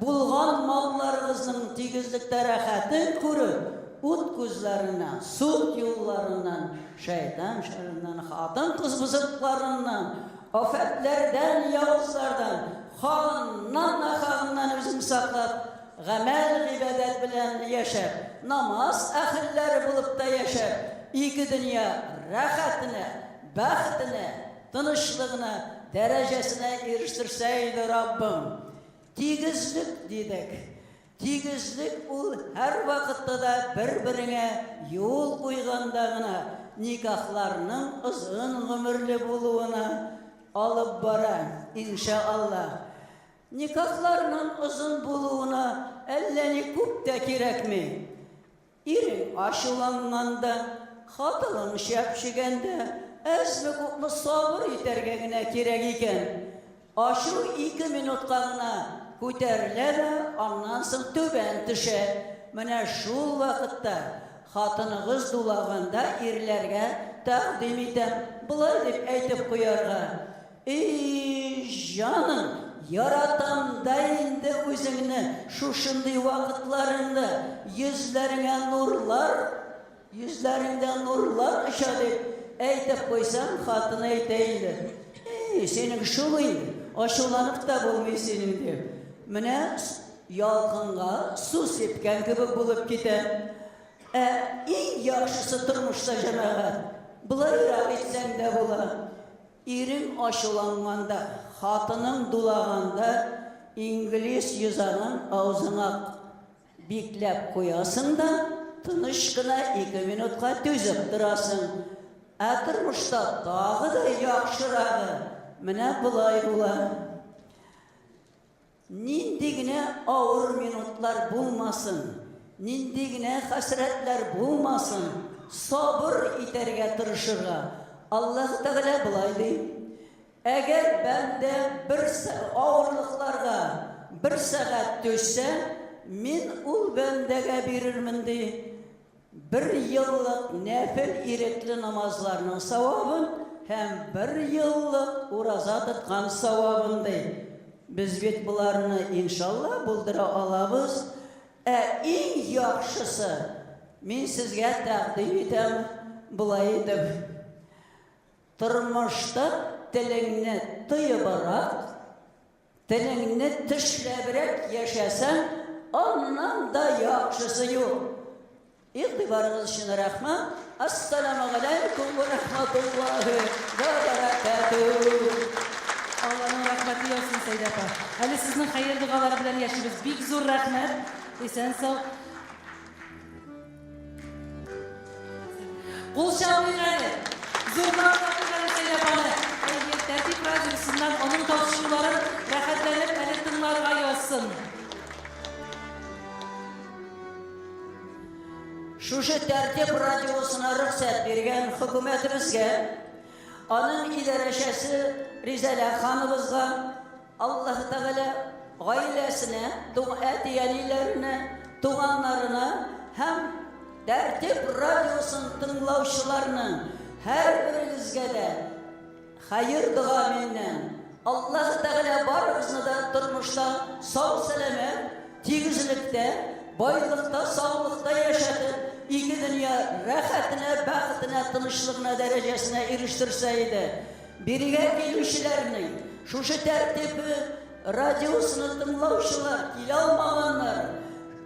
bulgan mallarımızın tigizlikte rahatın kurup, ut gözlerinden, sut yollarından, şeytan şerrinden, hatın kızbızıklarından, afetlerden, yavuzlardan, halından, nakağından özüm saklap, gamel ibadet bilen yaşar, namaz ahilleri bulup da yaşar, iki dünya rahatine, bəxtine, tınışlığına, derecesine eriştirseydi Rabbim. Tigizlik dedik. Tigizlik ul her vakitte da bir-birine yol koygandağına, nikahlarının uzun ömürlü buluğuna alıp bara inşallah. Nikahlarının uzun buluğuna elleni kup da kirek mi? İrin aşılanmanda, hatılın şepşigende, ezmi kuplu sabır itergegine kirek iken, aşı 2 minutlarına көтәрелә дә, аннан соң түбән төшә. Менә шул вакытта хатыныгыз дулаганда ирләргә тәкъдим итәм. Булай дип әйтеп куярга. Эй, җаным, яратам да инде үзеңне шушындый вакытларында йөзләреңә нурлар оча дип әйтеп куйсам, хатыны әйтә инде. Эй, синең шул инде, ачуланып та булмый синең дип. Менә ялкынга су сепкән кебек булып китә. Иң яхшысы тормышта җәмәгать. Булайрак итсәң дә була. Ирең ачуланганда, хатының дулаганда инглиз йөзанын авызыңа бикләп куясың да, тыныч кына 2 минутка түзеп торасың. Тормышта тагы да яхшырагы. Менә булай була. Нинди генә авыр минутлар булмасын, нинди генә хәсрәтләр булмасын, сабыр итәргә тырышырга. Аллаһ Тәгалә булай ди: әгәр бәндә бер авырлыкларга 1 сәгать төшсә, мин ул бәндәгә бирермен ди. bir yıllık nefil irekli namazlarının savabın hem bir yıllık uraza tutkan savabınday. Biz bet bularını inşallah buldura alabız. En yaxşısı men sizge taqdim etem bulay edip. Turmuşta tilingni tıyıbarak, tilingni tişleberek yaşasan ondan da yaxşısı yok. İqtibarınız için rahmet. Assalamu alaikum ve rahmetullahi ve berekatuhu. Allah'ın rahmeti olsun Seyit Apa. Hali sizin hayır duaları bilen yaşıyoruz. Big zor rahmet. Esen sağ. Kul şahıyın hali. Zorlar bakın hali Seyit Apa'nı. Ehliyet tertip radyosundan onun tavsiyeleri rahatlanıp elettinlarına yazsın. Şuşu tertip radyosuna ruhsat bergen hükümetimizge, onun idareşesi Rizala Hanımızga, Allah Teala ailesine, etiyanilerine, tuğanlarına hem tertip radyosun tınlavşılarının her birinizge de hayır dua minnen Allah Teala barımızını da durmuşta sağ selamet, tigizlikte, baylıkta, sağlıkta yaşatıp iki dünya rahatına, bahtına, tınışlığına, derecesine eriştirseydi, birige gelişlerinin, şu tertibi radyosunu tınlavşılar, ilalmağanlar,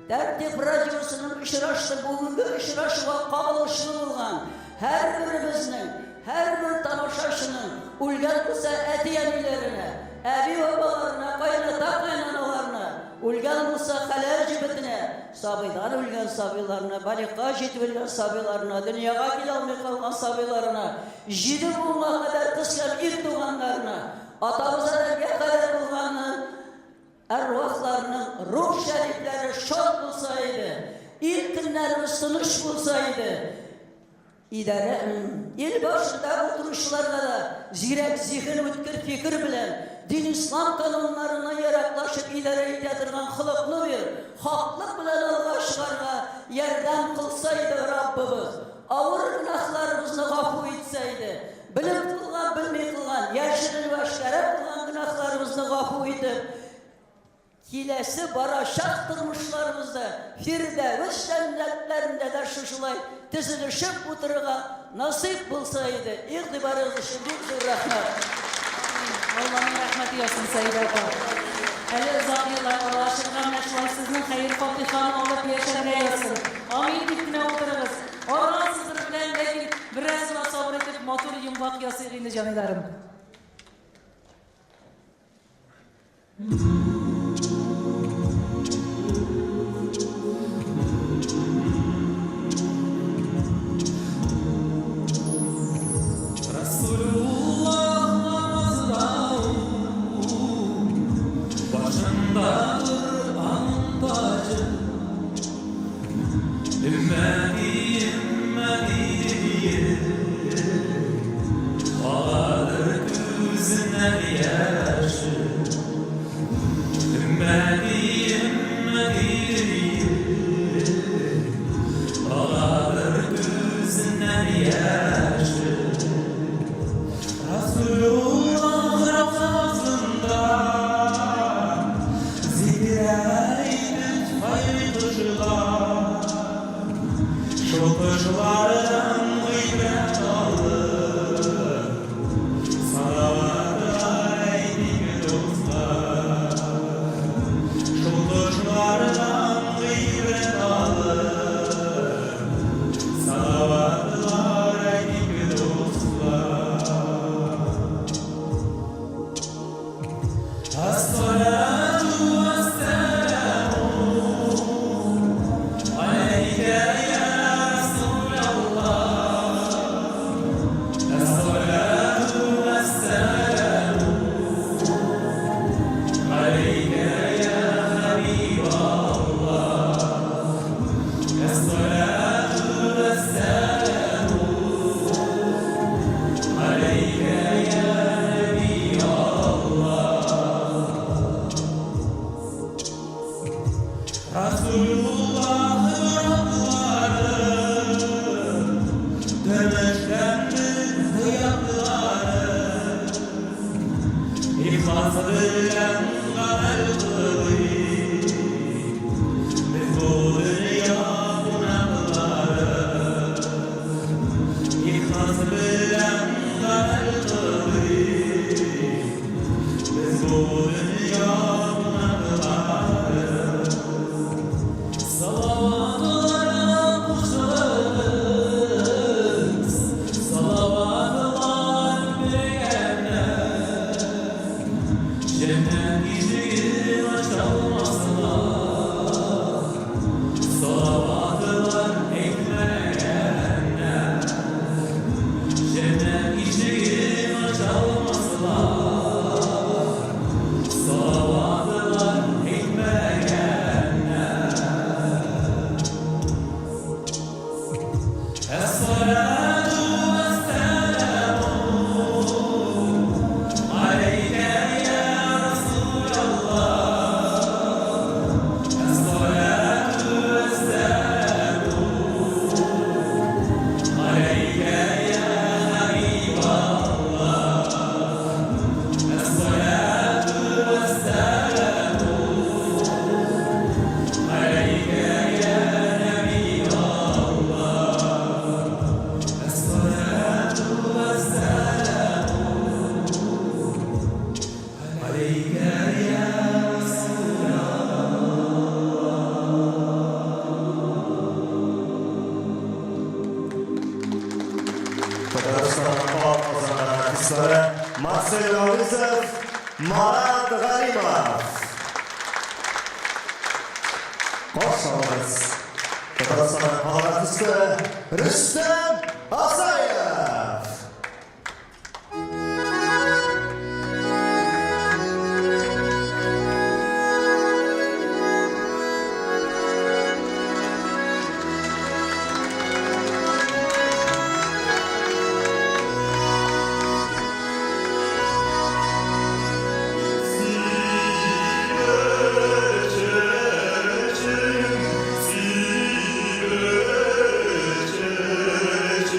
tertip radyosunun ışıraştı, bugünkü ışıraşıva kabılışlı olgan, her birimizin, her bir tamaşaşının ulgan kısa etiyanilerine, abi babalarına, kaynata kaynanalarına, ulgan kısa halal cibetine, sabıydan ulgan sabılarına, balikka jetvilgan sabılarına, dünyaya gilalmay kalgan sabılarına, jidi bulma kadar kıskan ilk doğanlarına, atamıza da kadar bulganı, ervahlarının ruh şerifleri şok bulsaydı, ilk günlerimiz tınış bulsaydı, İdare, il başında oturuşlarla da zirek, zihin, mütkir, fikir bilen din İslam kanunlarına yaraklaşıp idare ededirgen hılıklı bir haklık bilen algaçlarına yerden kılsaydı Rabbimiz, ağır günahlarımızı gafu etseydi, bilip kılgan, bilmey kılgan, yaşırın ve şeref kılgan günahlarımızı gafu edip, kilesi baraşak durmuşlarımızda, Firdevs cennetlerinde de şuşulay, tizilişip oturuğa nasip bulsaydı, iktibarınız için büyük rahmet. Allah'ın rahmeti olsun Seyit Apa. Hele zahirler Allah'a şırgan meşvay sizin hayır fatihanı olup yaşarına yazsın. Amin dikine otururuz. Oradan sızır bilen lekin biraz da sabredip motor yumvak yasırıydı canilerim. Ümmeti, ümmeti, ağadır Marcel Orizov, Marat G'alimov. Qo'sh ovoz. Qozog'iston xalq artisti Rustam Asayev. Thank you.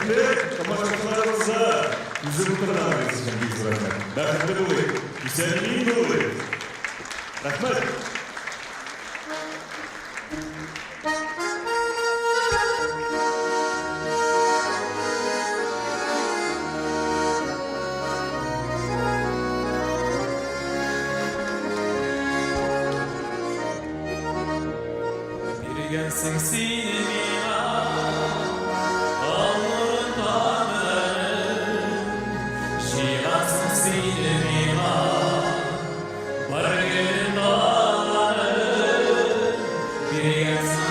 Bitti. Tamamlarımıza bizi kurtarmanız için biz rahmet. Rahmetli olayım. Güzelliğin olayım. Rahmet. Gelsin sinema, Allah'ın tanrıları, şiirasın sinema, bargın dağları, bir gelsin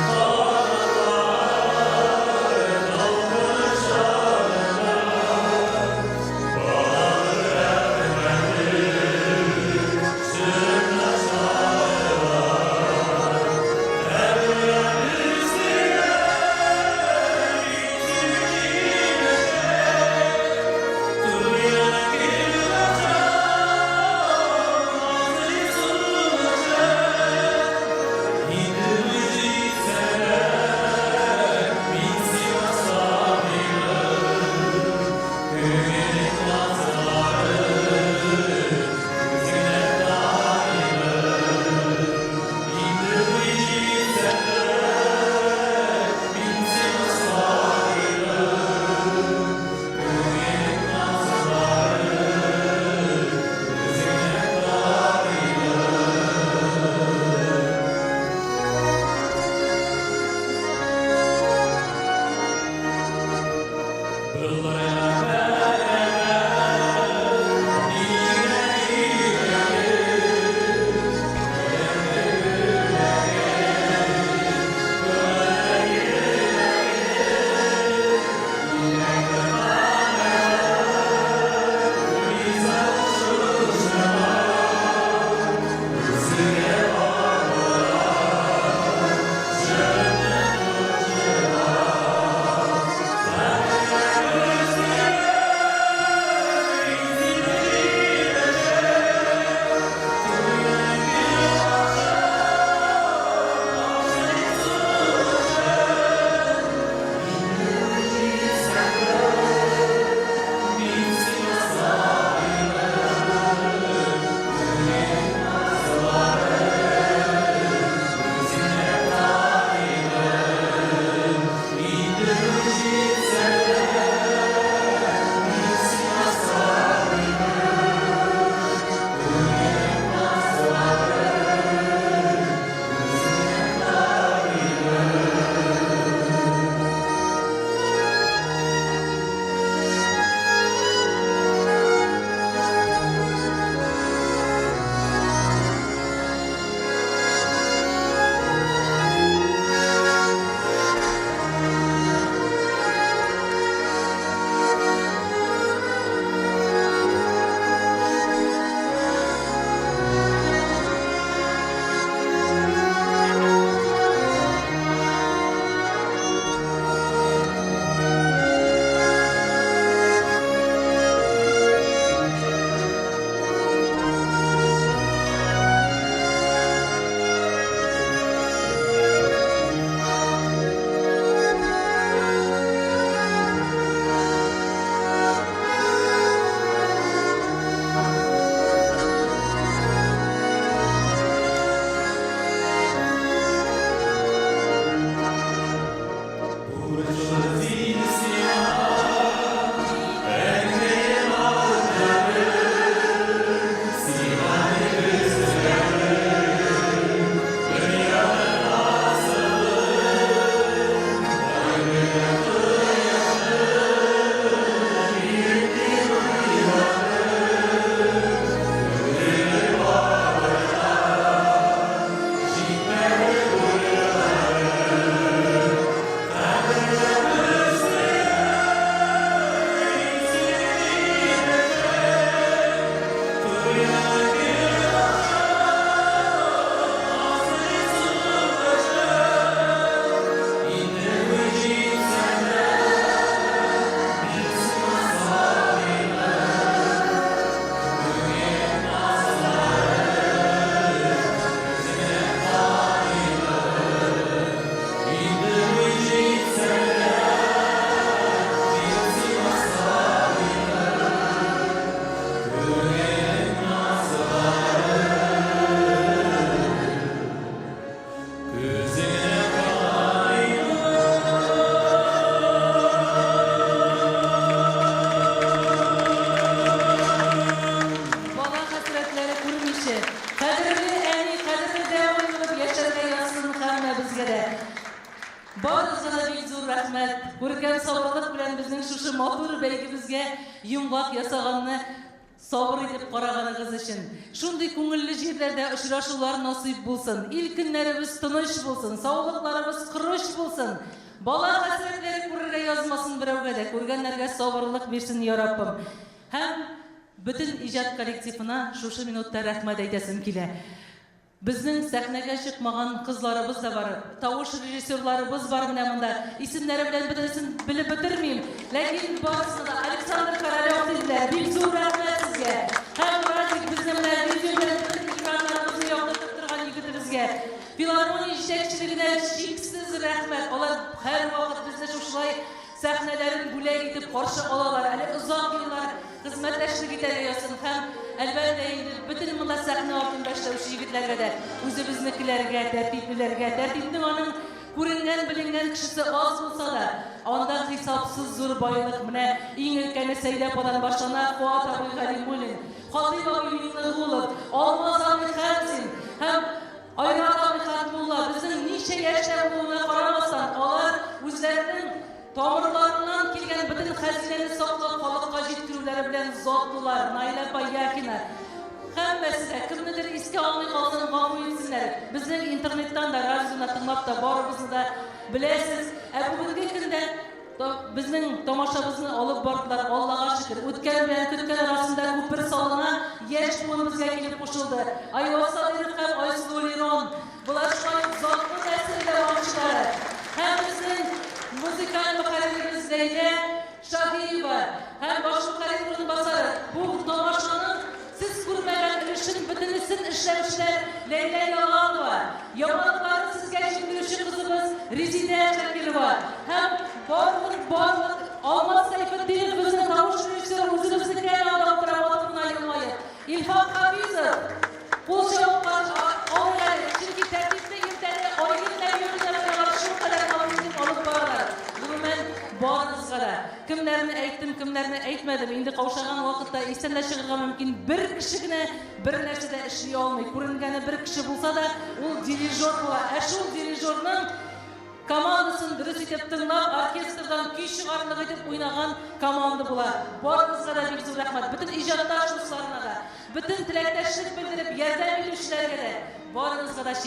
шушы матур бәйгебезгә йомгак ясаганны сабыр итеп караганыгыз өчен. Шундый күңелле җирләрдә очрашулар насыйп булсын. Ил көннәребез тыныч булсын, саулыкларыбыз кырыш булсын. Бала хәсрәтләре күрергә язмасын берәүгә дә, күргәннәргә сабырлык бирсен я Раббым. Һәм бөтен иҗат коллективына шушы минутта рәхмәт әйтәсем килә. Безнең сәхнәгә чыкмаган кызларыбыз да бар, тавыш режиссерларыбыз бар менә монда. Исемнәре белән бөтенесен белеп бетермим, ләкин барысы да Александр Королёв диләр. Бик зур рәхмәт сезгә. Һәм Радик безнең белән экраннарыбызны яктыртып торган егетебезгә. Филармония җитәкчелегенә чиксез рәхмәт. Алар һәр вакыт безне шушылай сәхнәләрен бүләк итеп каршы алалар. Әле озак еллар хезмәттәшлек итәләр һәм әлбәттә инде бөтен монда сәхнә артын башлаучы егетләргә дә үзебезнекеләргә, тәртиплеләргә, тәртипнең аның күренгән, беленгән кешесе аз булса да, анда хисапсыз зур байлык менә иң өлкәне Сәйдә ападан башлана, Фуат абый Галимуллин, Хатип абый Миңнегулов, Алмаз абый Хәмзин һәм Айрат абый Хәтмулла безнең ничә яшьтә булуына карамастан, алар үзләренең тамырларыннан килгән бөтен хәзинәне саклап халыкка җиткерүләре белән затлылар. Наилә Баяхина. Һәммәсе дә кемнедер искә алмый калган гафу итсеннәр. Безнең интернеттан да, радиодан тыңлап да барыбызны да беләсез. Бүгенге көндә безнең тамашабызны алып бардылар. Аллага шөкер. Үткән белән көткән арасында күпер салына, яшь буыныбызга килеп кушылды. Айваз Садыров һәм Айсул Лирон. Булар шулай затлы нәселдә башчылары. Һәм безнең музыкаль мөхәррирimiz Зәйдә Шаһиева һәм баш мөхәррир басары. Бу тамашаның сез күрмәгән өлешен бөтенесен эшләүчеләр Ләйлә Ялагова, яңалыкларын сезгә җиткерүче кызыбыз Резидә Шакирова һәм барлык Алмаз Сәйфетдинов безнең тавыш режиссеры үзебезнеке алдап тора ватырына елмаеп. Илфат Хафизов кул чабып алган, чөнки тәртипне иртәгә айгыннар йөрүләргә шул кадәр алып баралар. Гомумән барыгызга да кемнәрне әйттем, кемнәрне әйтмәдем. Инде каушаган вакытта исәнлә чыгарга мөмкин. Бер кеше генә бер нәрсәдә эшли алмый. Күренгәне бер кеше булса да, ул дирижер була. Ә шул дирижерның командасын дөрес итеп тыңлап, оркестрдан көй чыгарлык итеп уйнаган команда була. Барыгызга да бик зур рәхмәт. Бөтен иҗатташ дусларына да, бөтен теләктәшлек белдереп ярдәм итүчеләргә дә барыгызга да